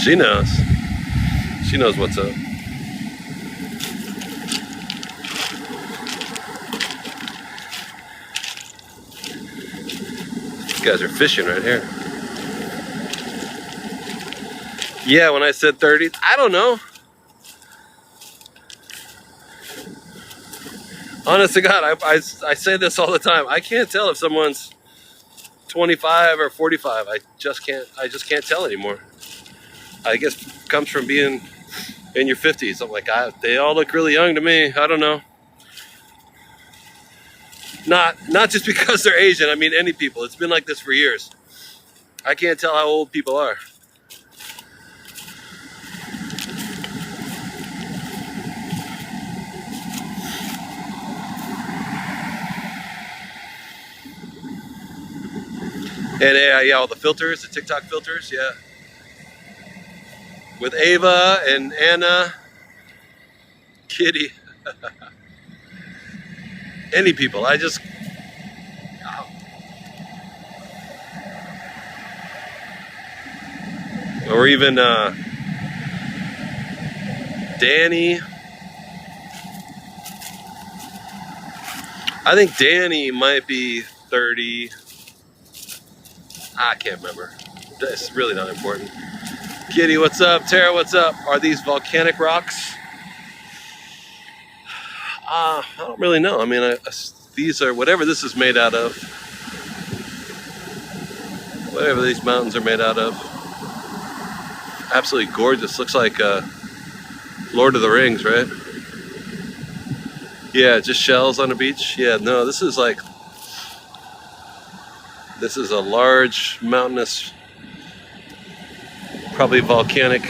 She knows. She knows what's up. These guys are fishing right here. Yeah, when I said 30, I don't know. Honest to God, I say this all the time. I can't tell if someone's 25 or 45. I just can't tell anymore. I guess it comes from being in your 50s. I'm like, they all look really young to me. I don't know. Not just because they're Asian. I mean, any people. It's been like this for years. I can't tell how old people are. And yeah, all the filters, the TikTok filters, yeah. With Ava and Anna, Kitty, any people. Or even Danny. I think Danny might be 30. I can't remember. That's really not important. Kitty, what's up? Tara, what's up? Are these volcanic rocks? I don't really know. I mean, these are whatever this is made out of. Whatever these mountains are made out of. Absolutely gorgeous. Looks like Lord of the Rings, right? Yeah, just shells on the beach. Yeah, no, this is a large mountainous, probably volcanic,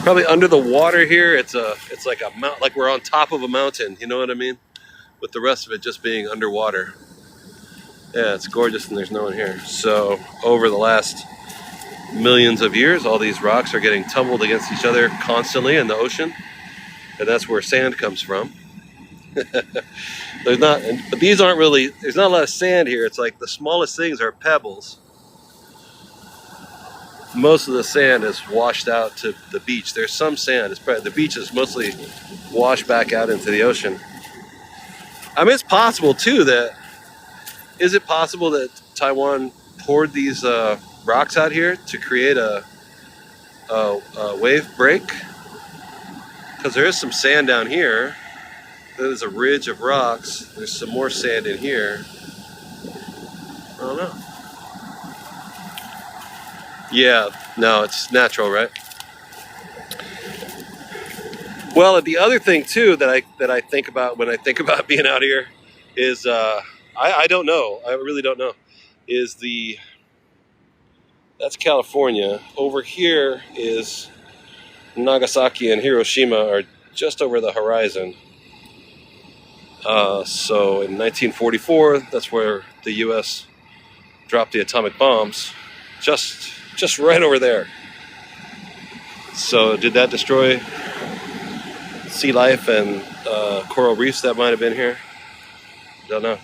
probably under the water here. It's like a mount, like we're on top of a mountain. You know what I mean? With the rest of it just being underwater. Yeah, it's gorgeous, and there's no one here. So over the last millions of years, all these rocks are getting tumbled against each other constantly in the ocean, and that's where sand comes from. But these aren't really, there's not a lot of sand here. It's like the smallest things are pebbles. Most of the sand is washed out to the beach. There's some sand. The beach is mostly washed back out into the ocean. I mean, it's possible too is it possible that Taiwan poured these rocks out here to create a wave break? Because there is some sand down here. There's a ridge of rocks. There's some more sand in here. I don't know. Yeah, no, it's natural, right? Well, the other thing too that I think about when I think about being out here is I don't know. I really don't know. That's California. Over here is Nagasaki and Hiroshima are just over the horizon. So in 1944, that's where the U.S. dropped the atomic bombs, just right over there. So did that destroy sea life and coral reefs that might have been here? Don't know.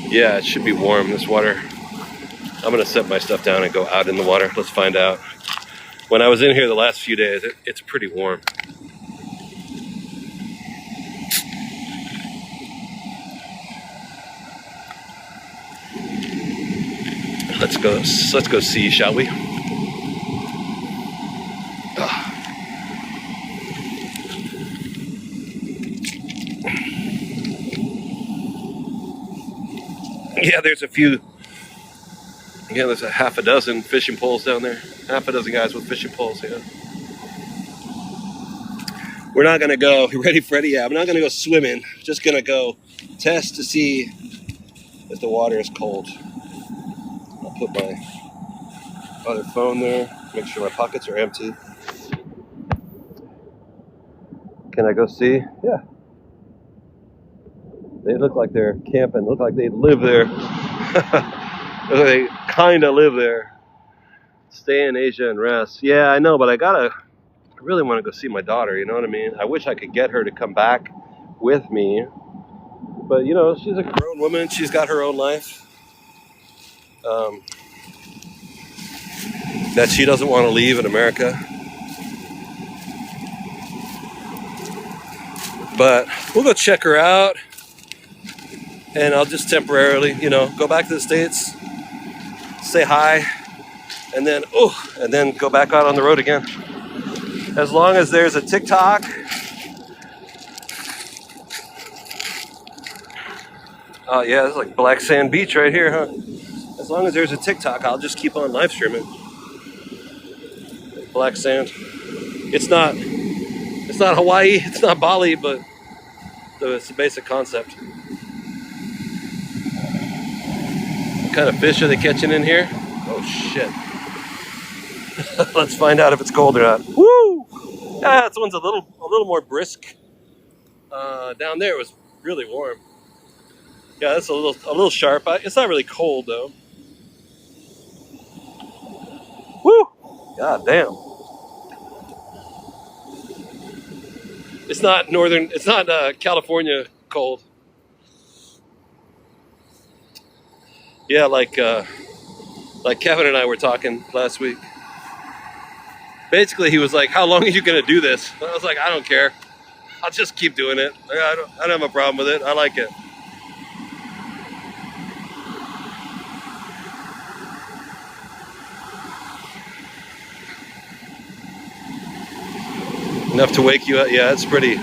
Yeah, it should be warm, this water. I'm gonna set my stuff down and go out in the water. Let's find out. When I was in here the last few days, it's pretty warm. Let's go see, shall we? Yeah, there's a few. Yeah, there's a half a dozen fishing poles down there. Half a dozen guys with fishing poles, yeah. We're not gonna go, you ready, Freddie? Yeah, I'm not gonna go swimming. Just gonna go test to see if the water is cold. I'll put my other phone there, make sure my pockets are empty. Can I go see? Yeah. They look like they're camping, look like they live there. They kind of live there. Stay in Asia and rest. Yeah, I know, but I really want to go see my daughter, you know what I mean? I wish I could get her to come back with me. But, you know, she's a grown woman. She's got her own life. That she doesn't want to leave in America. But we'll go check her out. And I'll just temporarily, you know, go back to the States, say hi, and then go back out on the road again. As long as there's a TikTok, yeah, it's like Black Sand Beach right here, huh? As long as there's a TikTok, I'll just keep on live streaming. Black sand. It's not Hawaii, it's not Bali, but it's the basic concept. What kind of fish are they catching in here? Oh shit. Let's find out if it's cold or not. Woo! Yeah, this one's a little more brisk. Down there it was really warm. Yeah, it's a little sharp. It's not really cold though. Woo! God damn. It's not California cold. Yeah, like Kevin and I were talking last week. Basically, he was like, "How long are you gonna do this?" I was like, "I don't care. I'll just keep doing it. I don't have a problem with it. I like it." Enough to wake you up. Yeah, it's pretty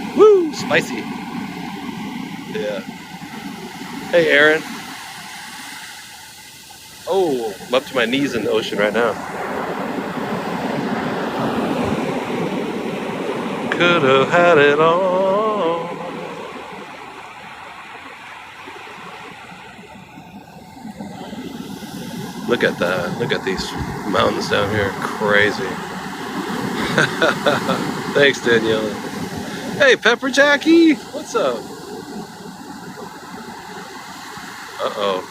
spicy. Yeah. Hey, Aaron. Oh, I'm up to my knees in the ocean right now. Could have had it all. Look at that. Look at these mountains down here. Crazy. Thanks, Daniela. Hey, Pepper Jackie. What's up? Uh-oh.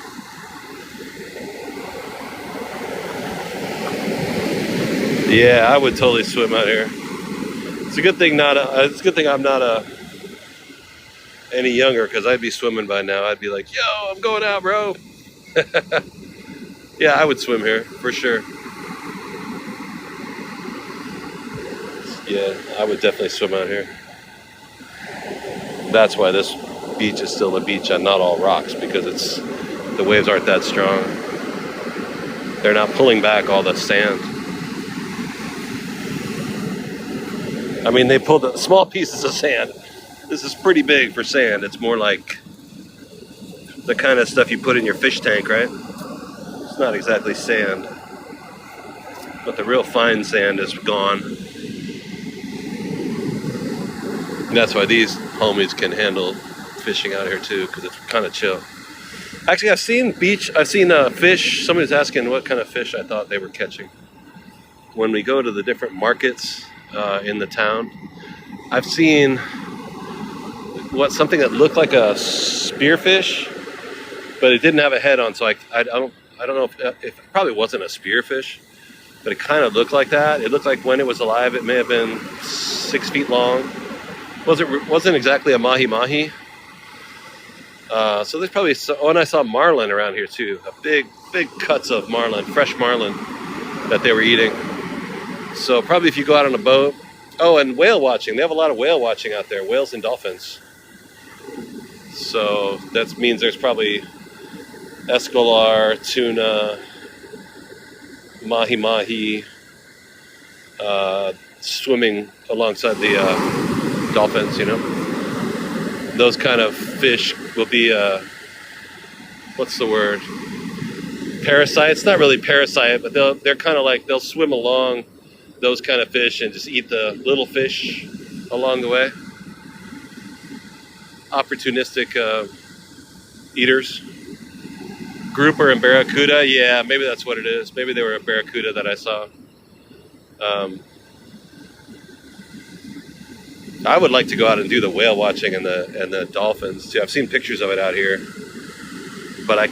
Yeah, I would totally swim out here. It's a good thing I'm not any younger, because I'd be swimming by now. I'd be like, "Yo, I'm going out, bro." Yeah, I would swim here for sure. Yeah, I would definitely swim out here. That's why this beach is still a beach and not all rocks, because the waves aren't that strong. They're not pulling back all the sand. I mean, they pulled the small pieces of sand. This is pretty big for sand. It's more like the kind of stuff you put in your fish tank, right? It's not exactly sand. But the real fine sand is gone. And that's why these homies can handle fishing out here too, because it's kind of chill. Actually, I've seen fish. Somebody's asking what kind of fish I thought they were catching. When we go to the different markets in the town, I've seen something that looked like a spearfish, but it didn't have a head on. So I don't know if it probably wasn't a spearfish, but it kind of looked like that. It looked like when it was alive, it may have been 6 feet long. Wasn't exactly a mahi mahi. So there's probably and I saw marlin around here too. A big cuts of marlin, fresh marlin that they were eating. So probably if you go out on a boat. Oh, and whale watching. They have a lot of whale watching out there, whales and dolphins. So that means there's probably escolar, tuna, mahi mahi swimming alongside the dolphins, you know. Those kind of fish will be, what's the word? Parasites? Not really parasite, but they're kind of like, they'll swim along those kind of fish and just eat the little fish along the way. Opportunistic eaters. Grouper and barracuda, yeah, maybe that's what it is. Maybe they were a barracuda that I saw. I would like to go out and do the whale watching and the dolphins too. I've seen pictures of it out here, but I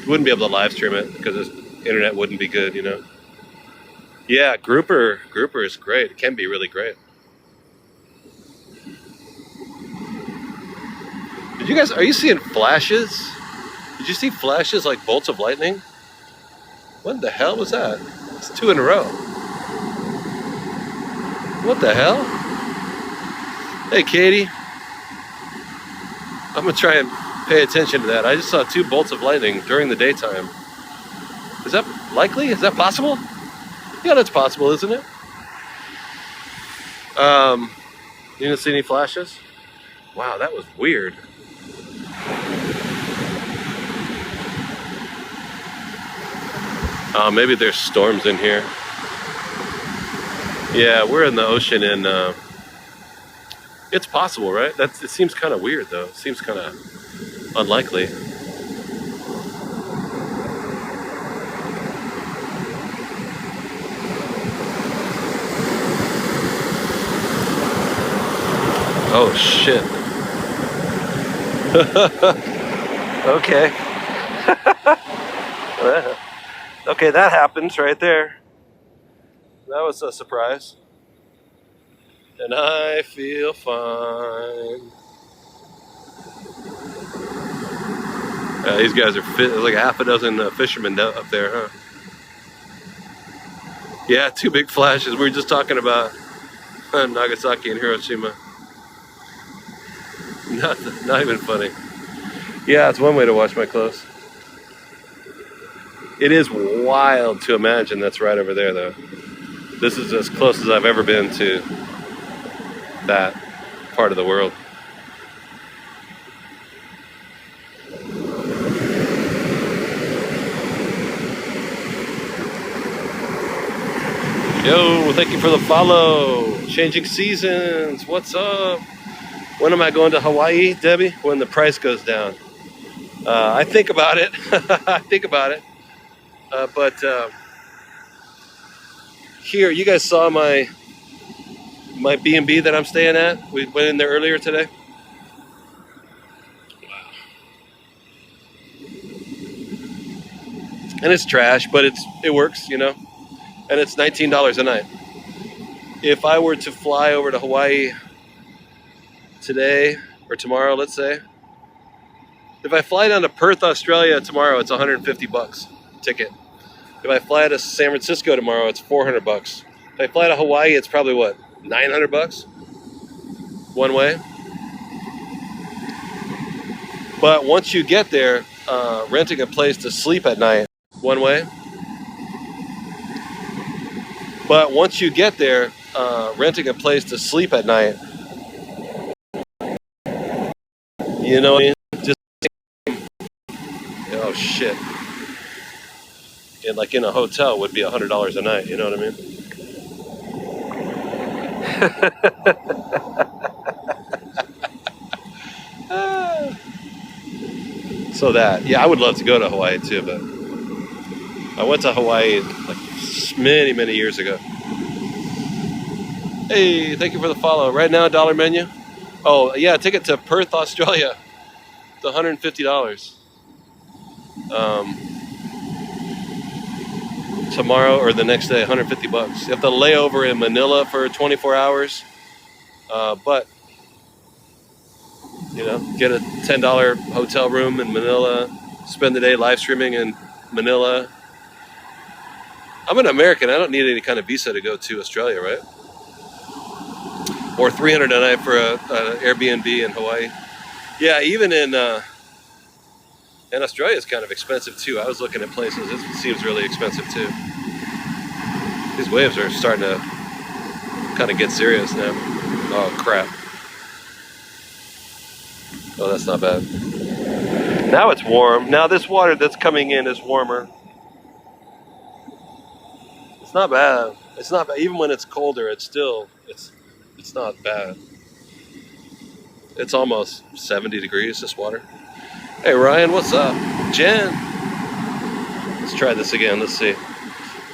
wouldn't be able to live stream it because the internet wouldn't be good, you know. Yeah, grouper is great. It can be really great. Are you seeing flashes? Did you see flashes like bolts of lightning? What the hell was that? It's 2 in a row. What the hell? Hey, Katie. I'm going to try and pay attention to that. I just saw 2 bolts of lightning during the daytime. Is that likely? Is that possible? Yeah, that's possible, isn't it? You didn't see any flashes? Wow, that was weird. Maybe there's storms in here. Yeah, we're in the ocean and it's possible, right? It seems kind of weird though. It seems kind of unlikely. Oh shit. Okay. Okay, that happens right there. That was a surprise. And I feel fine. These guys are like half a dozen fishermen up there, huh? Yeah, 2 big flashes. We were just talking about Nagasaki and Hiroshima. Not even funny. Yeah, it's one way to wash my clothes. It is wild to imagine that's right over there, though. This is as close as I've ever been to that part of the world. Yo, thank you for the follow. Changing seasons. What's up? When am I going to Hawaii, Debbie? When the price goes down. I think about it. I think about it. But here, you guys saw my B&B that I'm staying at. We went in there earlier today. Wow. And it's trash, but it works, you know. And it's $19 a night. If I were to fly over to Hawaii today or tomorrow, let's say, if I fly down to Perth, Australia tomorrow, it's $150 ticket. If I fly to San Francisco tomorrow, it's $400. If I fly to Hawaii, it's probably what, $900 one way. But once you get there, renting a place to sleep at night one way. But once you get there, renting a place to sleep at night, you know what I mean? Just, oh shit. And like in a hotel would be $100 a night, you know what I mean? So that, yeah, I would love to go to Hawaii too, but I went to Hawaii like many years ago. Hey, thank you for the follow. Right now, dollar menu, Oh yeah, ticket to Perth, Australia. It's $150. Um, Tomorrow or the next day, 150 bucks. You have to lay over in Manila for 24 hours, but get a $10 hotel room in Manila, spend the day live streaming in Manila. I'm an American. I don't need any kind of visa to go to Australia, right? Or $300 a night for an Airbnb in Hawaii. Yeah, even in Australia is kind of expensive too. I was looking at places. It seems really expensive too. These waves are starting to kind of get serious now. Oh crap. Oh, that's not bad. Now it's warm. Now this water that's coming in is warmer. It's not bad. It's not bad. Even when it's colder, it's not bad. It's almost 70 degrees, this water. Hey Ryan, what's up? Jen. Let's try this again. Let's see.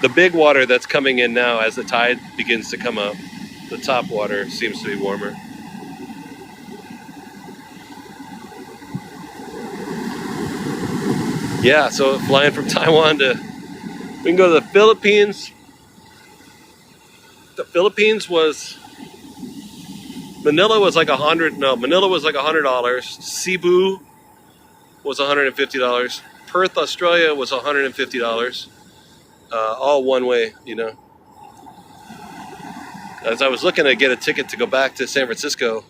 The big water that's coming in now as the tide begins to come up, the top water seems to be warmer. Yeah, so flying from Taiwan we can go to the Philippines. The Philippines Manila was like $100. Cebu was $150. Perth, Australia was $150. All one way, As I was looking to get a ticket to go back to San Francisco,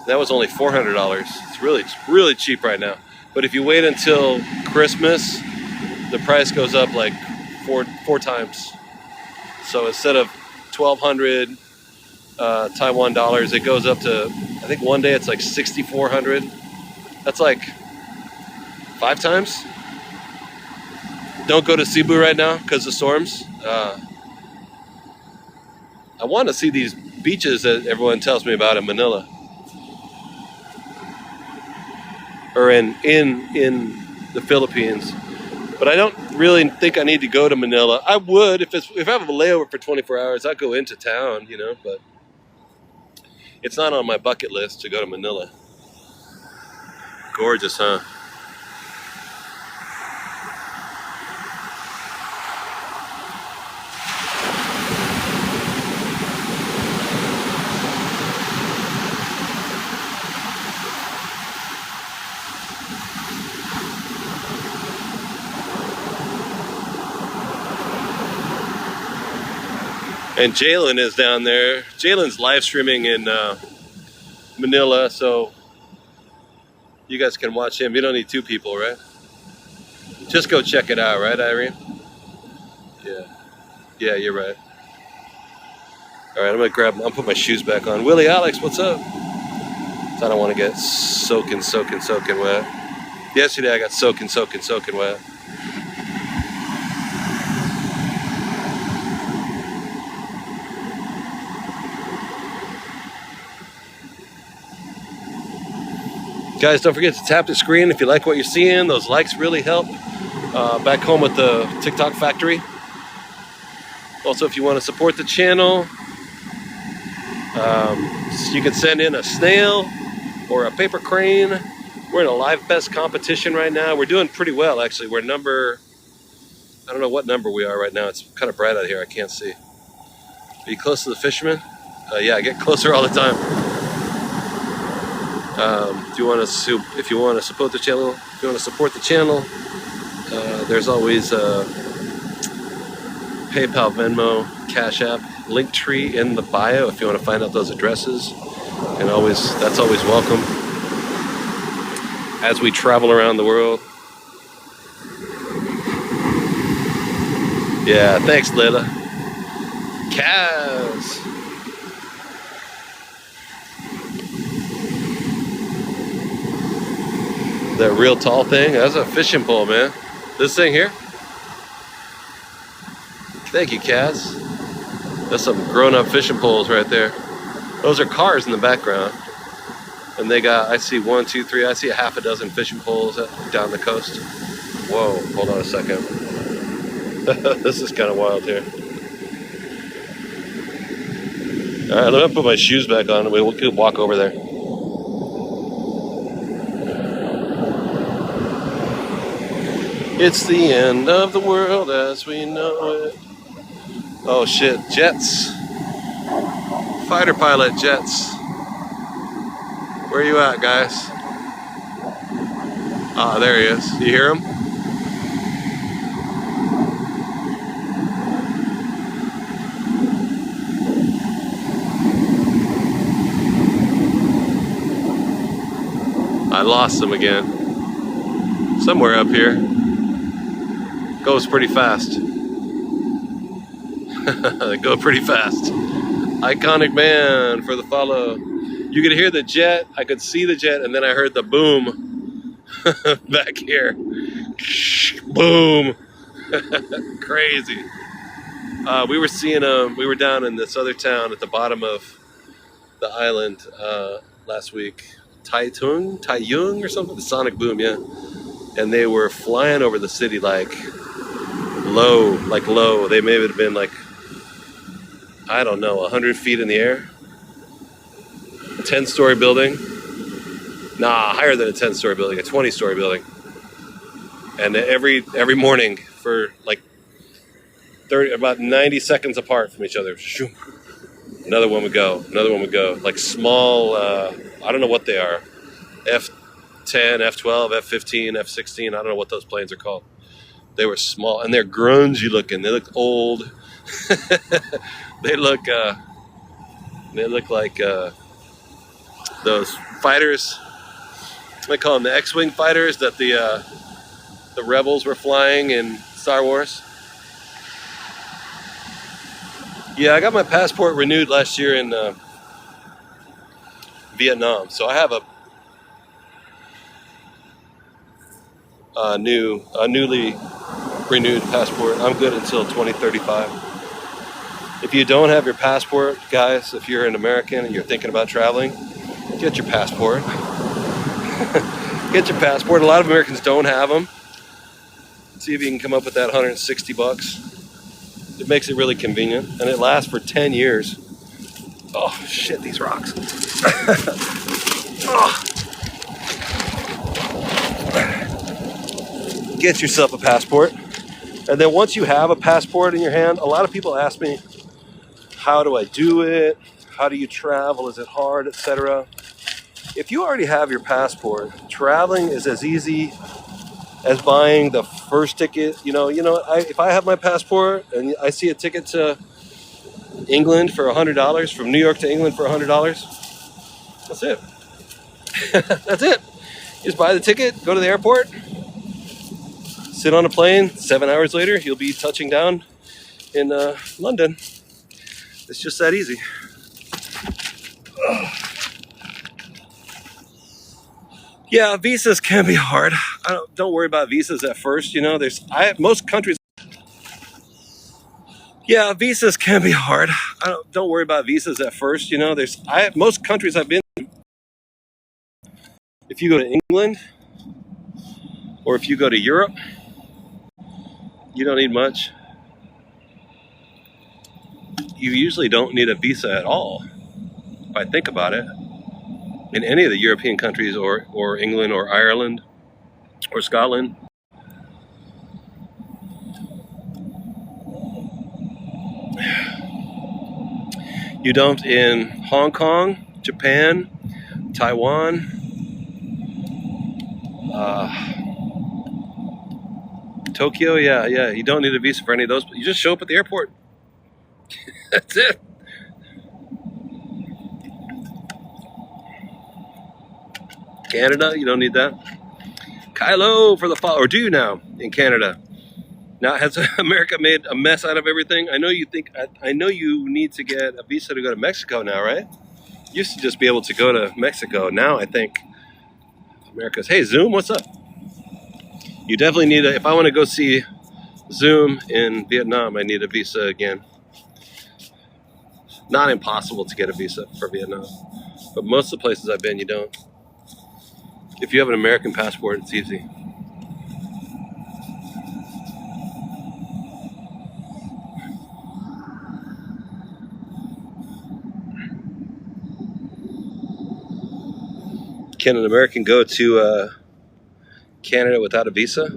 that was only $400. It's really cheap right now. But if you wait until Christmas, the price goes up like four times. So instead of 1,200 Taiwan dollars, it goes up to, I think one day it's like 6,400. That's like 5 times. Don't go to Cebu right now because of storms. I want to see these beaches that everyone tells me about in Manila, or in the Philippines. But I don't really think I need to go to Manila. I would if I have a layover for 24 hours. I'd go into town, but it's not on my bucket list to go to Manila. Gorgeous, huh? And Jalen is down there. Jalen's live streaming in Manila, so you guys can watch him. You don't need 2 people, right? Just go check it out, right, Irene? Yeah, you're right. All right, I'll put my shoes back on. Willie Alex, what's up? I don't want to get soaking wet. Yesterday I got soaking wet. Guys, don't forget to tap the screen if you like what you're seeing. Those likes really help. Back home with the TikTok factory. Also, if you want to support the channel, you can send in a snail or a paper crane. We're in a live best competition right now. We're doing pretty well, actually. We're I don't know what number we are right now. It's kind of bright out here. I can't see. Are you close to the fisherman? Yeah, I get closer all the time. If you want to support the channel, there's always PayPal, Venmo, Cash App, Linktree in the bio if you want to find out those addresses. And that's always welcome as we travel around the world. Yeah, thanks, Lila. Kaz. That real tall thing, that's a fishing pole, man. This thing here. Thank you, Kaz. That's some grown-up fishing poles right there. Those are cars in the background. And I see 1, 2, 3, I see a half a dozen fishing poles down the coast. Whoa, hold on a second. This is kind of wild here. All right, let me put my shoes back on and we can walk over there. It's the end of the world as we know it. Oh shit, jets. Fighter pilot jets. Where you at, guys? Ah, there he is. You hear him? I lost him again. Somewhere up here. Goes pretty fast. They go pretty fast. Iconic man for the follow. You could hear the jet. I could see the jet, and then I heard the boom back here. Boom. Crazy. We were seeing we were down in this other town at the bottom of the island last week. Taiwan or something. The sonic boom, yeah. And they were flying over the city like low. They may have been like, I don't know, 100 feet in the air. A 10-story building. Nah, higher than a 10-story building, a 20-story building. And every morning for like 30, about 90 seconds apart from each other, another one would go, like small, I don't know what they are, F-10, F-12, F-15, F-16, I don't know what those planes are called. They were small, and they're grungy looking, they look old. They look like those fighters, they call them the X-Wing fighters that the rebels were flying in Star Wars. Yeah, I got my passport renewed last year in Vietnam, so I have a newly renewed passport. I'm good until 2035. If you don't have your passport, guys, if you're an American and you're thinking about traveling, get your passport. Get your passport. A lot of Americans don't have them. See if you can come up with that $160. It makes it really convenient, and it lasts for 10 years. Oh, shit, these rocks. Oh. Get yourself a passport. And then once you have a passport in your hand, a lot of people ask me, how do I do it? How do you travel? Is it hard, etc.? If you already have your passport, traveling is as easy as buying the first ticket. If I have my passport and I see a ticket to England for $100, from New York to England for $100, that's it. That's it. You just buy the ticket, go to the airport, sit on a plane. 7 hours later, you'll be touching down in London. It's just that easy. Yeah, visas can be hard. Don't worry about visas at first. Most countries. Yeah, visas can be hard. Don't worry about visas at first. Most countries I've been to. If you go to England or if you go to Europe, you don't need much. You usually don't need a visa at all, if I think about it. In any of the European countries, or England or Ireland or Scotland. You don't in Hong Kong, Japan, Taiwan, Tokyo. Yeah, you don't need a visa for any of those. You just show up at the airport. That's it. Canada, you don't need that. Kylo for the follow, or do you now in Canada? Now, has America made a mess out of everything? I know you need to get a visa to go to Mexico now, right? You used to just be able to go to Mexico. Now I think America's, hey, Zoom, what's up? You definitely need if I want to go see Zoom in Vietnam, I need a visa again. Not impossible to get a visa for Vietnam, but most of the places I've been, you don't. If you have an American passport, it's easy. Can an American go to Canada without a visa?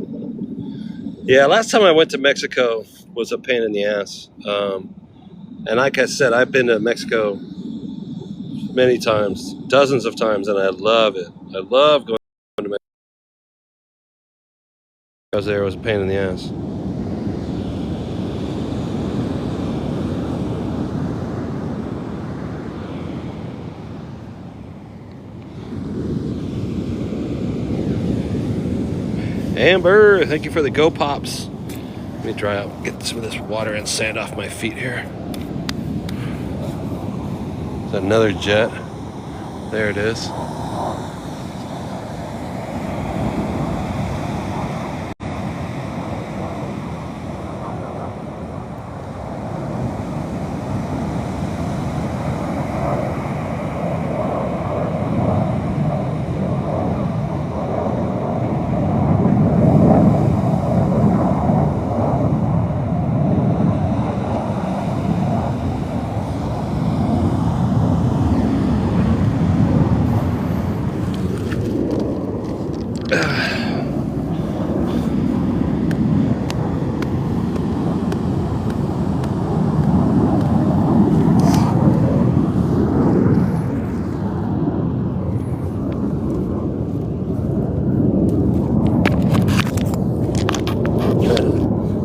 Yeah, last time I went to Mexico was a pain in the ass. And like I said, I've been to Mexico many times, dozens of times, and I love it. I love going to Mexico. I was there, it was a pain in the ass. Amber, thank you for the Go Pops. Let me dry out, get some of this water and sand off my feet here. It's another jet. There it is.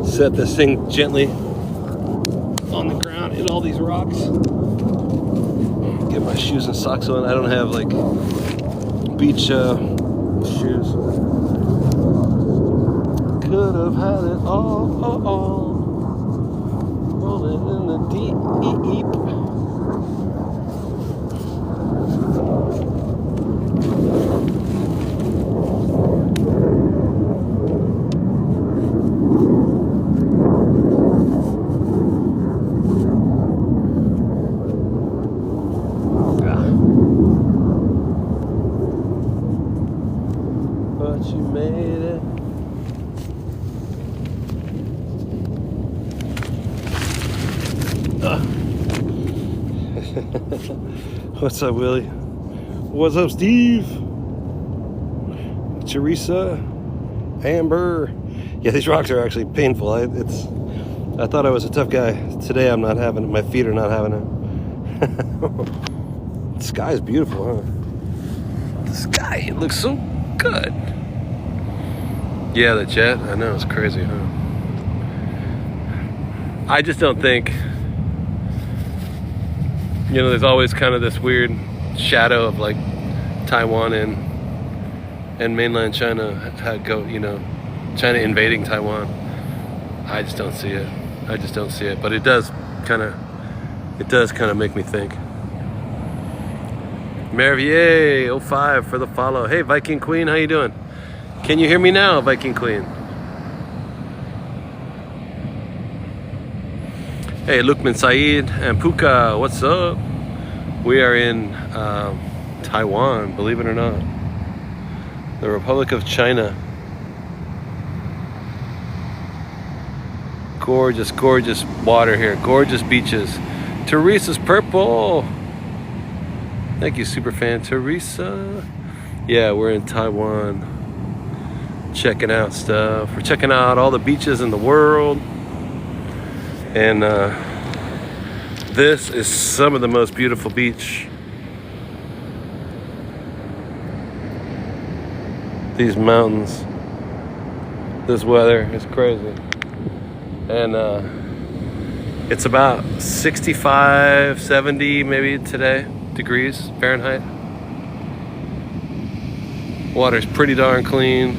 Set this thing gently on the ground, hit all these rocks. Get my shoes and socks on. I don't have like beach shoes. Could have had it all. Rolling in the deep. But you made it. What's up, Willie? What's up, Steve? Teresa, Amber. Yeah, these rocks are actually painful. I thought I was a tough guy. Today I'm not having it. My feet are not having it. The sky's beautiful, huh? The sky, it looks so good. Yeah, the jet. I know, it's crazy, huh? I just don't think, you know, there's always kind of this weird shadow of like Taiwan and mainland China had China invading Taiwan. I just don't see it. But it does kind of make me think. Mervier 05 for the follow. Hey, Viking Queen, how you doing? Can you hear me now, Viking Queen? Hey, Lukman Saeed and Puka, what's up? We are in Taiwan, believe it or not. The Republic of China. Gorgeous, gorgeous water here. Gorgeous beaches. Teresa's purple. Thank you, superfan Teresa. Yeah, we're in Taiwan. Checking out stuff. We're checking out all the beaches in the world. And this is some of the most beautiful beach. These mountains. This weather is crazy. And it's about 65, 70 maybe today degrees Fahrenheit. Water's pretty darn clean.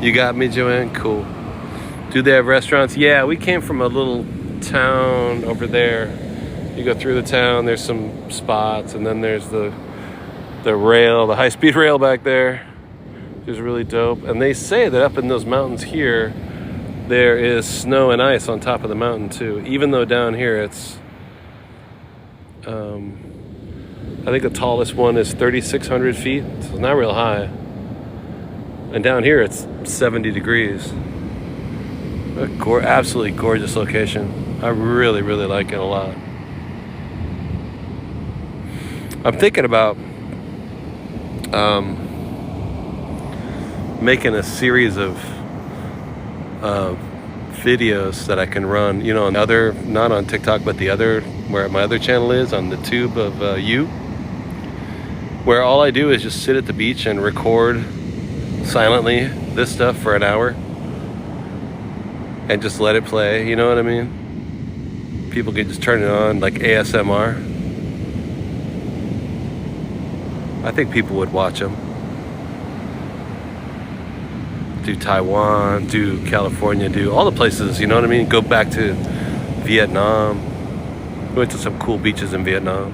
You got me, Joanne? Cool. Do they have restaurants? Yeah, we came from a little town over there. You go through the town, there's some spots, and then there's the rail, the high-speed rail back there, which is really dope. And they say that up in those mountains here, there is snow and ice on top of the mountain too, even though down here it's I think the tallest one is 3,600 feet, so it's not real high. And down here it's 70 degrees. Absolutely gorgeous location. I really, really like it a lot. I'm thinking about making a series of videos that I can run, you know, on other, not on TikTok, but the other, where my other channel is, on the tube of you, where all I do is just sit at the beach and record silently this stuff for an hour and just let it play, you know what I mean? People can just turn it on, like ASMR. I think people would watch them. Do Taiwan, do California, do all the places, you know what I mean? Go back to Vietnam. We went to some cool beaches in Vietnam.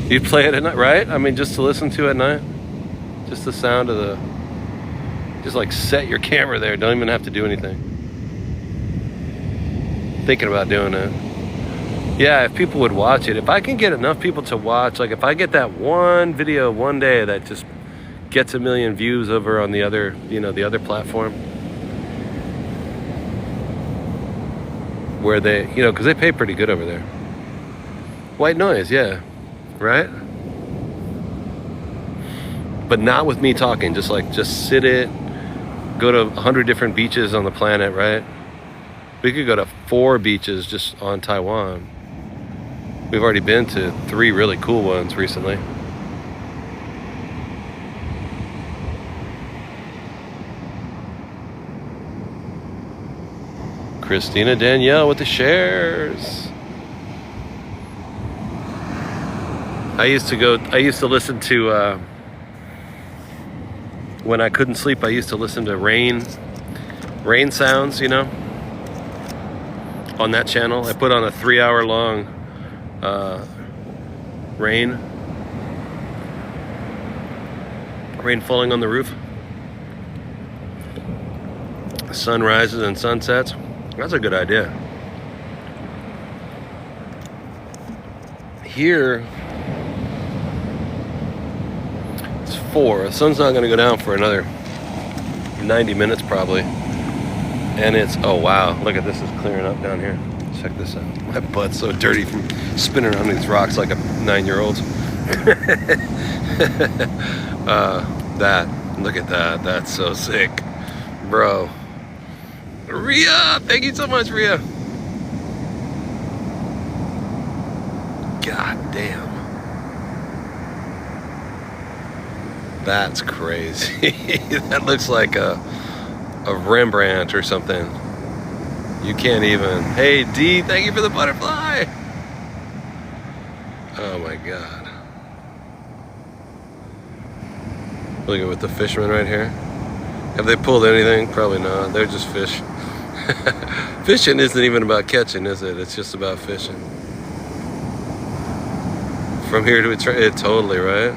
You play it at night, right? I mean, just to listen to at night. Just the sound of the... Just like set your camera there. Don't even have to do anything. Thinking about doing it. Yeah, if people would watch it. If I can get enough people to watch, like if I get that one video one day that just gets 1 million views over on the other, you know, the other platform, where they, you know, because they pay pretty good over there. White noise, yeah, right? But not with me talking, just sit it, go to 100 different beaches on the planet, right? We could go to 4 beaches just on Taiwan. We've already been to 3 really cool ones recently. Christina Danielle with the shares. I used to listen to, when I couldn't sleep, I used to listen to rain sounds, you know, on that channel. I put on a 3-hour long rain falling on the roof, sunrises and sunsets. That's a good idea. Here it's 4. The sun's not going to go down for another 90 minutes probably, and it's, oh wow, look at this, is clearing up down here. Check this out. My butt's so dirty from spinning around these rocks like a 9-year-old. Look at that. That's so sick, bro. Rhea, thank you so much, Rhea. God damn. That's crazy. That looks like a Rembrandt or something. You can't even. Hey, D, thank you for the butterfly. Oh my God. Look at with the fishermen right here. Have they pulled anything? Probably not. They're just fish. Fishing isn't even about catching, is it? It's just about fishing. From here to it, totally, right?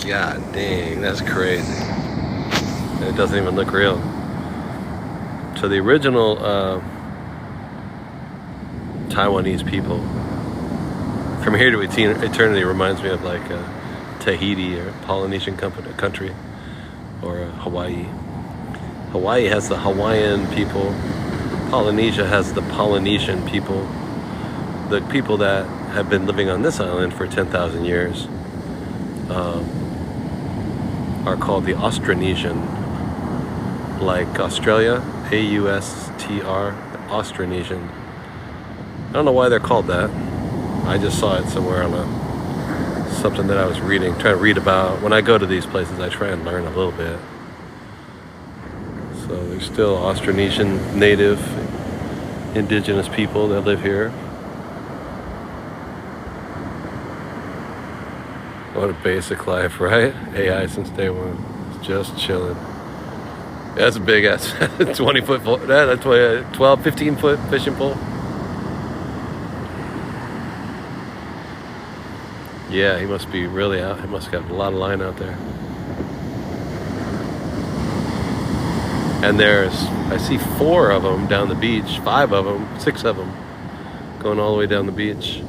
God dang, that's crazy. It doesn't even look real. So the original Taiwanese people, from here to eternity, reminds me of like Tahiti or Polynesian country, or Hawaii. Hawaii has the Hawaiian people. Polynesia has the Polynesian people. The people that have been living on this island for 10,000 years are called the Austronesian. Like Australia, AUSTR, Austronesian. I don't know why they're called that. I just saw it somewhere on something that I was reading, trying to read about. When I go to these places, I try and learn a little bit. So there's still Austronesian native indigenous people that live here. What a basic life, right? AI since day one. Just chilling. That's a big ass 20 foot, that's 12, 15 foot fishing pole. Yeah, he must be really out. He must have got a lot of line out there. And I see 4 of them down the beach, 5 of them, 6 of them, going all the way down the beach.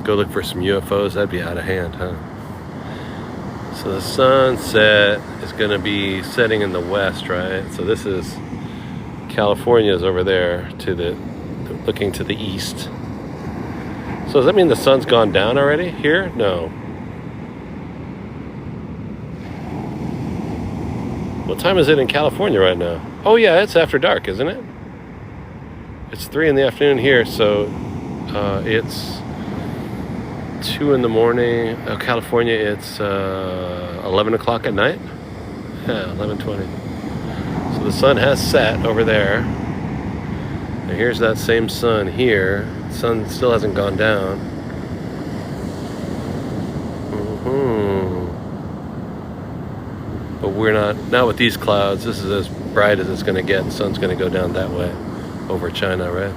Go look for some UFOs, that'd be out of hand, huh? So the sunset is going to be setting in the west, right? So this is California's over there to the looking to the east. So does that mean the sun's gone down already here? No. What time is it in California right now? Oh yeah, it's after dark, isn't it? It's 3 in the afternoon here, so it's 2 in the morning. California, it's 11 o'clock at night. Yeah, 11:20. So the sun has set over there. And here's that same sun here. The sun still hasn't gone down. But we're not with these clouds. This is as bright as it's going to get. The sun's going to go down that way over China, right?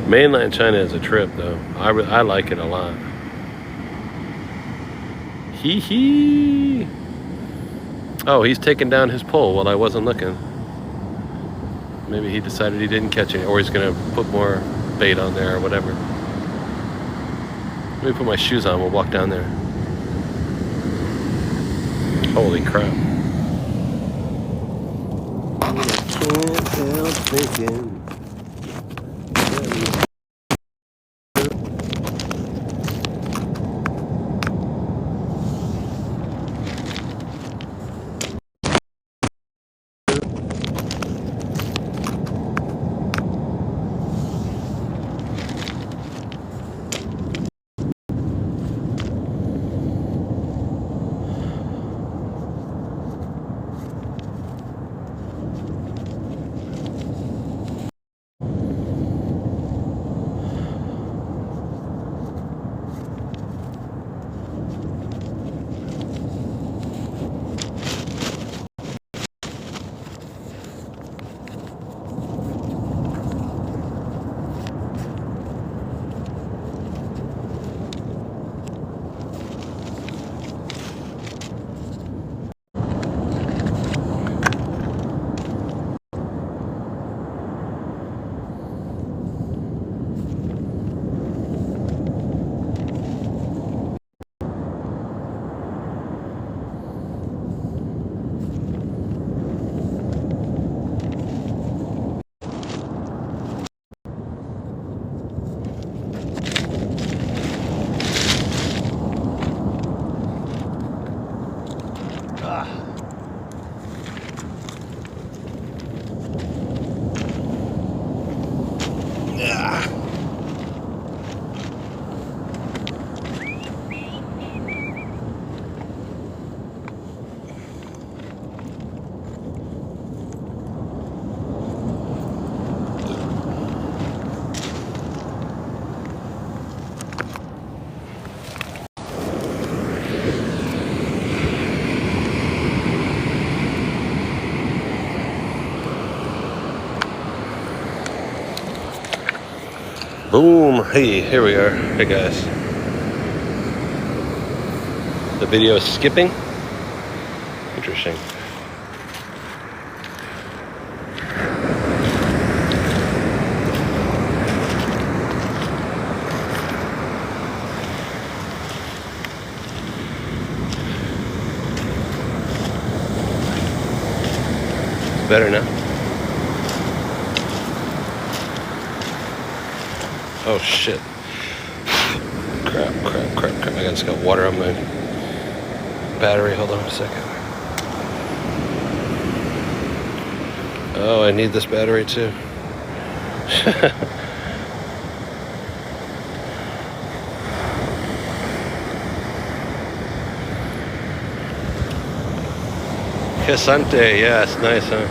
Mainland China is a trip, though. I like it a lot. Hee hee. Oh, he's taking down his pole while I wasn't looking. Maybe he decided he didn't catch it, or he's going to put more bait on there or whatever. Let me put my shoes on. We'll walk down there. Holy crap. I can't help thinking. Boom. Hey, here we are. Hey guys. The video is skipping. Interesting. It's better now. Oh shit. Crap. I just got water on my battery. Hold on a second. Oh, I need this battery too. Quesante, yeah, it's nice, huh?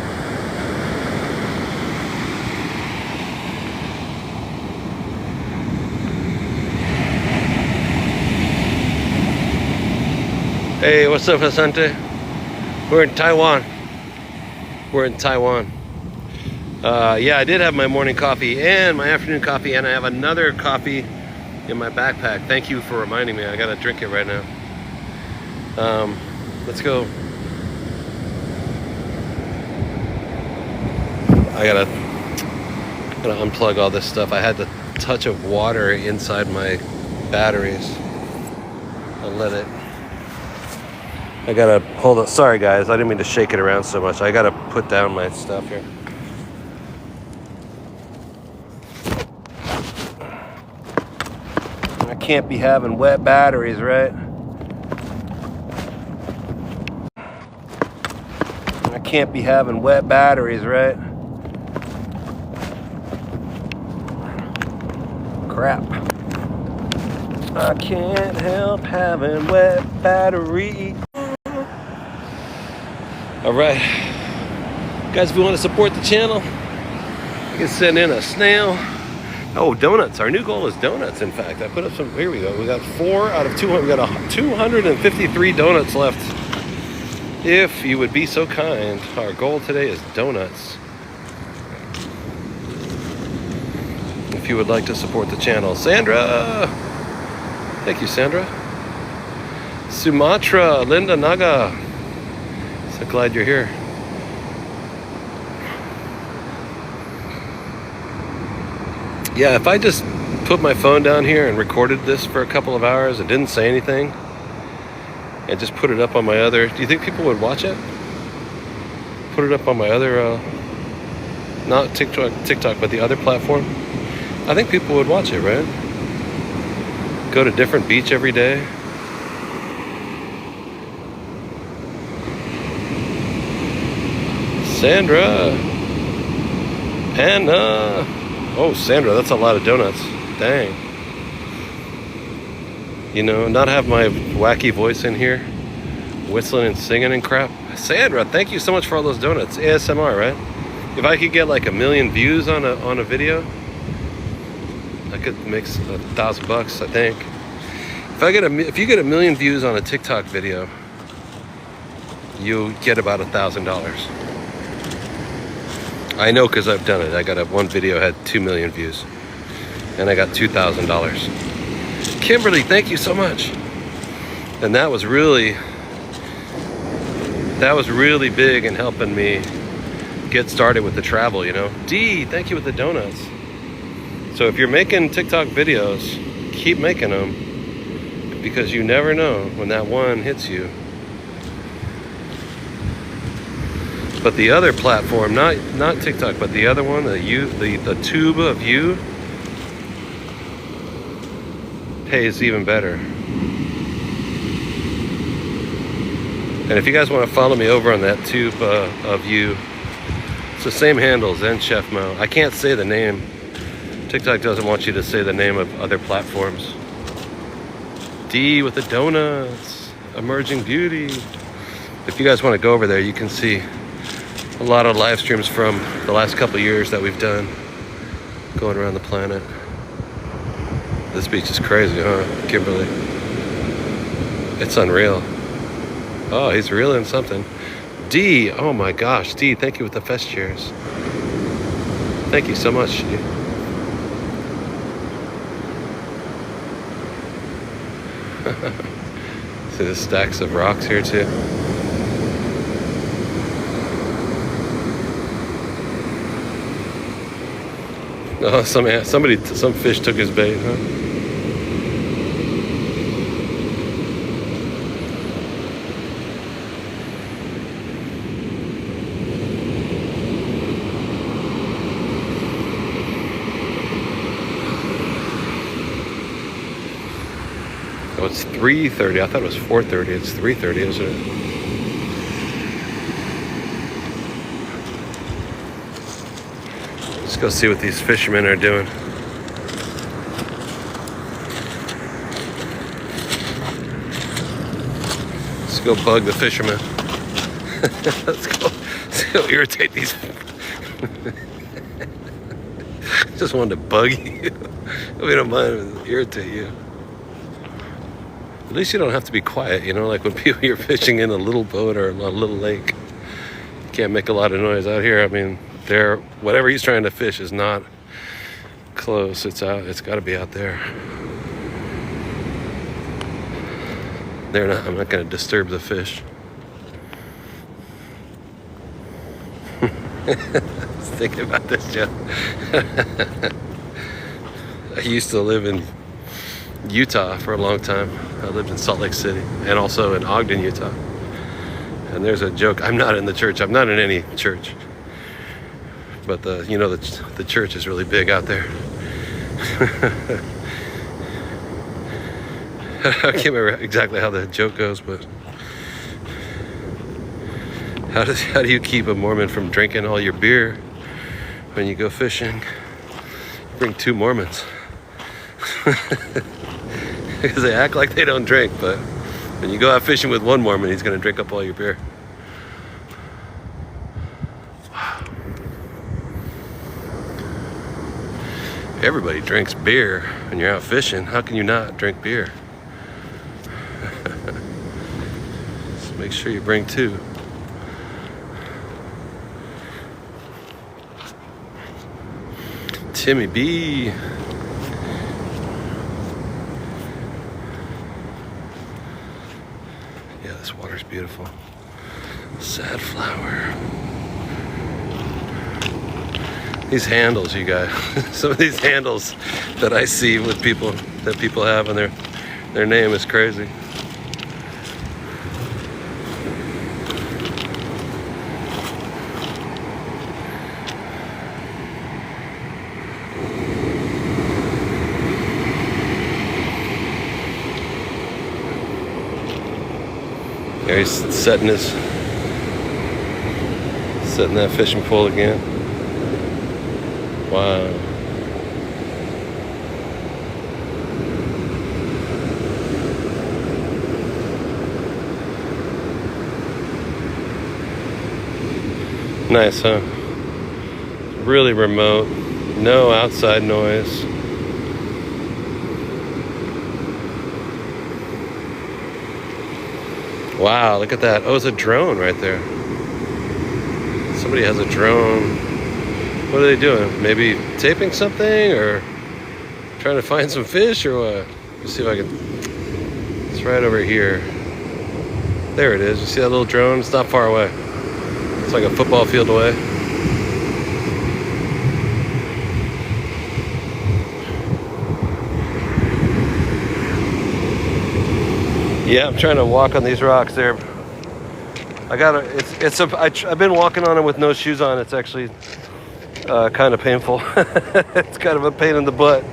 Hey, what's up, Asante? We're in Taiwan. Yeah, I did have my morning coffee and my afternoon coffee, and I have another coffee in my backpack. Thank you for reminding me. I gotta drink it right now. Let's go. I gotta unplug all this stuff. I had to touch of water inside my batteries. I'll let it. I gotta hold on. Sorry guys, I didn't mean to shake it around so much. I gotta put down my stuff here. I can't be having wet batteries, right? I can't be having wet batteries, right? Crap. I can't help having wet batteries. All right, guys, if you want to support the channel, you can send in a snail. Oh, donuts. Our new goal is donuts, in fact. I put up some, here we go. We got 4 out of 200. We got 253 donuts left. If you would be so kind, our goal today is donuts. If you would like to support the channel. Sandra! Thank you, Sandra. Sumatra, Linda Naga. So glad you're here. Yeah, if I just put my phone down here and recorded this for a couple of hours and didn't say anything and just put it up on my other, do you think people would watch it? Put it up on my other, not TikTok, but the other platform? I think people would watch it, right? Go to different beach every day. Sandra. Anna. Oh, Sandra, that's a lot of donuts. Dang. You know, not have my wacky voice in here, whistling and singing and crap. Sandra, thank you so much for all those donuts. ASMR, right? If I could get like 1 million views on a video, I could make $1,000, I think. If you get 1 million views on a TikTok video, you get about $1,000. I know because I've done it. I got one video had 2 million views, and I got $2,000. Kimberly, thank you so much. And that was really big in helping me get started with the travel, you know. D, thank you with the donuts. So if you're making TikTok videos, keep making them, because you never know when that one hits you. But the other platform, not TikTok, but the other one, the tube of you, pays even better. And if you guys want to follow me over on that tube of you, it's the same handle, Zen Chef Mo. I can't say the name. TikTok doesn't want you to say the name of other platforms. D with the donuts, Emerging Beauty. If you guys want to go over there, you can see a lot of live streams from the last couple of years that we've done going around the planet. This beach is crazy, huh, Kimberly? It's unreal. Oh, he's reeling something. D, oh my gosh, D, thank you with the fest chairs. Thank you so much. See the stacks of rocks here too. Oh, some fish took his bait, huh? Oh, it's 3:30. I thought it was 4:30. It's 3:30, isn't it? Let's go see what these fishermen are doing. Let's go bug the fishermen. Let's go irritate these. Just wanted to bug you. If you don't mind, irritate you. At least you don't have to be quiet, you know, like when you're fishing in a little boat or a little lake. You can't make a lot of noise out here. I mean, whatever he's trying to fish is not close. It's got to be out there. I'm not going to disturb the fish. I was thinking about this, Joe. I used to live in Utah for a long time. I lived in Salt Lake City and also in Ogden, Utah. And there's a joke. I'm not in the church. I'm not in any church. But the church is really big out there. I can't remember exactly how the joke goes, but how do you keep a Mormon from drinking all your beer when you go fishing? Bring 2 Mormons. Because they act like they don't drink, but when you go out fishing with 1 Mormon, he's going to drink up all your beer. Wow. Everybody drinks beer when you're out fishing. How can you not drink beer? So make sure you bring 2. Timmy B. Yeah, this water's beautiful. Sad flower. These handles, you guys. Some of these handles that I see with people have on their name is crazy. There he's setting that fishing pole again. Wow. Nice, huh? Really remote. No outside noise. Wow, look at that. Oh, it's a drone right there. Somebody has a drone. What are they doing? Maybe taping something or trying to find some fish or what? Let's see if I can. It's right over here. There it is. You see that little drone? It's not far away. It's like a football field away. Yeah, I'm trying to walk on these rocks there. I've been walking on them with no shoes on. It's actually kind of painful. It's kind of a pain in the butt.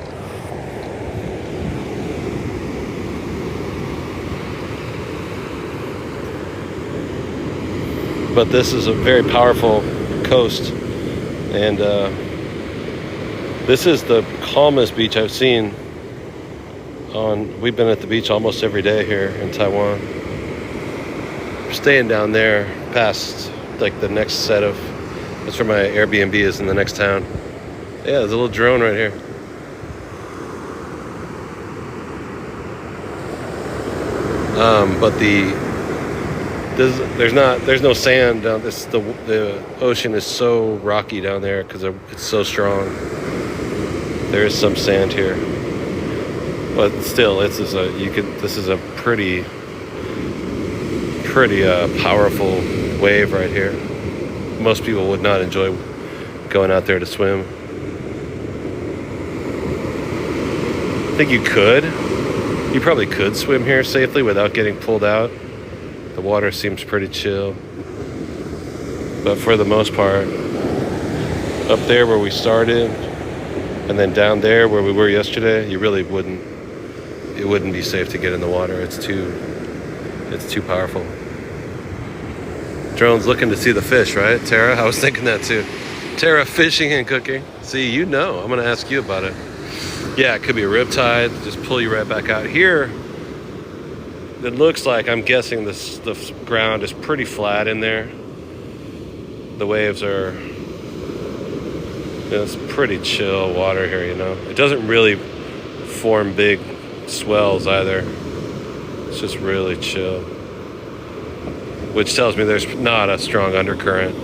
But this is a very powerful coast, and this is the calmest beach I've seen. We've been at the beach almost every day here in Taiwan. We're staying down there past like the next set of. That's where my Airbnb is in the next town. Yeah, there's a little drone right here. But there's no sand down this. The ocean is so rocky down there because it's so strong. There is some sand here, but still, this is a pretty powerful wave right here. Most people would not enjoy going out there to swim. I think you probably could swim here safely without getting pulled out. The water seems pretty chill. But for the most part, up there where we started, and then down there where we were yesterday, it wouldn't be safe to get in the water. It's too powerful. Drone's looking to see the fish, right, Tara? I was thinking that too. Tara, fishing and cooking. See, I'm going to ask you about it. Yeah, it could be a riptide. Just pull you right back out. Here, it looks like, I'm guessing the ground is pretty flat in there. The waves are, it's pretty chill water here, It doesn't really form big swells either. It's just really chill. Which tells me there's not a strong undercurrent.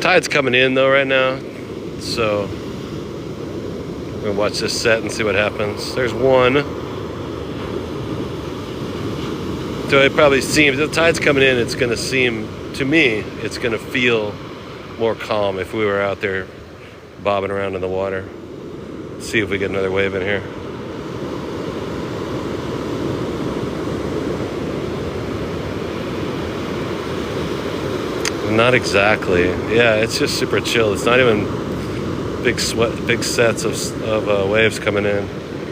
Tide's coming in though right now, so I'm gonna watch this set and see what happens. There's one. So it probably seems, the tide's coming in, it's gonna seem, to me, it's gonna feel more calm if we were out there bobbing around in the water. See if we get another wave in here. Not exactly. Yeah, it's just super chill. It's not even big sets of waves coming in.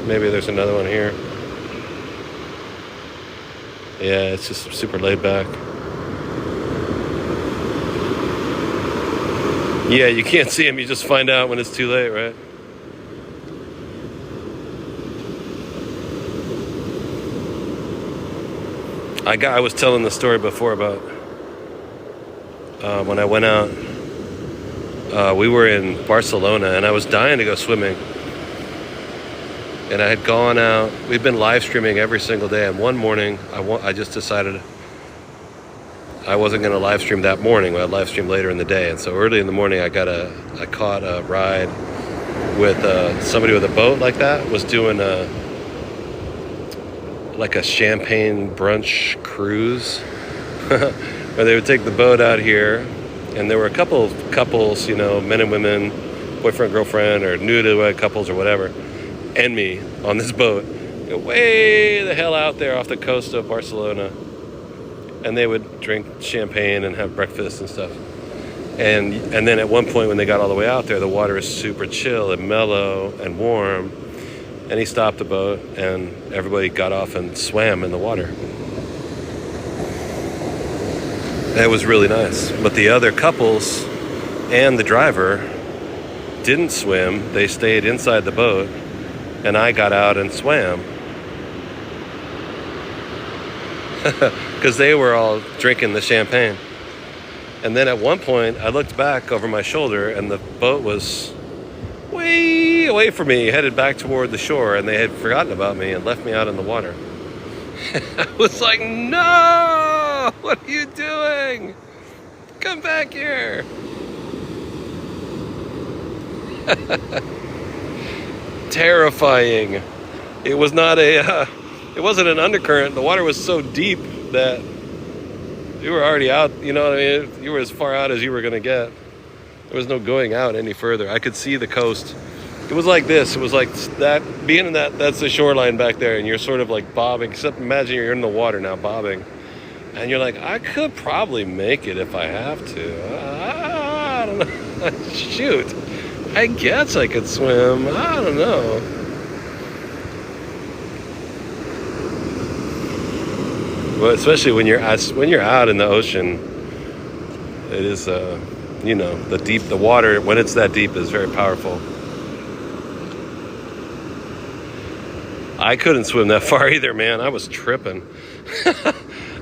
Maybe there's another one here. Yeah, it's just super laid back. Yeah, you can't see them. You just find out when it's too late, right? I was telling the story before about when I went out. We were in Barcelona, and I was dying to go swimming. And I had gone out. We've been live streaming every single day. And one morning, I just decided I wasn't going to live stream that morning. I'd live stream later in the day. And so early in the morning, I caught a ride with somebody with a boat like that. Was doing like a champagne brunch cruise, where they would take the boat out here, and there were a couple of couples, you know, men and women, boyfriend, girlfriend, or newlywed couples or whatever, and me on this boat, you know, way the hell out there off the coast of Barcelona. And they would drink champagne and have breakfast and stuff. And then at one point when they got all the way out there, the water is super chill and mellow and warm. And he stopped the boat, and everybody got off and swam in the water. It was really nice. But the other couples and the driver didn't swim. They stayed inside the boat, and I got out and swam. Because they were all drinking the champagne. And then at one point, I looked back over my shoulder, and the boat was way away from me, headed back toward the shore, and they had forgotten about me and left me out in the water. I was like, no! What are you doing? Come back here! Terrifying. It was not it wasn't an undercurrent. The water was so deep that you were already out, you know what I mean? You were as far out as you were going to get. There was no going out any further. I could see the coast. It was like this. It was like that, being in that's the shoreline back there, and you're sort of like bobbing, except imagine you're in the water now bobbing. And you're like, I could probably make it if I have to. I don't know. Shoot. I guess I could swim. I don't know. But especially when you're out in the ocean, it is, you know, the water, when it's that deep, is very powerful. I couldn't swim that far either, man. I was tripping.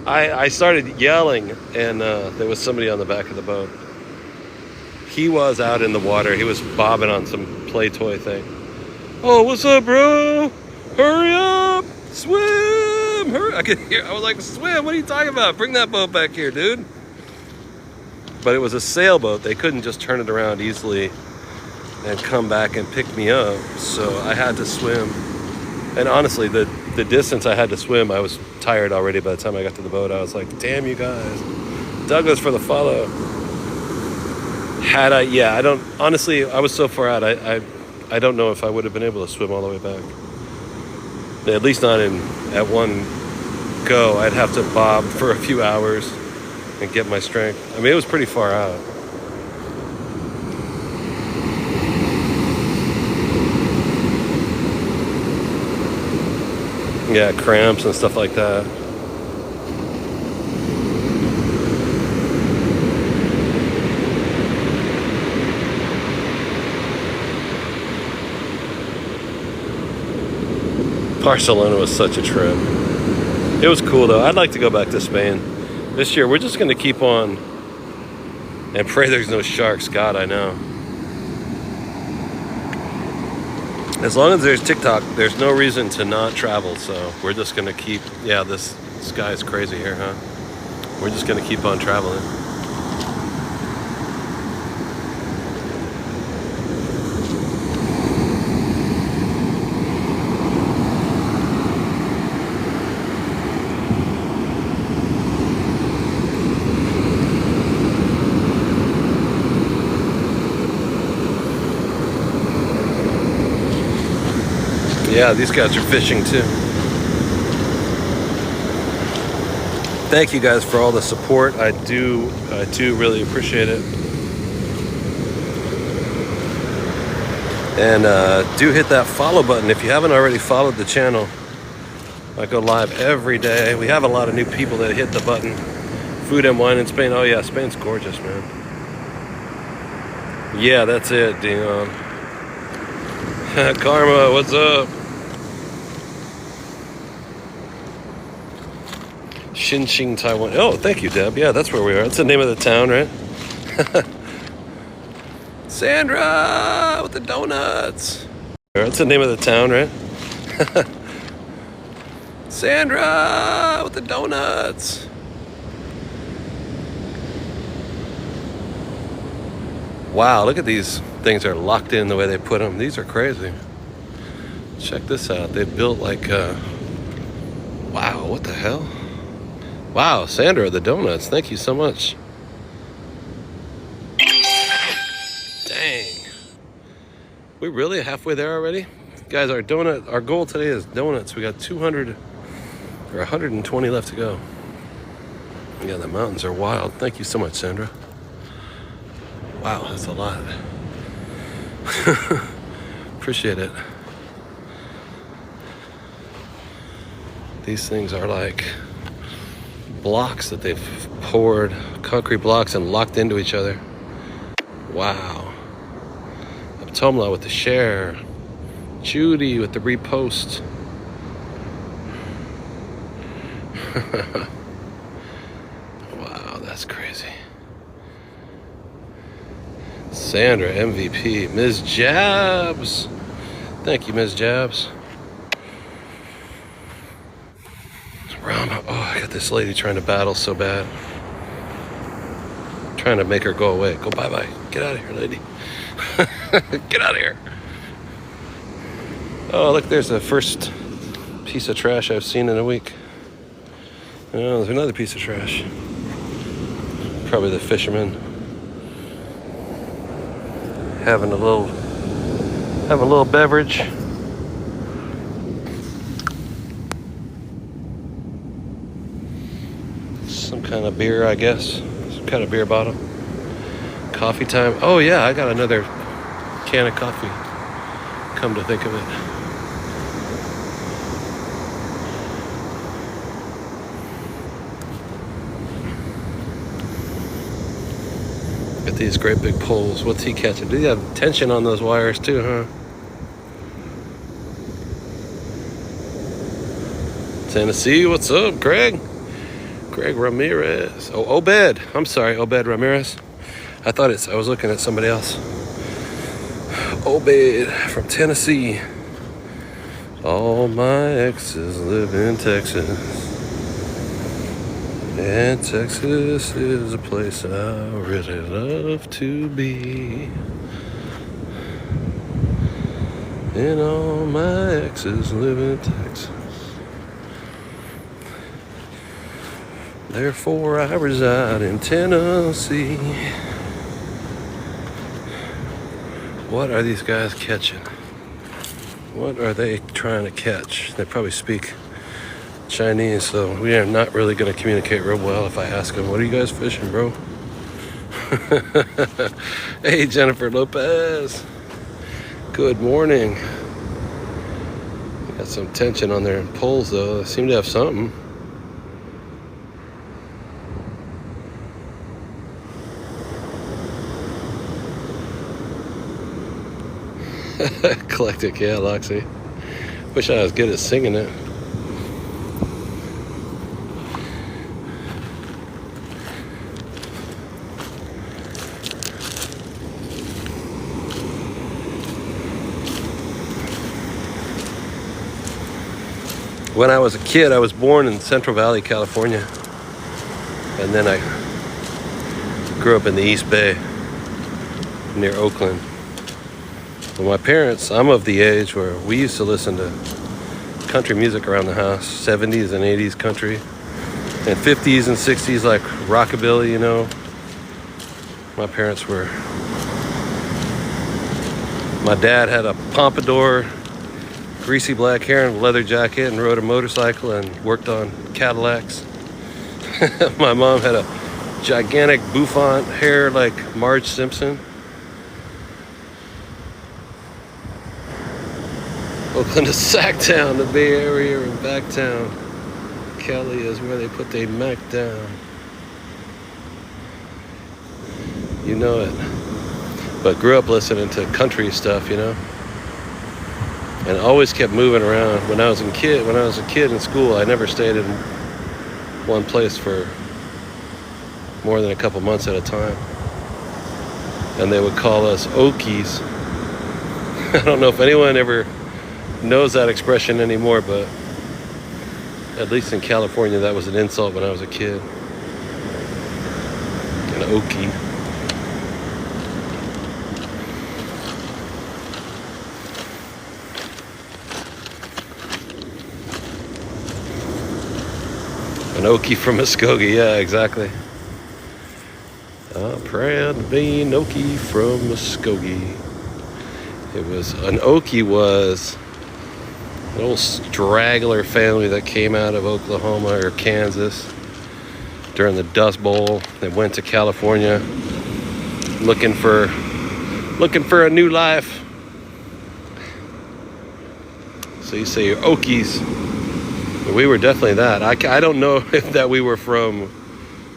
I started yelling, and there was somebody on the back of the boat. He was out in the water. He was bobbing on some play toy thing. Oh, what's up, bro? Hurry up! Swim! Hurry! I was like, swim? What are you talking about? Bring that boat back here, dude. But it was a sailboat. They couldn't just turn it around easily and come back and pick me up. So I had to swim. And honestly, the distance I had to swim, I was tired already by the time I got to the boat. I was like, damn you guys. Douglas for the follow. Honestly, I was so far out, I don't know if I would have been able to swim all the way back. At least not at one go. I'd have to bob for a few hours and get my strength. I mean, it was pretty far out. Yeah, cramps and stuff like that. Barcelona was such a trip. It was cool though. I'd like to go back to Spain this year. We're just going to keep on and pray there's no sharks. God, I know. As long as there's TikTok, there's no reason to not travel. So we're just going to keep, this sky is crazy here, huh? We're just going to keep on traveling. Yeah, these guys are fishing too. Thank you guys for all the support. I do really appreciate it. And do hit that follow button if you haven't already followed the channel. I go live every day. We have a lot of new people that hit the button. Food and wine in Spain. Oh yeah, Spain's gorgeous, man. Yeah, that's it, Dion. Karma, what's up? Xinxing, Taiwan. Oh, thank you, Deb. Yeah, that's where we are. That's the name of the town, right? Sandra with the donuts. That's the name of the town, right? Sandra with the donuts. Wow, look at these things. They're locked in the way they put them. These are crazy. Check this out. They built like, wow, what the hell? Wow, Sandra, the donuts. Thank you so much. Dang. We really halfway there already? Guys, our goal today is donuts. We got 200 or 120 left to go. Yeah, the mountains are wild. Thank you so much, Sandra. Wow, that's a lot. Appreciate it. These things are like blocks that they've poured, concrete blocks, and locked into each other. Wow. Tomla with the share. Judy with the repost. Wow, that's crazy. Sandra, MVP. Ms. Jabs. Thank you, Ms. Jabs. Rama. Oh, I got this lady trying to battle so bad. Trying to make her go away. Go bye-bye. Get out of here, lady. Get out of here. Oh, look, there's the first piece of trash I've seen in a week. Oh, there's another piece of trash. Probably the fishermen having a little beverage. Some kind of beer, I guess. Some kind of beer bottle. Coffee time. Oh yeah, I got another can of coffee. Come to think of it. Got these great big poles. What's he catching? Do you have tension on those wires too, huh? Tennessee, what's up, Greg? Greg Ramirez. Oh, Obed. I'm sorry, Obed Ramirez. I was looking at somebody else. Obed from Tennessee. All my exes live in Texas. And Texas is a place I really love to be. And all my exes live in Texas. Therefore I reside in Tennessee. What are these guys catching? What are they trying to catch? They probably speak Chinese, so we are not really going to communicate real well if I ask them, what are you guys fishing, bro? Hey, Jennifer Lopez. Good morning. Got some tension on their poles, though. They seem to have something. Eclectic, yeah, Loxy. Wish I was good at singing it. When I was a kid, I was born in Central Valley, California. And then I grew up in the East Bay, near Oakland. Well, my parents, I'm of the age where we used to listen to country music around the house, 70s and 80s country, and 50s and 60s like rockabilly, you know. My dad had a pompadour, greasy black hair and a leather jacket and rode a motorcycle and worked on Cadillacs. My mom had a gigantic bouffant hair like Marge Simpson. Oakland is Sacktown, the Bay Area, and Backtown. Cali is where they put their Mac down. You know it. But grew up listening to country stuff, you know. And always kept moving around. When I was a kid in school, I never stayed in one place for more than a couple months at a time. And they would call us Okies. I don't know if anyone ever knows that expression anymore, but at least in California that was an insult when I was a kid. An Okie. An Okie from Muskogee, yeah, exactly. I'm proud to be an Okie from Muskogee. An Okie was an old straggler family that came out of Oklahoma or Kansas during the Dust Bowl. They went to California looking for a new life. So you say you're Okies. We were definitely that. I don't know if that we were from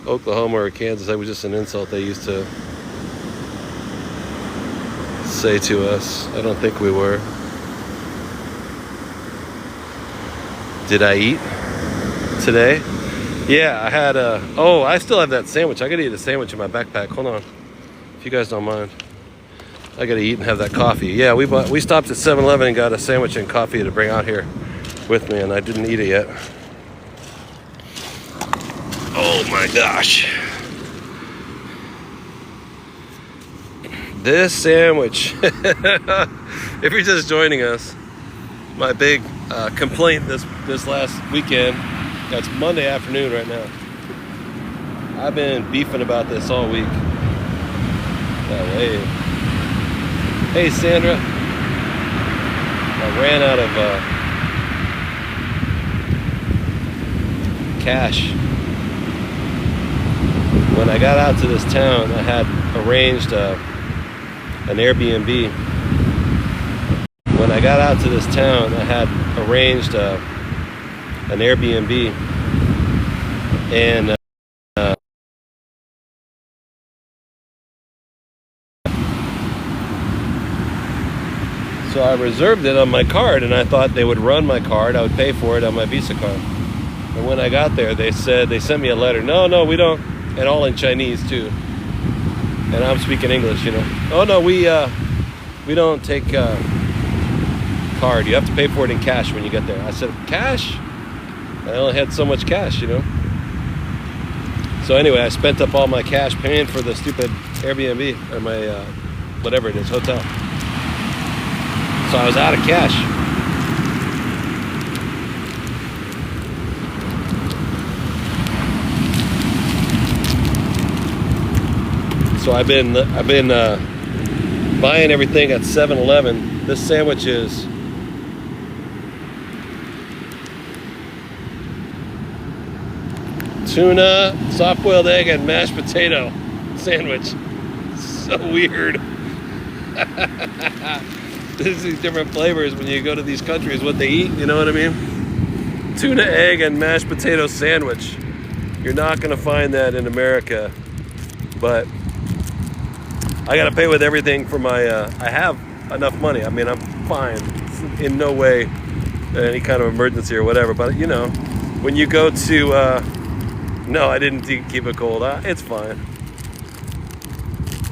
Oklahoma or Kansas. That was just an insult they used to say to us. I don't think we were. Did I eat today? Yeah, I had I still have that sandwich. I gotta eat a sandwich in my backpack. Hold on. If you guys don't mind. I gotta eat and have that coffee. Yeah, we stopped at 7-Eleven and got a sandwich and coffee to bring out here with me, and I didn't eat it yet. Oh my gosh. This sandwich. If you're just joining us, my big complaint this last weekend, that's Monday afternoon right now. I've been beefing about this all week. That wave. Hey Sandra. I ran out of cash. When I got out to this town, I had arranged an Airbnb. When I got out to this town, I had arranged an Airbnb, and so I reserved it on my card, and I thought they would run my card. I would pay for it on my Visa card. And when I got there, they sent me a letter. No, we don't, and all in Chinese too. And I'm speaking English, you know. Oh no, we don't take card. You have to pay for it in cash when you get there. I said, cash? I only had so much cash, you know. So anyway, I spent up all my cash paying for the stupid Airbnb or my whatever it is, hotel. So I was out of cash. So I've been buying everything at 7-Eleven. This sandwich is tuna, soft-boiled egg, and mashed potato sandwich. So weird. There's these different flavors when you go to these countries, what they eat, you know what I mean? Tuna, egg, and mashed potato sandwich. You're not gonna find that in America, but I gotta pay with everything for my, I have enough money. I mean, I'm fine. It's in no way any kind of emergency or whatever, but you know, when you go to, no, I didn't keep it cold. It's fine,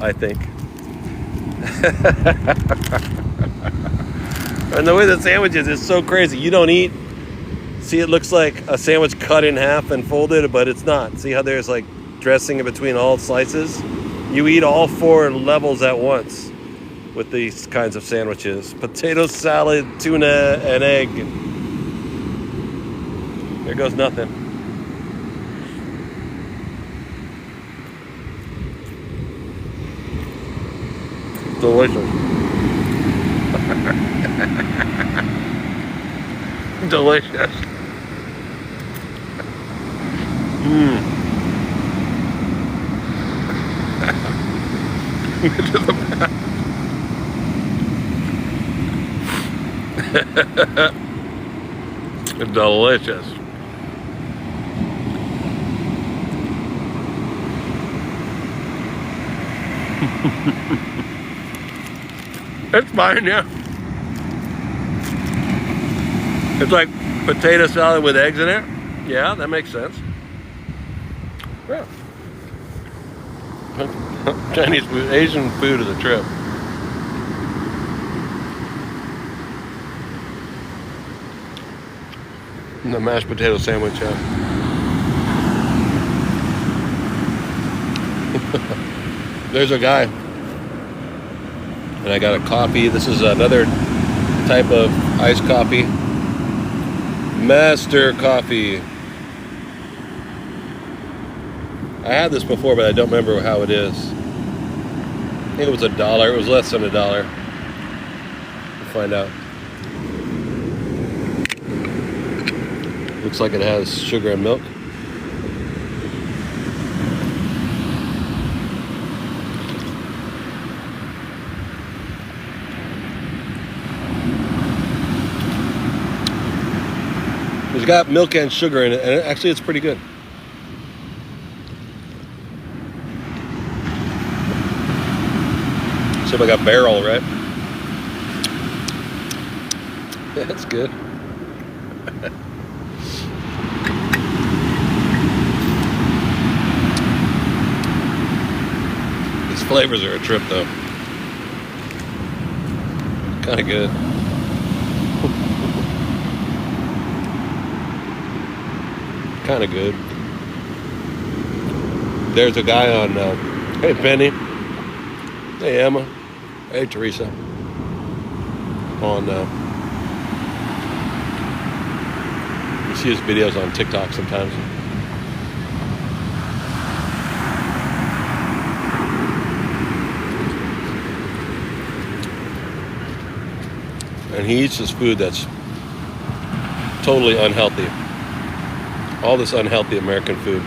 I think. And the way the sandwich is so crazy. You don't eat. See, it looks like a sandwich cut in half and folded, but it's not. See how there's like dressing in between all slices? You eat all 4 levels at once with these kinds of sandwiches. Potato salad, tuna, and egg. There goes nothing. Delicious. Delicious. Mmm. Delicious. It's fine, yeah. It's like potato salad with eggs in it. Yeah, that makes sense. Yeah. Chinese food, Asian food is a trip. And the mashed potato sandwich, yeah. There's a guy, and I got a coffee. This is another type of iced coffee. Master coffee. I had this before, but I don't remember how it is. I think it was $1. It was less than $1. We'll find out. Looks like it has sugar and milk. It's got milk and sugar in it, and actually it's pretty good. See if I got barrel, right? Yeah, that's good. These flavors are a trip, though. Kind of good. Kind of good. There's a guy on, hey Penny, hey Emma, hey Teresa, on, you see his videos on TikTok sometimes. And he eats this food that's totally unhealthy. All this unhealthy American food.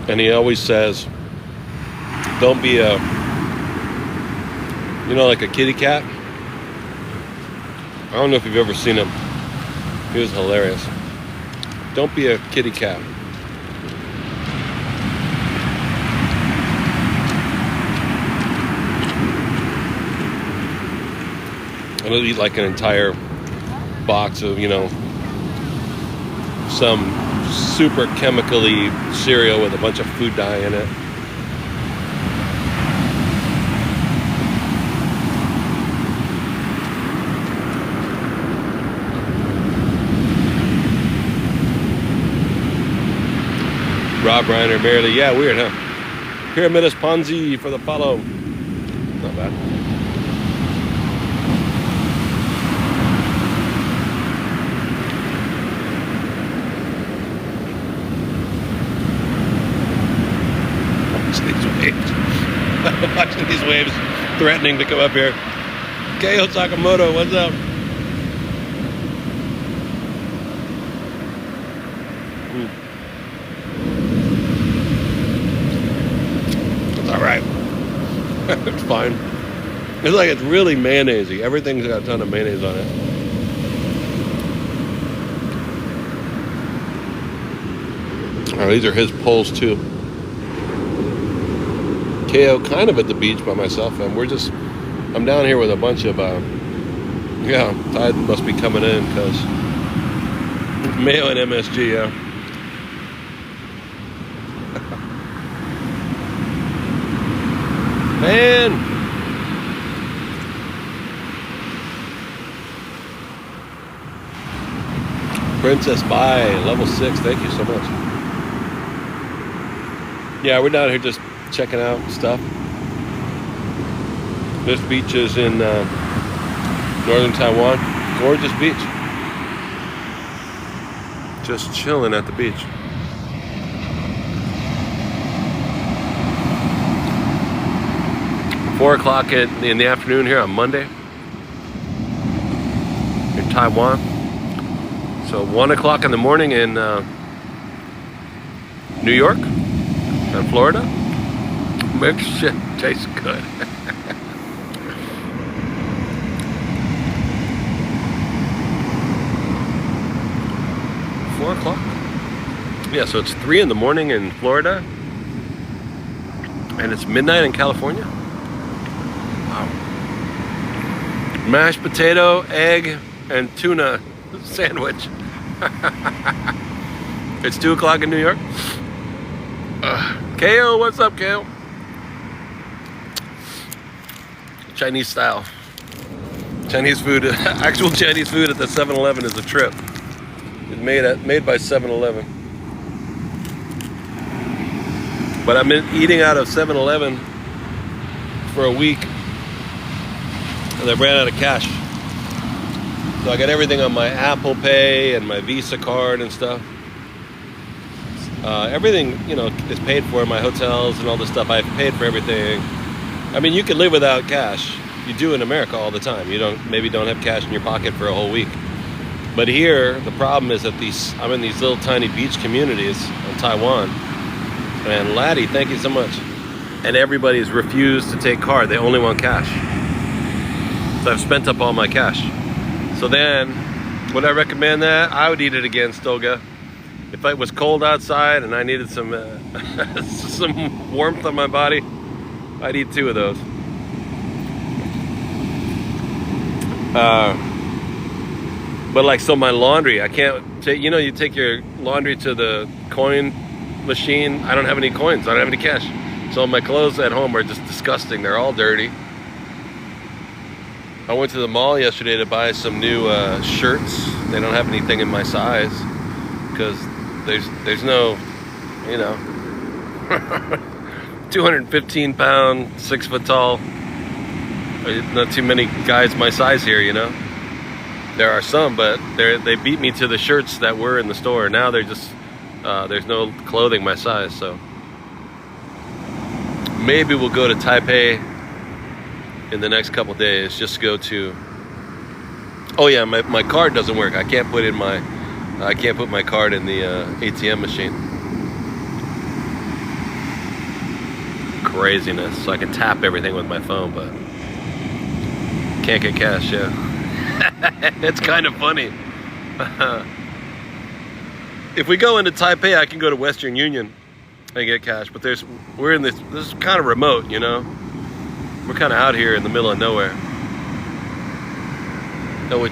And he always says, don't be a, like a kitty cat. I don't know if you've ever seen him. He was hilarious. Don't be a kitty cat. And he'll eat like an entire box of, some super chemically cereal with a bunch of food dye in it. Rob Reiner, merely, yeah, weird, huh? Pyramidus Ponzi for the follow. Not bad. Watching these waves threatening to come up here. Keo Sakamoto, what's up? It's alright. It's fine. It's like it's really mayonnaise-y. Everything's got a ton of mayonnaise on it. Oh, these are his poles too. KO kind of at the beach by myself, and I'm down here with a bunch of, tide must be coming in because Mayo and MSG, yeah. Man! Princess Bye, level 6, thank you so much. Yeah, we're down here just checking out stuff. This beach is in northern Taiwan. Gorgeous beach. Just chilling at the beach. $4 o'clock in the afternoon here on Monday. Taiwan. So 1 o'clock in the morning in New York and Florida. Makes shit taste good. 4 o'clock? Yeah, so it's 3 in the morning in Florida. And it's midnight in California. Wow. Mashed potato, egg, and tuna sandwich. It's 2 o'clock in New York. KO, what's up, KO? Chinese style. Chinese food, actual Chinese food at the 7-Eleven is a trip. It's made by 7-Eleven. But I've been eating out of 7-Eleven for a week, and I ran out of cash. So I got everything on my Apple Pay and my Visa card and stuff. Everything, you know, is paid for. My hotels and all this stuff. I've paid for everything. I mean, you can live without cash. You do in America all the time. You maybe don't have cash in your pocket for a whole week. But here, the problem is that I'm in these little tiny beach communities in Taiwan. And Laddie, thank you so much. And everybody's refused to take card. They only want cash. So I've spent up all my cash. So then, would I recommend that? I would eat it again, Stoga. If it was cold outside and I needed some some warmth on my body, I'd eat 2 of those. But like, so my laundry, I can't take, you know, you take your laundry to the coin machine. I don't have any coins. I don't have any cash. So my clothes at home are just disgusting. They're all dirty. I went to the mall yesterday to buy some new shirts. They don't have anything in my size because there's no, you know, 215 pound, 6 foot tall. Not too many guys my size here, you know. There are some, but they beat me to the shirts that were in the store. Now they're just there's no clothing my size. So maybe we'll go to Taipei in the next couple days. Just go to. Oh yeah, my card doesn't work. I can't put my card in the ATM machine. Craziness. So I can tap everything with my phone, but can't get cash. Yeah. It's kind of funny. If we go into Taipei, I can go to Western Union and get cash. But this is kind of remote, you know. We're kind of out here in the middle of nowhere.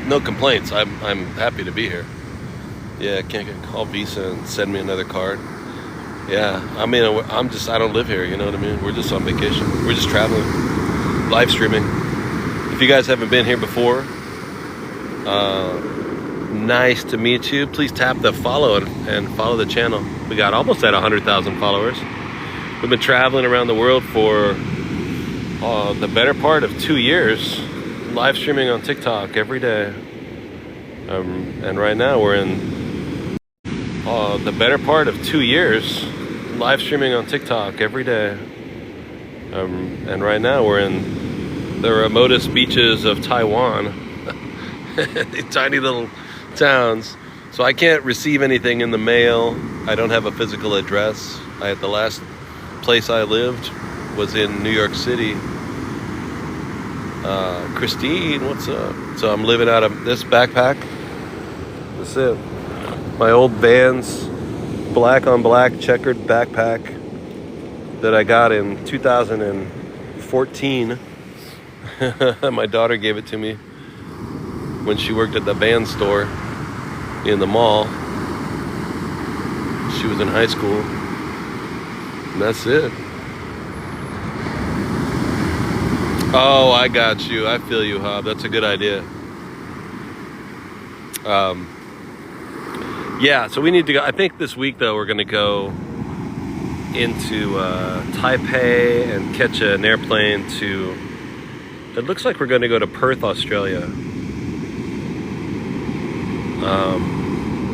No complaints. I'm happy to be here. Yeah, can't get call Visa and send me another card. Yeah, I mean, I don't live here. You know what I mean? We're just on vacation. We're just traveling, live streaming. If you guys haven't been here before, nice to meet you. Please tap the follow and follow the channel. We got almost at 100,000 followers. We've been traveling around the world for the better part of 2 years, live streaming on TikTok every day. And right now we're in the better part of 2 years, live streaming on TikTok every day. And right now we're in the remotest beaches of Taiwan. These tiny little towns. So I can't receive anything in the mail. I don't have a physical address. The last place I lived was in New York City. Christine, what's up? So I'm living out of this backpack. That's it. My old Vans black on black checkered backpack that I got in 2014. My daughter gave it to me when she worked at the Vans store in the mall. She was in high school. And that's it. Oh, I got you. I feel you, Hob. That's a good idea. Yeah, so we need to go. I think this week, though, we're going to go into Taipei and catch an airplane to... It looks like we're going to go to Perth, Australia.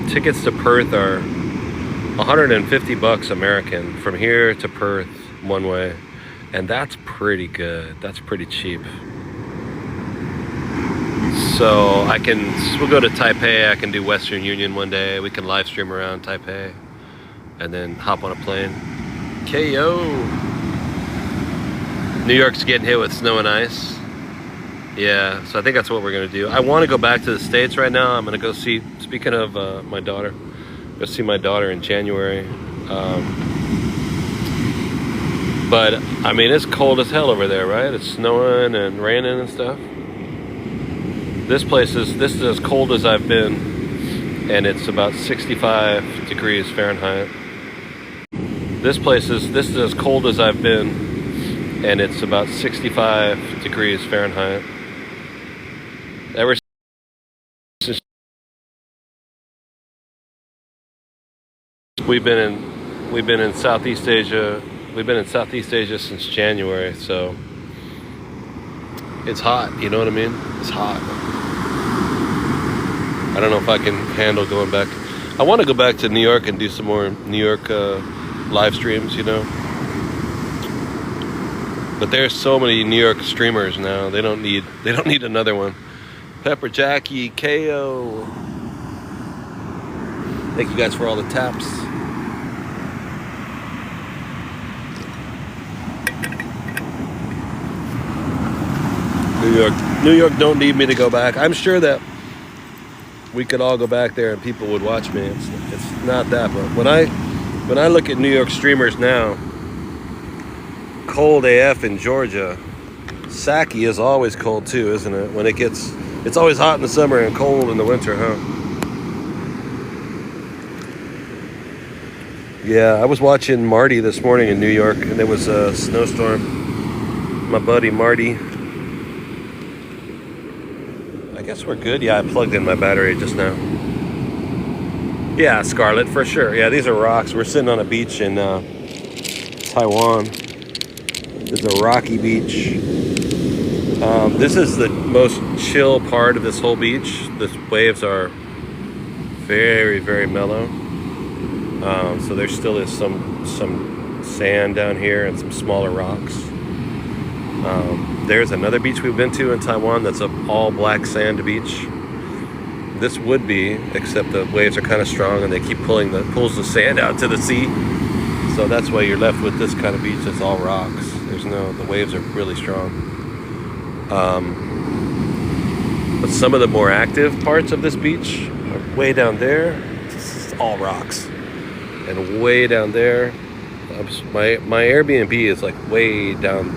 Tickets to Perth are $150 American from here to Perth one way, and that's pretty good. That's pretty cheap. So we'll go to Taipei. I can do Western Union one day. We can live stream around Taipei and then hop on a plane. KO. New York's getting hit with snow and ice. Yeah, so I think that's what we're gonna do. I want to go back to the States right now. I'm gonna go see, speaking of my daughter, go see my daughter in January. But I mean, it's cold as hell over there, right? It's snowing and raining and stuff. This is as cold as I've been, and it's about 65 degrees Fahrenheit. This is as cold as I've been, and it's about 65 degrees Fahrenheit. Ever since we've been in Southeast Asia, since January, so it's hot. You know what I mean? It's hot. I don't know if I can handle going back. I want to go back to New York and do some more New York live streams, you know. But there's so many New York streamers now. They don't need another one. Pepper Jackie, KO. Thank you guys for all the taps. New York don't need me to go back. I'm sure that we could all go back there and people would watch me. It's not that, but when I look at New York streamers now, cold AF in Georgia. Saki is always cold too, isn't it? It's always hot in the summer and cold in the winter, huh? Yeah, I was watching Marty this morning in New York, and there was a snowstorm. My buddy Marty. I guess we're good. Yeah, I plugged in my battery just now. Yeah, Scarlet, for sure. Yeah, these are rocks. We're sitting on a beach in Taiwan. It's a rocky beach. This is the most chill part of this whole beach. The waves are very, very mellow. So there still is some sand down here and some smaller rocks. There's another beach we've been to in Taiwan that's an all black sand beach. This would be, except the waves are kind of strong and they keep pulls the sand out to the sea. So that's why you're left with this kind of beach that's all rocks. The waves are really strong. But some of the more active parts of this beach are way down there. It's all rocks. And way down there, my Airbnb is like way down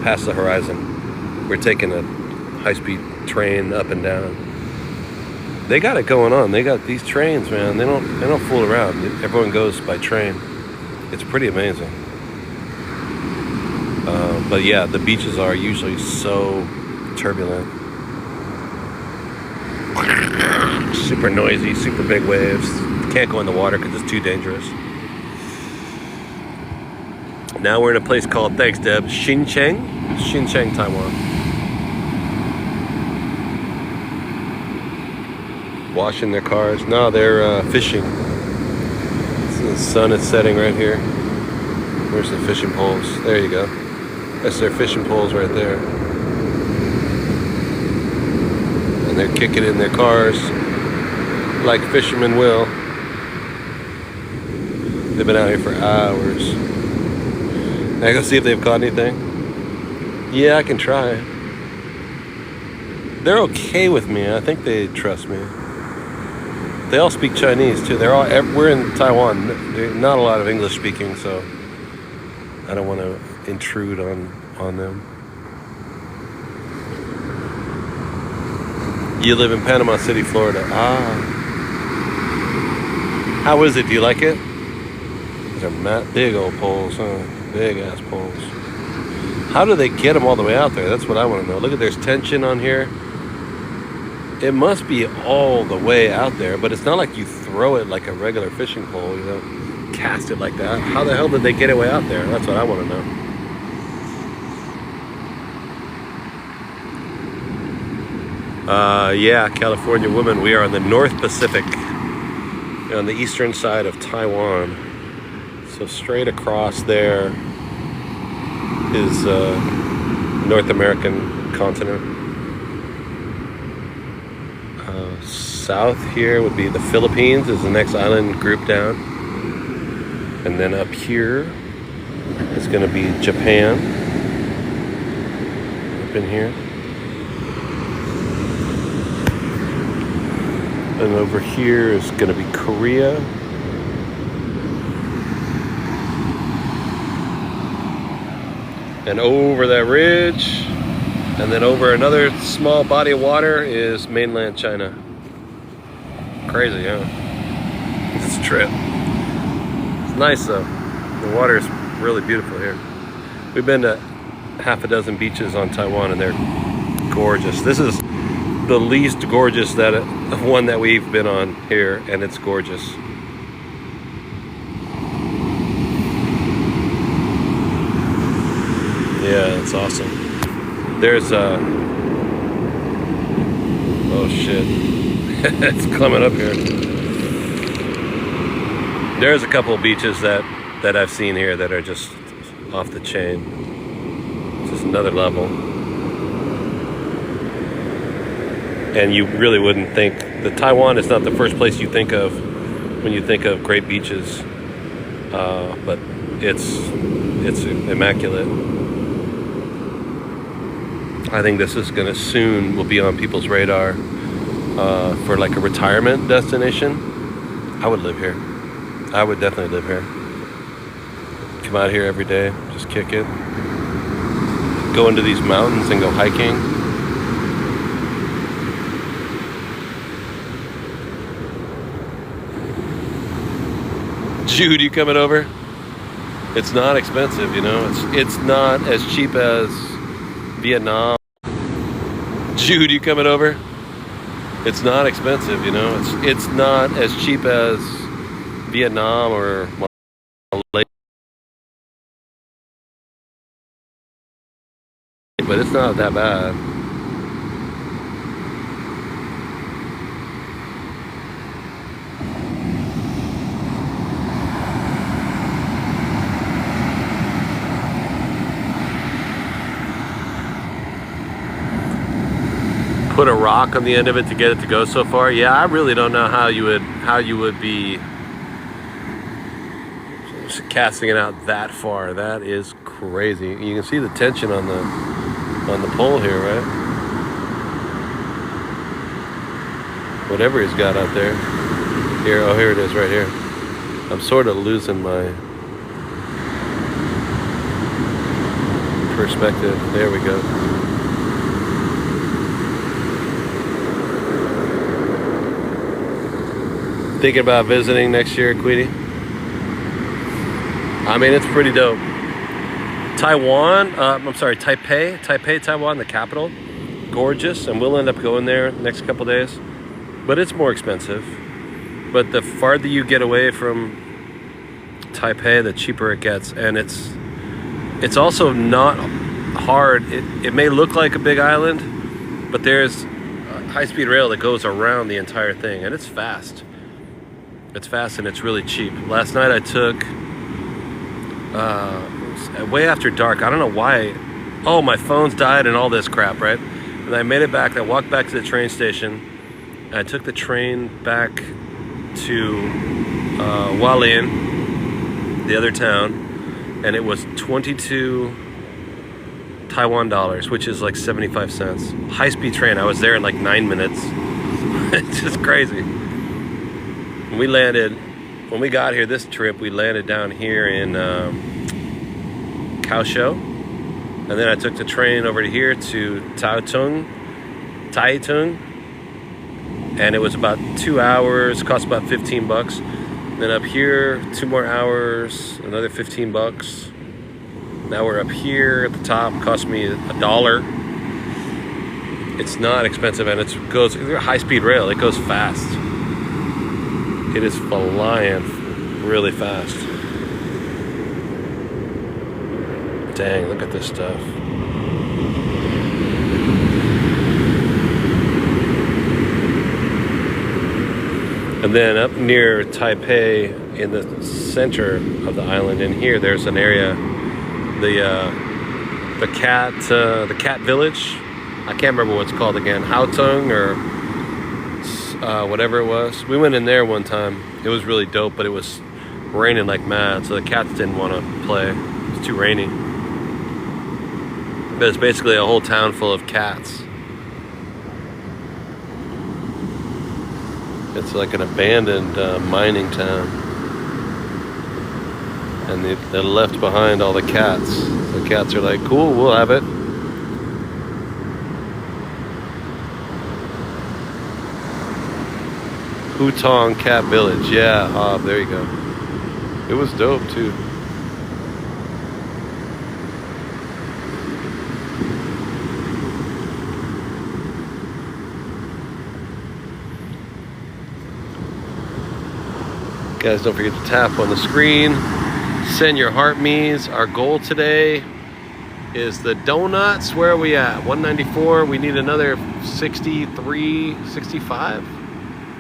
past the horizon. We're taking a high-speed train up and down. They got it going on. They got these trains, man. They don't fool around. Everyone goes by train. It's pretty amazing. But yeah, the beaches are usually so turbulent, super noisy, super big waves. Can't go in the water because it's too dangerous. Now we're in a place called, thanks Deb, Xincheng, Taiwan. Washing their cars. No, they're fishing. The sun is setting right here. Where's the fishing poles? There you go. That's their fishing poles right there. And they're kicking in their cars like fishermen will. They've been out here for hours. Can I go see if they've caught anything? Yeah, I can try. They're okay with me. I think they trust me. They all speak Chinese too. We're in Taiwan. There's not a lot of English speaking, so I don't want to intrude on them. You live in Panama City, Florida. How is it? Do you like it? These are big old poles, huh? Big ass poles. How do they get them all the way out there? That's what I want to know. Look at, there's tension on here. It must be all the way out there, but it's not like you throw it like a regular fishing pole, you know, cast it like that. How the hell did they get it way out there? That's what I want to know. Yeah, California woman. We are on the North Pacific, on the eastern side of Taiwan. So straight across there is North American continent. South here would be the Philippines, is the next island group down. And then up here is going to be Japan. Up in here. And over here is going to be Korea. And over that ridge, and then over another small body of water is mainland China. Crazy, huh? It's a trip. It's nice though. The water is really beautiful here. We've been to half a dozen beaches on Taiwan and they're gorgeous. This is the least gorgeous one that we've been on here, and it's gorgeous. Yeah, it's awesome. There's oh shit. It's coming up here. There's a couple of beaches that I've seen here that are just off the chain. It's just another level. And you really wouldn't think that Taiwan is not the first place you think of when you think of great beaches, but it's immaculate. I think this is gonna soon will be on people's radar for like a retirement destination. I would live here. I would definitely live here. Come out here every day, just kick it. Go into these mountains and go hiking. Jude, you coming over? It's not expensive, you know. It's not as cheap as Vietnam. Jude, you coming over? It's not expensive, you know. It's not as cheap as Vietnam or Malaysia, but it's not that bad. Put a rock on the end of it to get it to go so far. Yeah, I really don't know how you would be casting it out that far. That is crazy. You can see the tension on the pole here, right? Whatever he's got out there. Here, oh, here it is, right here. I'm sort of losing my perspective. There we go. Thinking about visiting next year, Queenie? I mean, it's pretty dope. Taipei, Taiwan, the capital. Gorgeous, and we'll end up going there next couple days. But it's more expensive. But the farther you get away from Taipei, the cheaper it gets. And it's also not hard. It may look like a big island, but there's a high-speed rail that goes around the entire thing, and it's fast. It's fast and it's really cheap. Last night I took way after dark. I don't know why. Oh, my phone's died and all this crap, right? And I made it back. I walked back to the train station. And I took the train back to Hualin, the other town, and it was 22 Taiwan dollars, which is like 75 cents. High-speed train. I was there in like 9 minutes. It's just crazy. When we got here this trip, we landed down here in Kaohsiung, and then I took the train over to here to Taitung, and it was about 2 hours, cost about $15. Then up here, 2 more hours, another $15. Now we're up here at the top, cost me $1. It's not expensive, and it goes high-speed rail. It goes fast. It is flying really fast. Dang, look at this stuff. And then up near Taipei, in the center of the island, in here, there's an area, the cat village. I can't remember what it's called again. Houtung or whatever it was. We went in there one time. It was really dope, but it was raining like mad, so the cats didn't want to play. It was too rainy. But it's basically a whole town full of cats. It's like an abandoned mining town. And they left behind all the cats. The cats are like, cool, we'll have it. Hutong Cat Village, yeah, there you go. It was dope too. Guys, don't forget to tap on the screen. Send your heart me's. Our goal today is the donuts. Where are we at? 194. We need another 63, 65,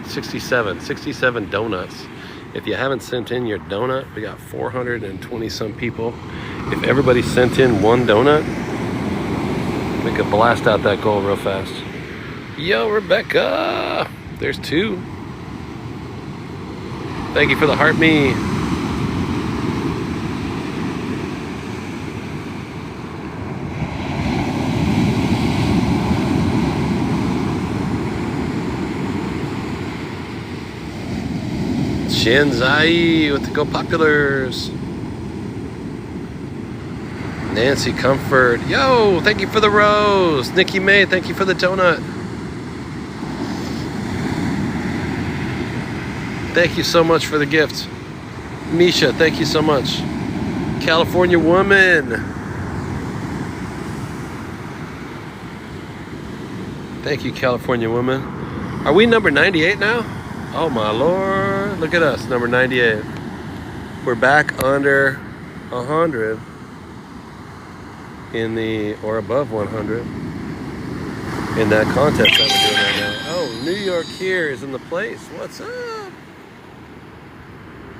67 donuts. If you haven't sent in your donut, we got 420 some people. If everybody sent in one donut, we could blast out that goal real fast. Yo, Rebecca, there's 2. Thank you for the heart me. Shanzai with the Go Populars. Nancy Comfort. Yo, thank you for the rose. Nikki May, thank you for the donut. Thank you so much for the gift. Misha, thank you so much. California Woman. Thank you, California Woman. Are we number 98 now? Oh my Lord. Look at us, number 98. We're back under 100 in the, or above 100 in that contest that we're doing right now. Oh, New York here is in the place. What's up?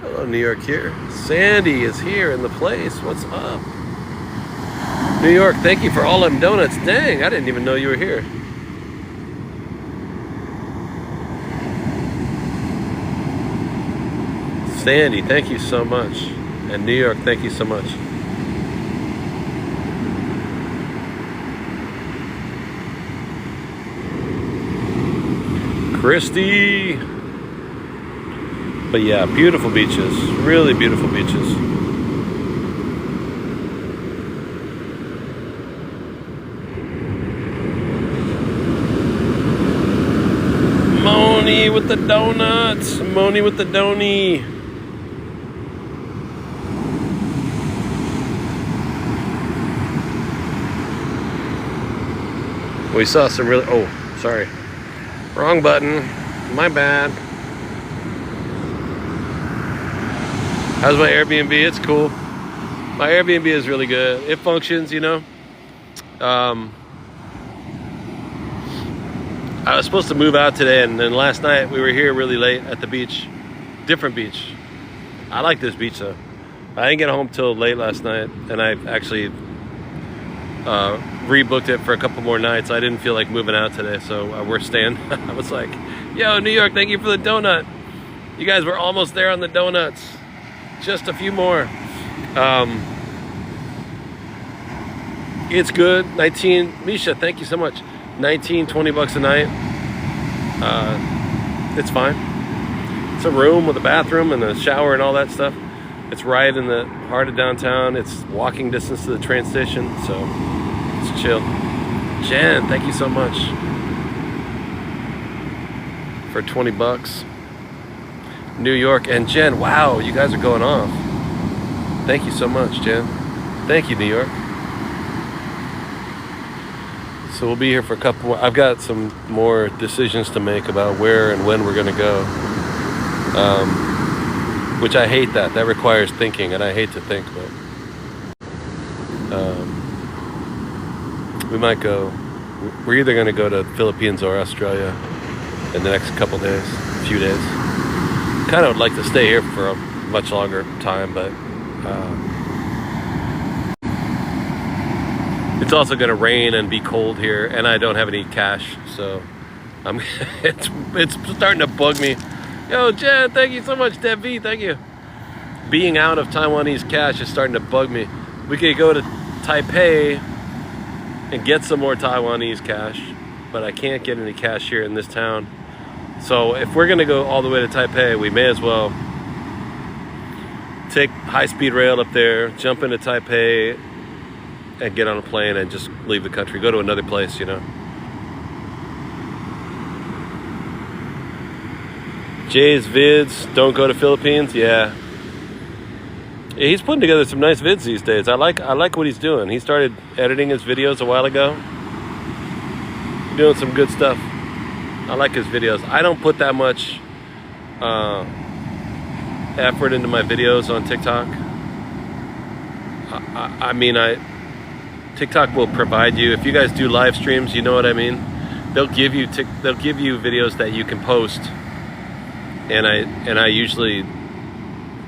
Hello, New York here. Sandy is here in the place. What's up? New York, thank you for all them donuts. Dang, I didn't even know you were here. Sandy, thank you so much. And New York, thank you so much. Christy. But yeah, beautiful beaches. Really beautiful beaches. Moni with the donuts. Moni with the donny. We saw some really, oh, sorry. Wrong button. My bad. How's my Airbnb? It's cool. My Airbnb is really good. It functions, you know. I was supposed to move out today, and then last night we were here really late at the beach. Different beach. I like this beach though. I didn't get home till late last night, and I actually rebooked it for a couple more nights. I didn't feel like moving out today, so we're staying. I was like, yo, New York, thank you for the donut. You guys were almost there on the donuts. Just a few more. It's good. 19, Misha, thank you so much. 19, 20 bucks a night. It's fine. It's a room with a bathroom and a shower and all that stuff. It's right in the heart of downtown. It's walking distance to the train station, so it's chill. Jen, thank you so much for 20 bucks. New York and Jen, wow, you guys are going off. Thank you so much, Jen. Thank you, New York. So we'll be here for a couple more. I've got some more decisions to make about where and when we're gonna go. Which I hate that. That requires thinking, and I hate to think, but we might go. We're either gonna go to Philippines or Australia in the next couple days, few days. Kind of would like to stay here for a much longer time, but it's also going to rain and be cold here, and I don't have any cash, so I'm it's starting to bug me. Yo, Jen, thank you so much. Dev V, thank you. Being out of Taiwanese cash is starting to bug me. We could go to Taipei and get some more Taiwanese cash, but I can't get any cash here in this town. So if we're gonna go all the way to Taipei, we may as well take high-speed rail up there, jump into Taipei, and get on a plane and just leave the country, go to another place, you know. Jay's vids, don't go to Philippines, yeah. He's putting together some nice vids these days. I like what he's doing. He started editing his videos a while ago. Doing some good stuff. I like his videos. I don't put that much effort into my videos on TikTok. I mean, TikTok will provide you, if you guys do live streams, you know what I mean? They'll give you videos that you can post, and I usually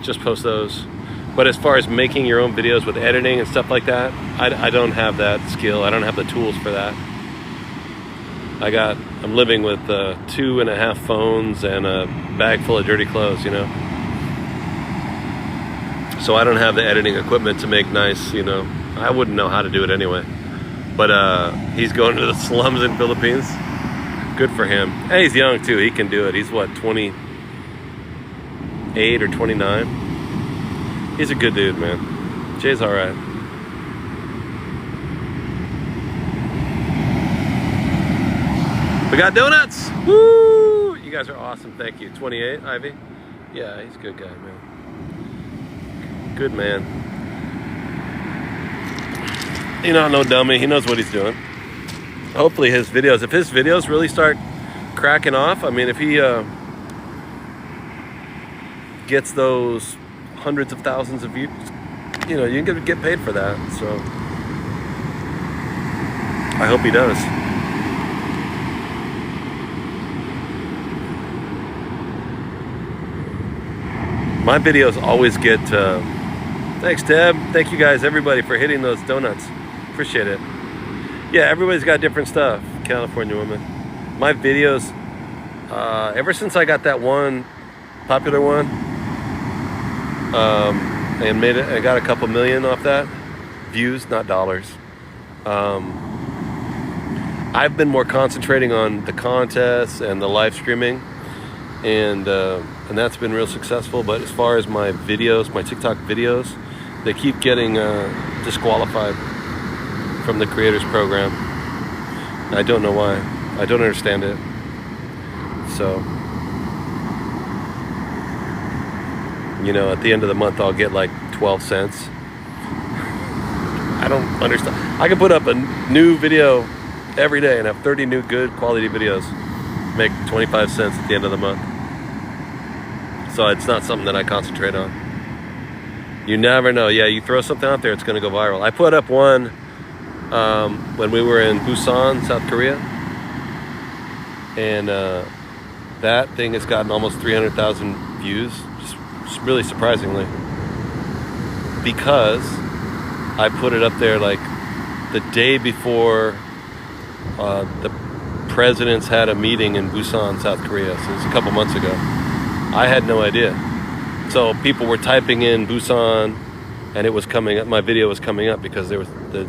just post those. But as far as making your own videos with editing and stuff like that, I don't have that skill. I don't have the tools for that. I'm living with 2.5 phones and a bag full of dirty clothes, you know. So I don't have the editing equipment to make nice, you know. I wouldn't know how to do it anyway. But he's going to the slums in Philippines. Good for him. And he's young too. He can do it. He's what, 28 or 29? He's a good dude, man. Jay's all right. We got donuts. Woo! You guys are awesome. Thank you. 28, Ivy. Yeah, he's a good guy, man. Good man. You know, no dummy. He knows what he's doing. Hopefully his videos, if his videos really start cracking off, I mean, if he gets those hundreds of thousands of views, you know, you can get paid for that. So I hope he does. My videos always get thanks, Deb. Thank you guys, everybody, for hitting those donuts. Appreciate it. Yeah, everybody's got different stuff. California woman. My videos, ever since I got that one popular one, and made it, I got a couple million off that. Views, not dollars. I've been more concentrating on the contests and the live streaming, and that's been real successful. But as far as my videos, my TikTok videos, they keep getting disqualified from the creators program. I don't know why. I don't understand it. So, you know, at the end of the month, I'll get like 12 cents. I don't understand. I can put up a new video every day and have 30 new good quality videos, make 25 cents at the end of the month. So it's not something that I concentrate on. You never know. Yeah, you throw something out there, it's going to go viral. I put up one when we were in Busan, South Korea, and that thing has gotten almost 300,000 views, just really surprisingly, because I put it up there like the day before the presidents had a meeting in Busan, South Korea. So it was a couple months ago. I had no idea. So people were typing in Busan, and it was coming up. My video was coming up because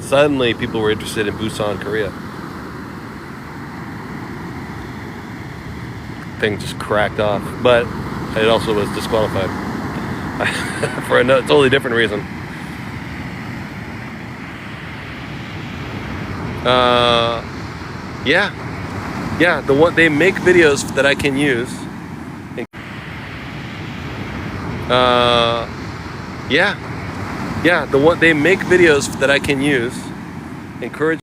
suddenly people were interested in Busan, Korea. Thing just cracked off, but it also was disqualified for a totally different reason. Yeah. The one they make videos that I can use. The one they make videos that I can use. Encourage.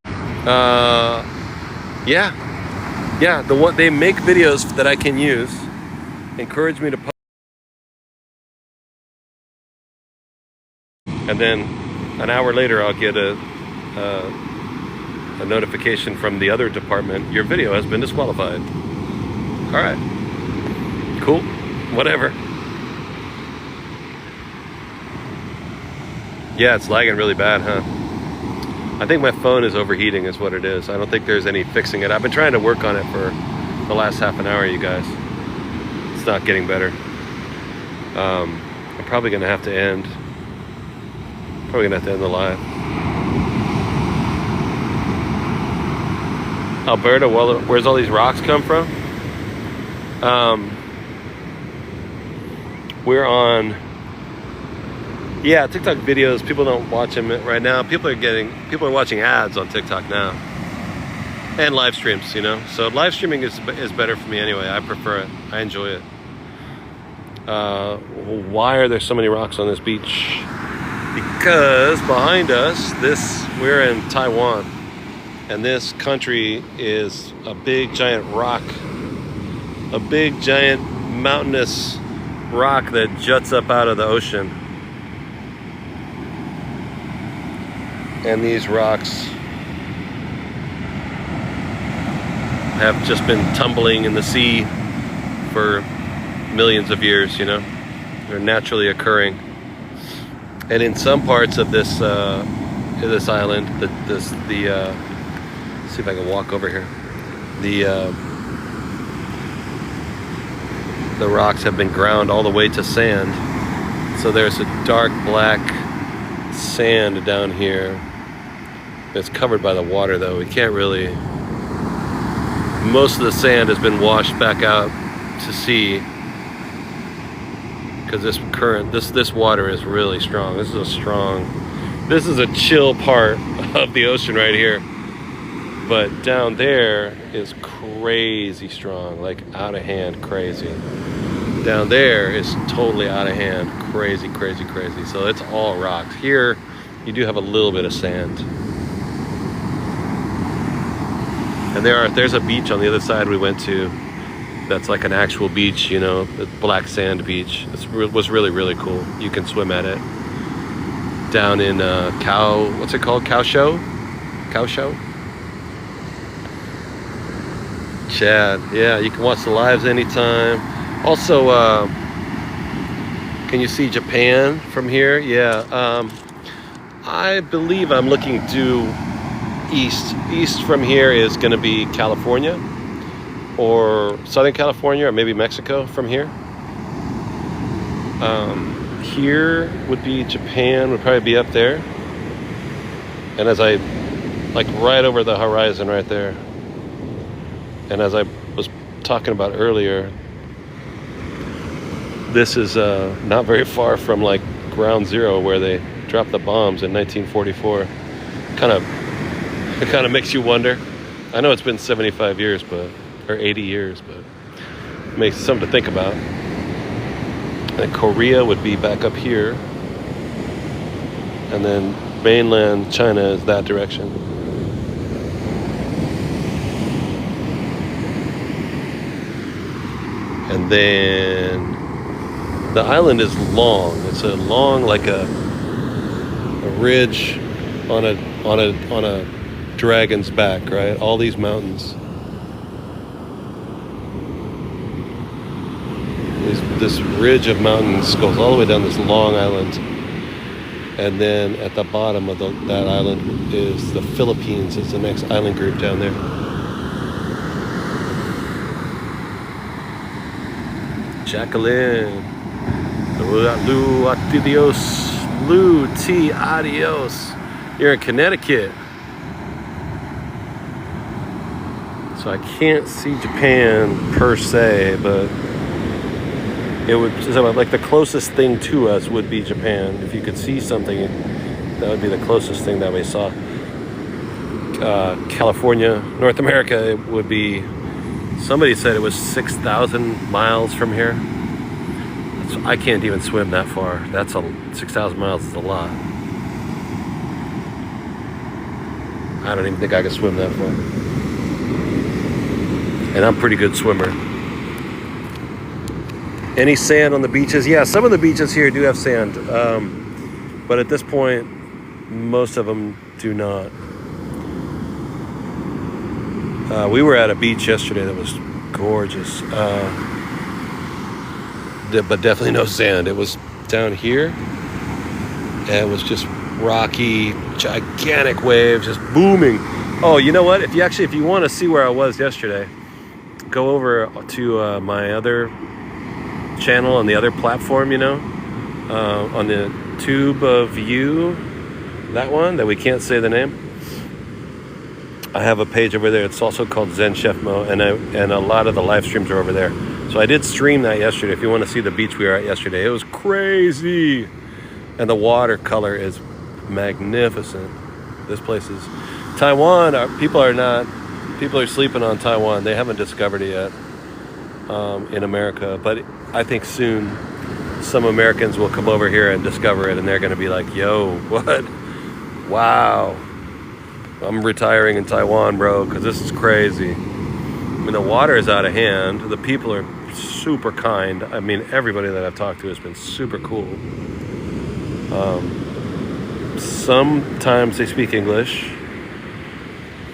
The one they make videos that I can use. Encourage me to post. And then an hour later, I'll get a notification from the other department. Your video has been disqualified. All right. Cool. Whatever. Yeah, it's lagging really bad, huh? I think my phone is overheating is what it is. I don't think there's any fixing it. I've been trying to work on it for the last half an hour, you guys. It's not getting better. I'm probably gonna have to end. The live. Alberta, well, where's all these rocks come from? We're on, yeah, TikTok videos. People don't watch them right now. People are watching ads on TikTok now, and live streams. You know, so live streaming is better for me anyway. I prefer it. I enjoy it. Why are there so many rocks on this beach? Because behind us, we're in Taiwan, and this country is a big giant rock, a big giant mountainous rock that juts up out of the ocean. And these rocks have just been tumbling in the sea for millions of years, you know. They're naturally occurring. And in some parts of this island, let's see if I can walk over here. The rocks have been ground all the way to sand. So there's a dark black sand down here. It's covered by the water though. We can't really, most of the sand has been washed back out to sea because this water is really strong. This is a chill part of the ocean right here. But down there is crazy strong, like out of hand crazy. Down there is totally out of hand, crazy. So it's all rocks. Here, you do have a little bit of sand. And there's a beach on the other side we went to that's like an actual beach, you know, the black sand beach. It was really cool. You can swim at it. Down in what's it called? Cow Show? Chad, yeah, you can watch the lives anytime. Also, can you see Japan from here? Yeah, I believe I'm looking due east. East from here is going to be California, or Southern California, or maybe Mexico from here. Here would be Japan, would probably be up there. And as I, like right over the horizon right there. And as I was talking about earlier, this is not very far from like ground zero where they dropped the bombs in 1944. It kind of makes you wonder. I know it's been 75 years, or 80 years, but it makes something to think about. And Korea would be back up here. And then mainland China is that direction. And then the island is long. It's a long, like a ridge on a dragon's back, right? All these mountains. This ridge of mountains goes all the way down this long island. And then at the bottom of that island is the Philippines. It's the next island group down there. Jacqueline. Lu T adios. You're in Connecticut. So I can't see Japan per se, but it would, like the closest thing to us would be Japan. If you could see something, that would be the closest thing that we saw. California, North America, it would be, somebody said it was 6,000 miles from here. I can't even swim that far. 6,000 miles is a lot. I don't even think I could swim that far. And I'm a pretty good swimmer. Any sand on the beaches? Yeah, some of the beaches here do have sand. But at this point, most of them do not. We were at a beach yesterday that was gorgeous. But definitely no sand. It was down here. And it was just rocky, gigantic waves just booming. Oh, you know what? If you want to see where I was yesterday, go over to my other channel on the other platform, on the Tube of You, that one that we can't say the name. I have a page over there. It's also called Zen Chef Mo, and a lot of the live streams are over there. So I did stream that yesterday. If you want to see the beach we were at yesterday, it was crazy, and the watercolor is magnificent. This place is Taiwan. People are sleeping on Taiwan. They haven't discovered it yet in America, but I think soon some Americans will come over here and discover it, and they're going to be like, "Yo, what? Wow, I'm retiring in Taiwan, bro, because this is crazy." I mean, the water is out of hand. The people are super kind. I mean, everybody that I've talked to has been super cool. Sometimes they speak English.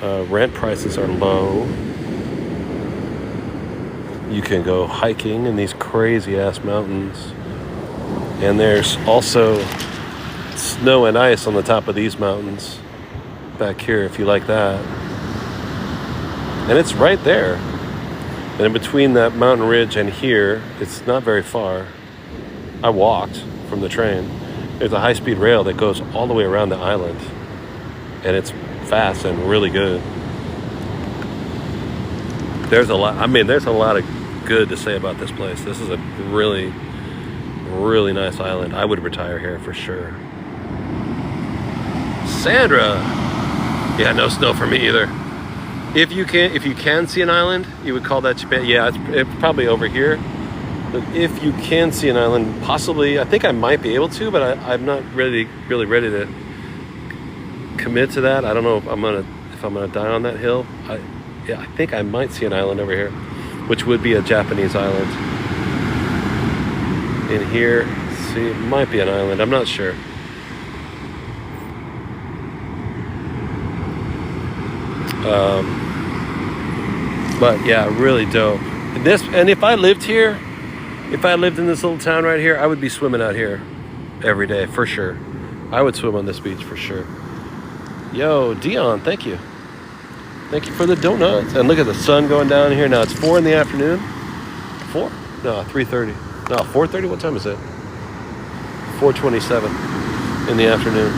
Rent prices are low. You can go hiking in these crazy ass mountains. And there's also snow and ice on the top of these mountains back here, if you like that. And it's right there. And in between that mountain ridge and here, it's not very far. I walked from the train. There's a high-speed rail that goes all the way around the island. And it's fast and really good. There's a lot of good to say about this place. This is a really, really nice island. I would retire here for sure. Sandra. Yeah, no snow for me either. If you can see an island, you would call that Japan. Yeah, it's probably over here. But if you can see an island, possibly, I think I might be able to, but I'm not really ready to commit to that. I don't know if I'm gonna die on that hill. I think I might see an island over here, which would be a Japanese island. In here, see, it might be an island. I'm not sure. But yeah, really dope. And if I lived here, if I lived in this little town right here, I would be swimming out here every day for sure. I would swim on this beach for sure. Yo, Dion, thank you. Thank you for the donuts. And look at the sun going down here. Now it's 4 in the afternoon. 4? No, 3:30. No, 4:30. What time is it? 4:27 in the afternoon.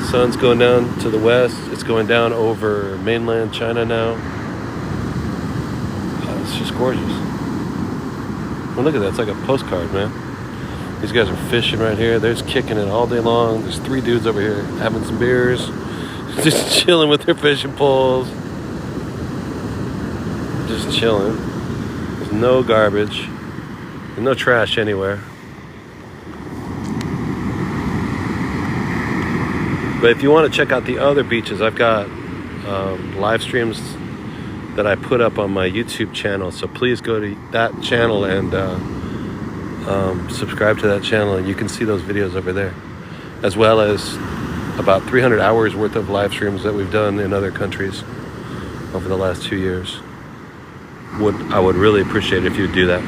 Sun's going down to the west. It's going down over mainland China now. It's just gorgeous. Well, look at that. It's like a postcard, man. These guys are fishing right here. They're just kicking it all day long. There's 3 dudes over here having some beers. Just chilling with their fishing poles. Just chilling. There's no garbage. There's no trash anywhere. But if you want to check out the other beaches, I've got live streams that I put up on my YouTube channel. So please go to that channel and subscribe to that channel, and you can see those videos over there, as well as about 300 hours worth of live streams that we've done in other countries over the last 2 years. I would really appreciate it if you would do that.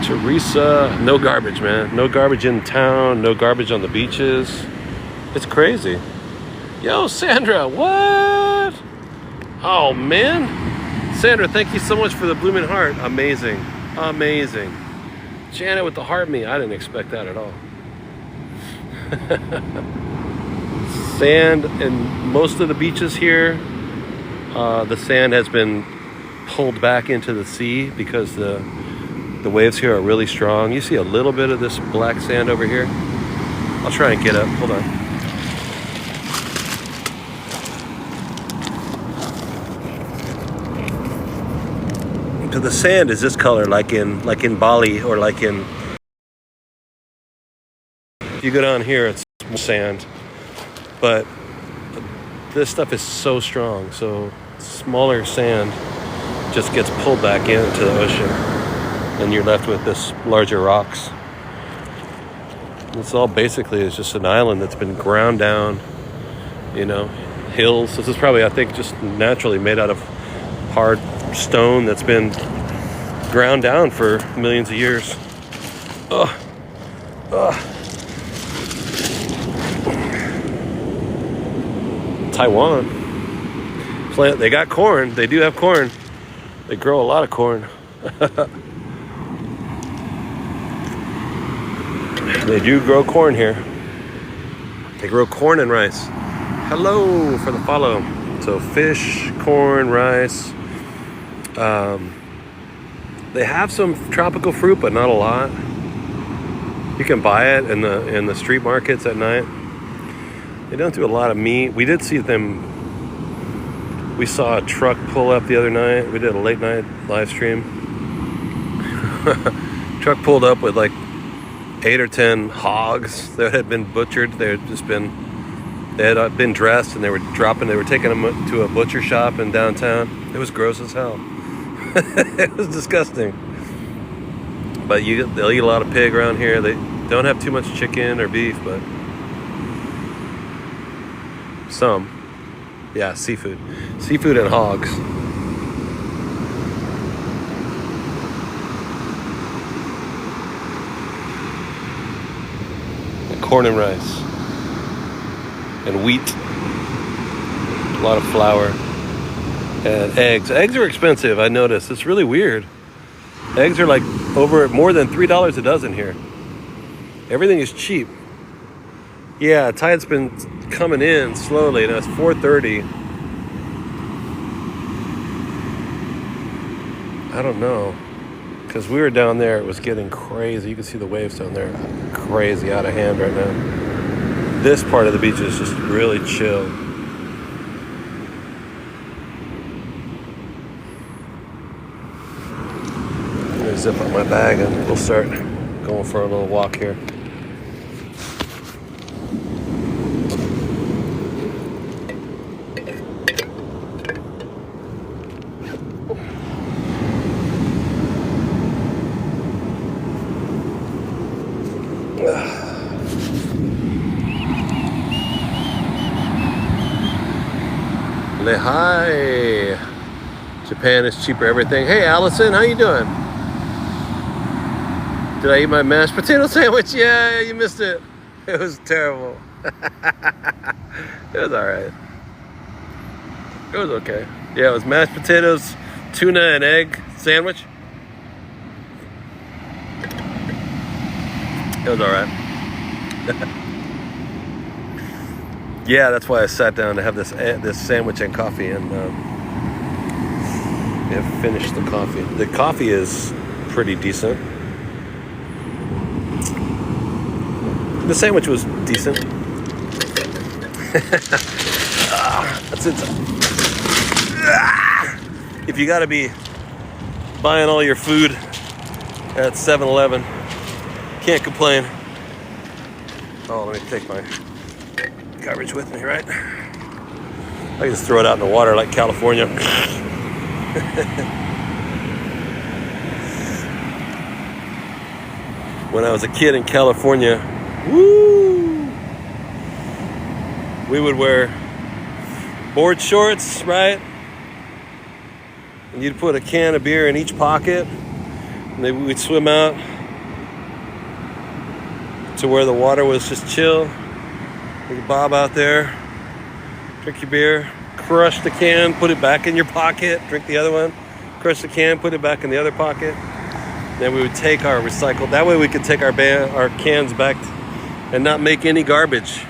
Teresa, no garbage, man. No garbage in town, no garbage on the beaches. It's crazy. Yo, Sandra, what? Oh, man. Sandra, thank you so much for the blooming heart. Amazing. Amazing. Janet with the heart me. I didn't expect that at all. Sand in most of the beaches here, the sand has been pulled back into the sea because the waves here are really strong. You see a little bit of this black sand over here. I'll try and get up. Hold on. Because the sand is this color, like in Bali, or like in. If you go down here, it's sand, but this stuff is so strong. So smaller sand just gets pulled back into the ocean, and you're left with this larger rocks. It's all basically is just an island that's been ground down, hills. This is probably, I think, just naturally made out of hard stone that's been ground down for millions of years. Taiwan. There's They got corn. They do have corn. They grow a lot of corn. They do grow corn here. They grow corn and rice. Hello for the follow. So fish, corn, rice. They have some tropical fruit, but not a lot. You can buy it in the street markets at night. They don't do a lot of meat. We did see them. We saw a truck pull up the other night. We did a late night live stream. Truck pulled up with like 8 or 10 hogs that had been butchered. They had been dressed, and they were taking them to a butcher shop in downtown. It was gross as hell. It was disgusting. But they'll eat a lot of pig around here. They don't have too much chicken or beef, but some. Yeah, seafood and hogs. And corn and rice and wheat. A lot of flour. And eggs. Eggs are expensive, I noticed. It's really weird. Eggs are like more than $3 a dozen here. Everything is cheap. Yeah, tide's been coming in slowly. Now it's 4:30. I don't know. Because we were down there, it was getting crazy. You can see the waves down there. Crazy, out of hand right now. This part of the beach is just really chill. Zip up my bag and we'll start going for a little walk here. Hi. Japan is cheaper everything. Hey Allison, how you doing? Did I eat my mashed potato sandwich? Yeah, you missed it. It was terrible. It was alright. It was okay. Yeah, it was mashed potatoes, tuna and egg sandwich. It was alright. Yeah, that's why I sat down to have this sandwich and coffee, and we have finished the coffee. The coffee is pretty decent. The sandwich was decent. That's it. If you gotta be buying all your food at 7-Eleven, can't complain. Oh, let me take my garbage with me, right? I can just throw it out in the water like California. When I was a kid in California, woo! We would wear board shorts, right? And you'd put a can of beer in each pocket, and then we'd swim out to where the water was just chill. You could bob out there, drink your beer, crush the can, put it back in your pocket, drink the other one, crush the can, put it back in the other pocket. Then we would take our recycled. That way we could take our cans back and not make any garbage,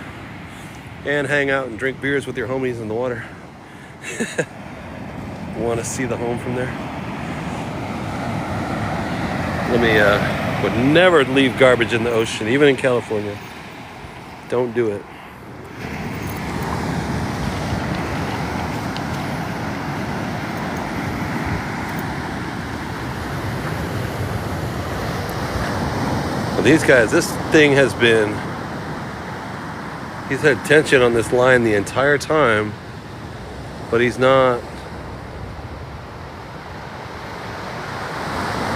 and hang out and drink beers with your homies in the water. Want to see the home from there? Would never leave garbage in the ocean, even in California. Don't do it. Well, these guys, this thing has been, he's had tension on this line the entire time, but he's not.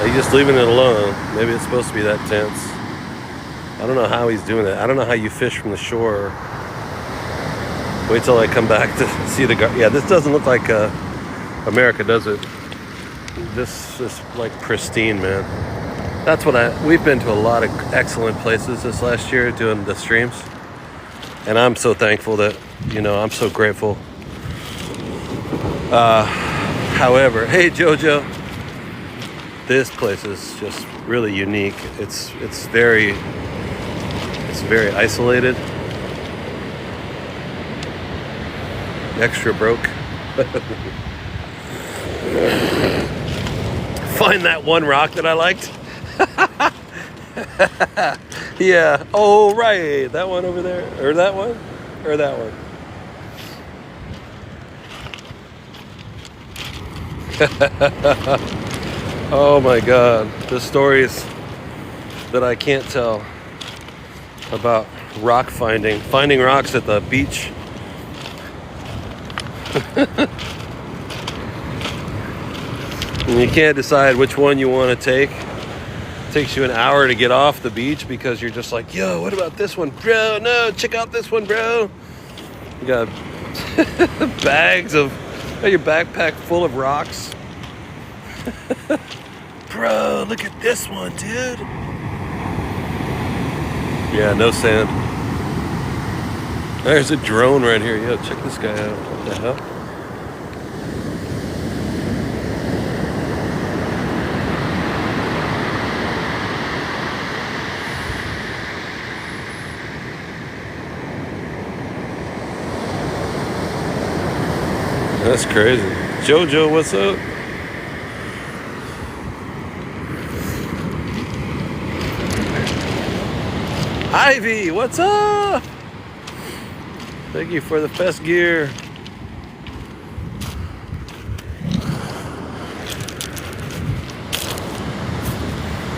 He's just leaving it alone. Maybe it's supposed to be that tense. I don't know how he's doing it. I don't know how you fish from the shore. Wait till I come back to see the yeah, this doesn't look like America, does it? This is like pristine, man. That's what we've been to a lot of excellent places this last year doing the streams. And I'm so thankful that, I'm so grateful. However, hey Jojo, this place is just really unique. It's very isolated. Extra broke. Find that one rock that I liked. Yeah. Oh right, that one over there, or that one, or that one. Oh my God, the stories that I can't tell about rock finding rocks at the beach. And you can't decide which one you want to take. It takes you an hour to get off the beach because you're just like, yo, what about this one, bro? No, check out this one, bro. You got bags of, your backpack full of rocks. Bro, look at this one, dude. Yeah, no sand. There's a drone right here. Yo, check this guy out. What the hell? That's crazy. Jojo, what's up? Ivy, what's up? Thank you for the fest gear.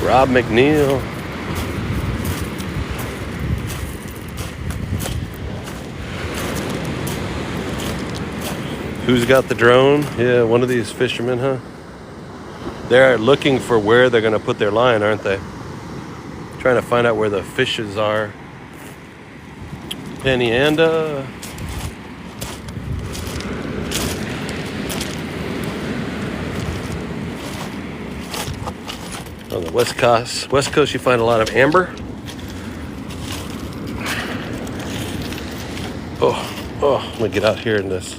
Rob McNeil. Who's got the drone? Yeah, one of these fishermen, huh? They're looking for where they're gonna put their line, aren't they? Trying to find out where the fishes are. Pennyanda. On the west coast you find a lot of amber. Oh, let me get out here in this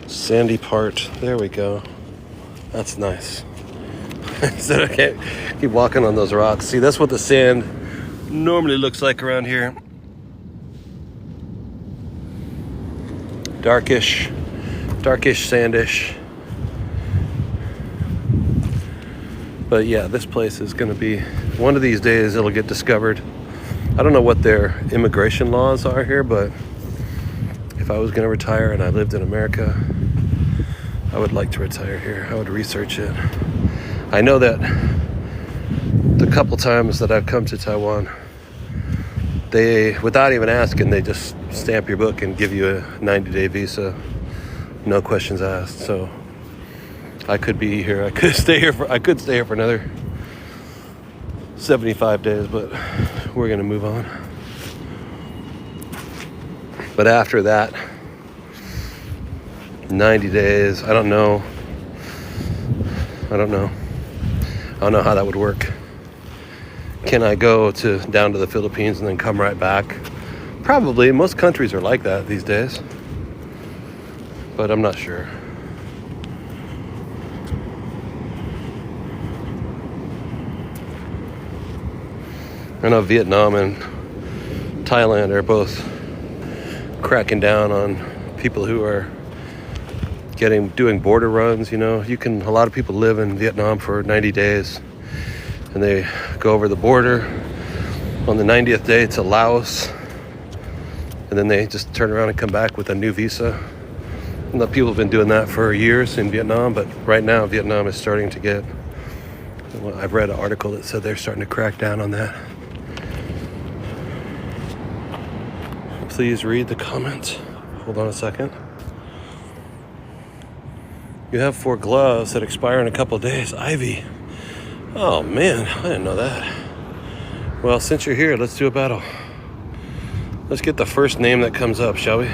sandy part. There we go. That's nice. So I can't keep walking on those rocks. See, that's what the sand normally looks like around here. Darkish, sandish. But yeah, this place is going to be, one of these days it'll get discovered. I don't know what their immigration laws are here, but if I was going to retire and I lived in America, I would like to retire here. I would research it. I know that the couple times that I've come to Taiwan, they, without even asking, they just stamp your book and give you a 90-day visa, no questions asked. So I could be here. I could stay here for another 75 days, but we're gonna move on. But after that, 90 days, I don't know how that would work. Can I go down to the Philippines and then come right back? Probably. Most countries are like that these days, but I'm not sure. I know Vietnam and Thailand are both cracking down on people who are doing border runs. You know, a lot of people live in Vietnam for 90 days and they go over the border on the 90th day to Laos, and then they just turn around and come back with a new visa. And the people have been doing that for years in Vietnam, but right now Vietnam is starting to get, well, I've read an article that said they're starting to crack down on that. Please read the comment. Hold on a second. You have 4 gloves that expire in a couple of days. Ivy. Oh man, I didn't know that. Well, since you're here, let's do a battle. Let's get the first name that comes up, shall we?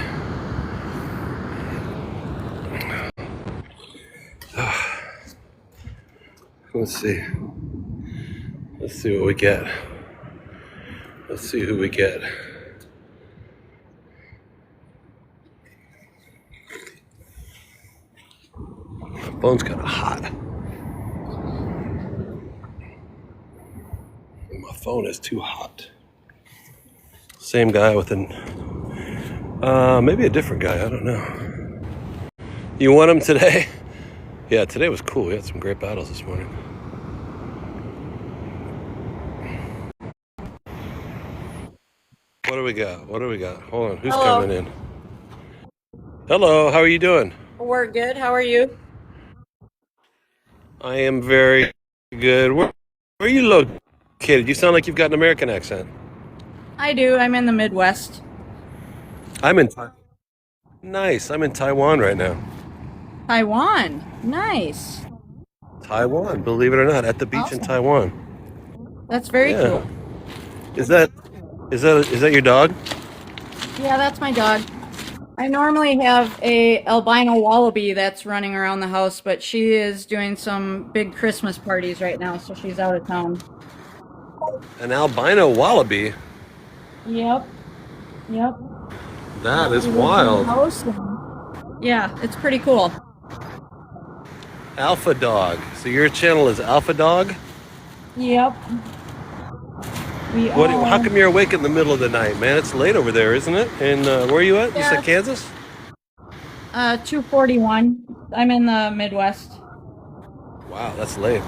Let's see. Let's see what we get. Let's see who we get. phone's kind of hot. My phone is too hot. Same guy with maybe a different guy. I don't know. You want him today? Yeah, today was cool. We had some great battles this morning. What do we got? What do we got? Hold on. Who's Hello. coming in? Hello. How are you doing? We're good. How are you? I am very good. Where are you located? You sound like you've got an American accent. I do. I'm in the Midwest. I'm in. Nice. I'm in Taiwan right now. Taiwan. Nice. Taiwan, believe it or not, at the beach in Awesome. Taiwan. That's very Yeah. cool. Is that your dog? Yeah, that's my dog. I normally have a albino wallaby that's running around the house, but she is doing some big Christmas parties right now, so she's out of town. An albino wallaby? Yep. Yep. That is She lives in the wild. house. And yeah, it's pretty cool. Alpha Dog. So your channel is Alpha Dog? Yep. We How are. come you're awake in the middle of the night, man? It's late over there, isn't it? And where are you at? You Yeah, said Kansas? 2:41. I'm in the Midwest. Wow, that's late.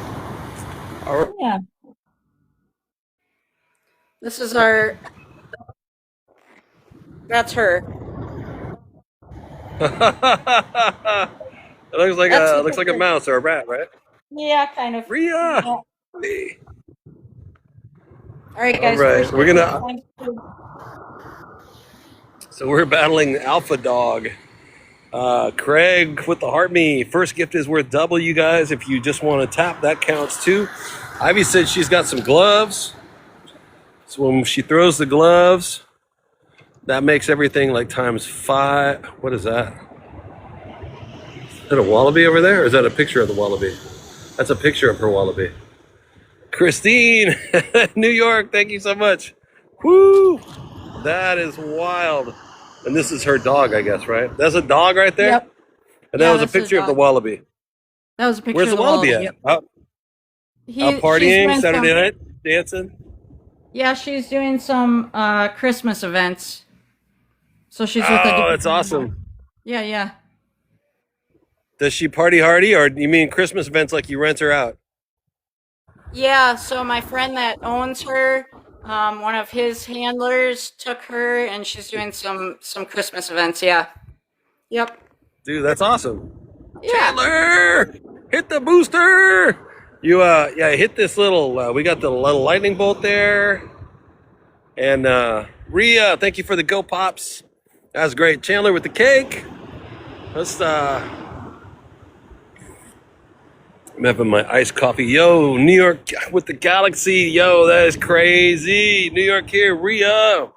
All Yeah. This is our. That's her. right. It That's the looks like a picture. mouse or a rat, right? Yeah, kind of. Rhea. Yeah. Hey. All right, All guys. right, First gift is so we're battling Alpha Dog. Craig with the heart me. First gift is worth double, you guys. If you just want to tap, that counts too. Ivy said she's got some gloves. So when she throws the gloves, that makes everything like times 5. What is that? Is that a wallaby over there? Or is that a picture of the wallaby? That's a picture of her wallaby. Christine, New York, thank you so much. Woo! That is wild. And this is her dog, I guess, right? That's a dog right there? Yep. And that Yeah, was a that's a picture of the dog. wallaby. That was a picture Where's of the the wallaby wallaby. at? Yep. Out She's partying doing Saturday some. night? Dancing? Yeah, she's doing some Christmas events. So she's with a Oh, different that's animal. awesome. Yeah, yeah. Does she party hardy, or you mean Christmas events like you rent her out? Yeah, so my friend that owns her, one of his handlers took her and she's doing some Christmas events, yeah. Yep. Dude, that's awesome. Yeah. Chandler, hit the booster. You yeah, hit this little. We got the little lightning bolt there, and Rhea, thank you for the go pops. That was great. Chandler with the cake. Let's I'm having my iced coffee. Yo, New York with the galaxy. Yo, that is crazy. New York here, Rhea.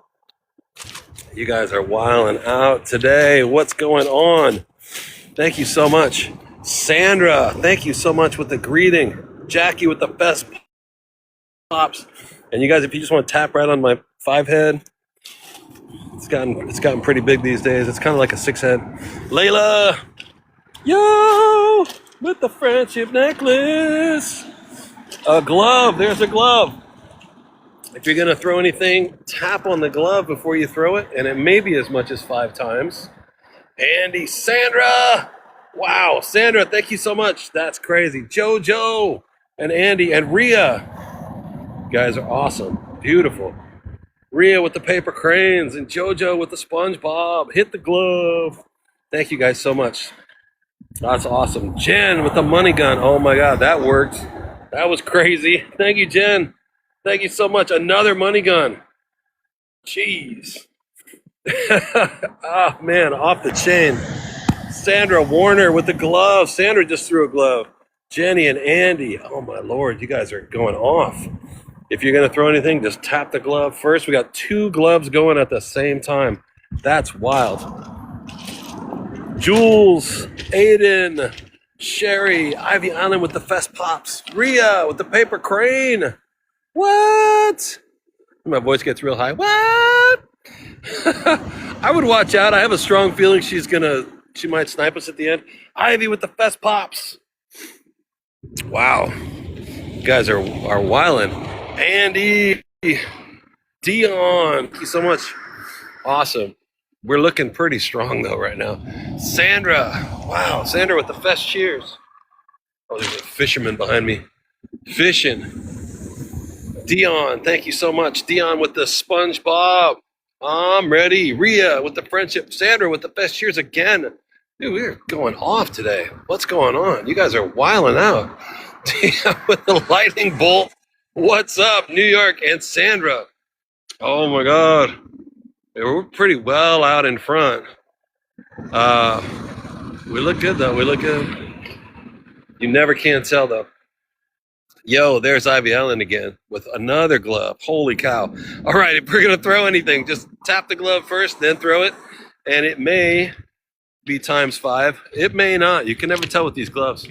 You guys are wilding out today. What's going on? Thank you so much. Sandra, thank you so much with the greeting. Jackie with the best pops. And you guys, if you just want to tap right on my 5 head, it's gotten pretty big these days. It's kind of like a 6 head. Layla, yo, with the friendship necklace. A glove, there's a glove. If you're gonna throw anything, tap on the glove before you throw it, and it may be as much as 5 times. Andy, Sandra, wow, Sandra, thank you so much. That's crazy. Jojo and Andy and Rhea, you guys are awesome, beautiful. Rhea with the paper cranes and Jojo with the SpongeBob. Hit the glove. Thank you guys so much. That's awesome. Jen with the money gun. Oh my God, that worked. That was crazy. Thank you, Jen. Thank you so much. Another money gun. Jeez. Oh man, off the chain. Sandra Warner with the glove. Sandra just threw a glove. Jenny and Andy. Oh my Lord, you guys are going off. If you're going to throw anything, just tap the glove first. We got 2 gloves going at the same time. That's wild. Jules, Aiden, Sherry, Ivy Island with the fest pops. Rhea with the paper crane. What? My voice gets real high. What? I would watch out. I have a strong feeling she might snipe us at the end. Ivy with the fest pops. Wow. You guys are wilding. Andy, Dion, thank you so much. Awesome. We're looking pretty strong though right now. Sandra, wow, Sandra with the best cheers. Oh, there's a fisherman behind me. Fishing. Dion, thank you so much. Dion with the SpongeBob. I'm ready. Rhea with the friendship. Sandra with the best cheers again. Dude, we're going off today. What's going on? You guys are wilding out. Dion with the lightning bolt. What's up, New York and Sandra? Oh my God. We're pretty well out in front. We look good though. We look good. You never can tell though. Yo, there's Ivy Ellen again with another glove. Holy cow. All right, if we're going to throw anything, just tap the glove first, then throw it. And it may be ×5. It may not. You can never tell with these gloves.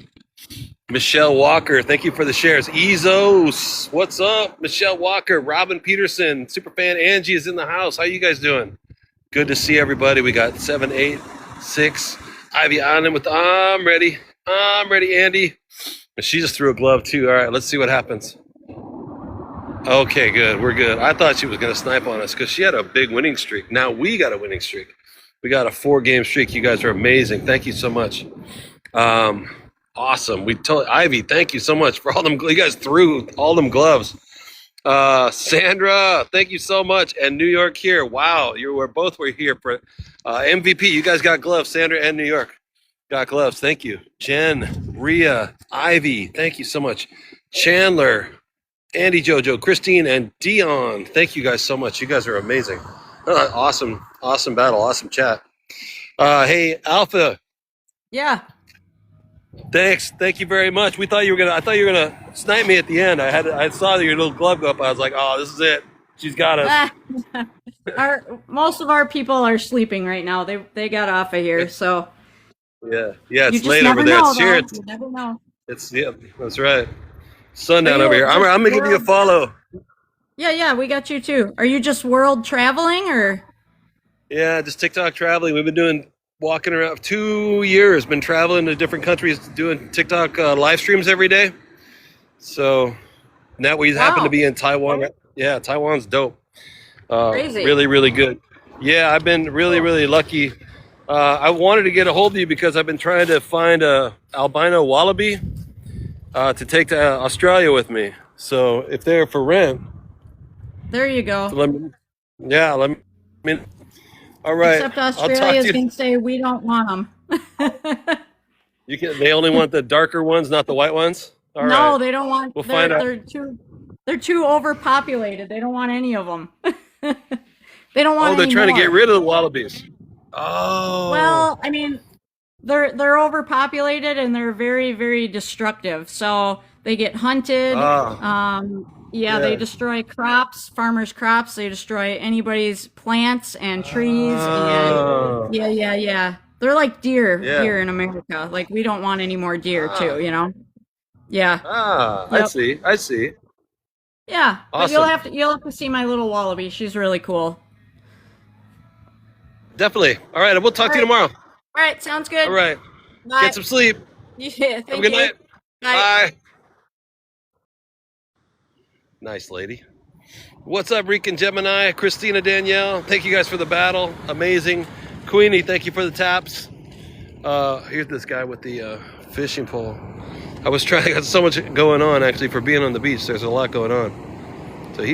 Michelle Walker, thank you for the shares. Ezos, what's up? Michelle Walker, Robin Peterson, Superfan Angie is in the house. How you guys doing? Good to see everybody. We got 7, 8, 6. Ivy Ellen with I'm ready. I'm ready, Andy. She just threw a glove too. All right, let's see what happens. Okay, good. We're good. I thought she was going to snipe on us because she had a big winning streak. Now we got a winning streak. We got a 4-game streak. You guys are amazing. Thank you so much. Awesome. Ivy, thank you so much for all them. You guys threw all them gloves. Sandra, thank you so much. And New York here. Wow, we're here for MVP. You guys got gloves, Sandra and New York. Got gloves. Thank you. Jen, Rhea, Ivy, thank you so much. Chandler, Andy, Jojo, Christine, and Dion. Thank you guys so much. You guys are amazing. Awesome battle. Awesome chat. Hey, Alpha. Yeah. Thanks. Thank you very much. I thought you were gonna snipe me at the end. I saw your little glove go up. I was like, oh, this is it. She's got us. Most of our people are sleeping right now. They got off of here, so. Yeah, it's late over there. You never know. That's right. Sundown over here. I'm gonna give you a follow. Yeah, we got you too. Are you just world traveling or? Yeah, just TikTok traveling. We've been walking around 2 years. Been traveling to different countries, doing TikTok live streams every day. So now we happen to be in Taiwan. Yeah, Taiwan's dope. Crazy. Really, really good. Yeah, I've been really lucky. I wanted to get a hold of you because I've been trying to find a albino wallaby to take to Australia with me. So if they're for rent, there you go. Let me. All right. Except Australia is going to say we don't want them. They only want the darker ones, not the white ones. All no, right. They don't want. Find out. They're too overpopulated. They don't want any of them. They don't want. Oh, they're trying to get rid of the wallabies. Oh. Well, I mean, they're overpopulated and they're very, very destructive. So they get hunted. They destroy crops, farmers' crops. They destroy anybody's plants and trees. And yeah. They're like deer here in America. Like we don't want any more deer too, you know? Yeah. Yep. I see. Yeah. Awesome. But you'll have to see my little wallaby. She's really cool. Definitely. All right. We'll talk to you tomorrow. All right. Sounds good. All right. Bye. Get some sleep. Yeah. Have a good night. Bye. Nice lady. What's up, Rican Gemini? Christina Danielle. Thank you guys for the battle. Amazing. Queenie, thank you for the taps. Here's this guy with the fishing pole. I got so much going on actually for being on the beach. There's a lot going on. So he's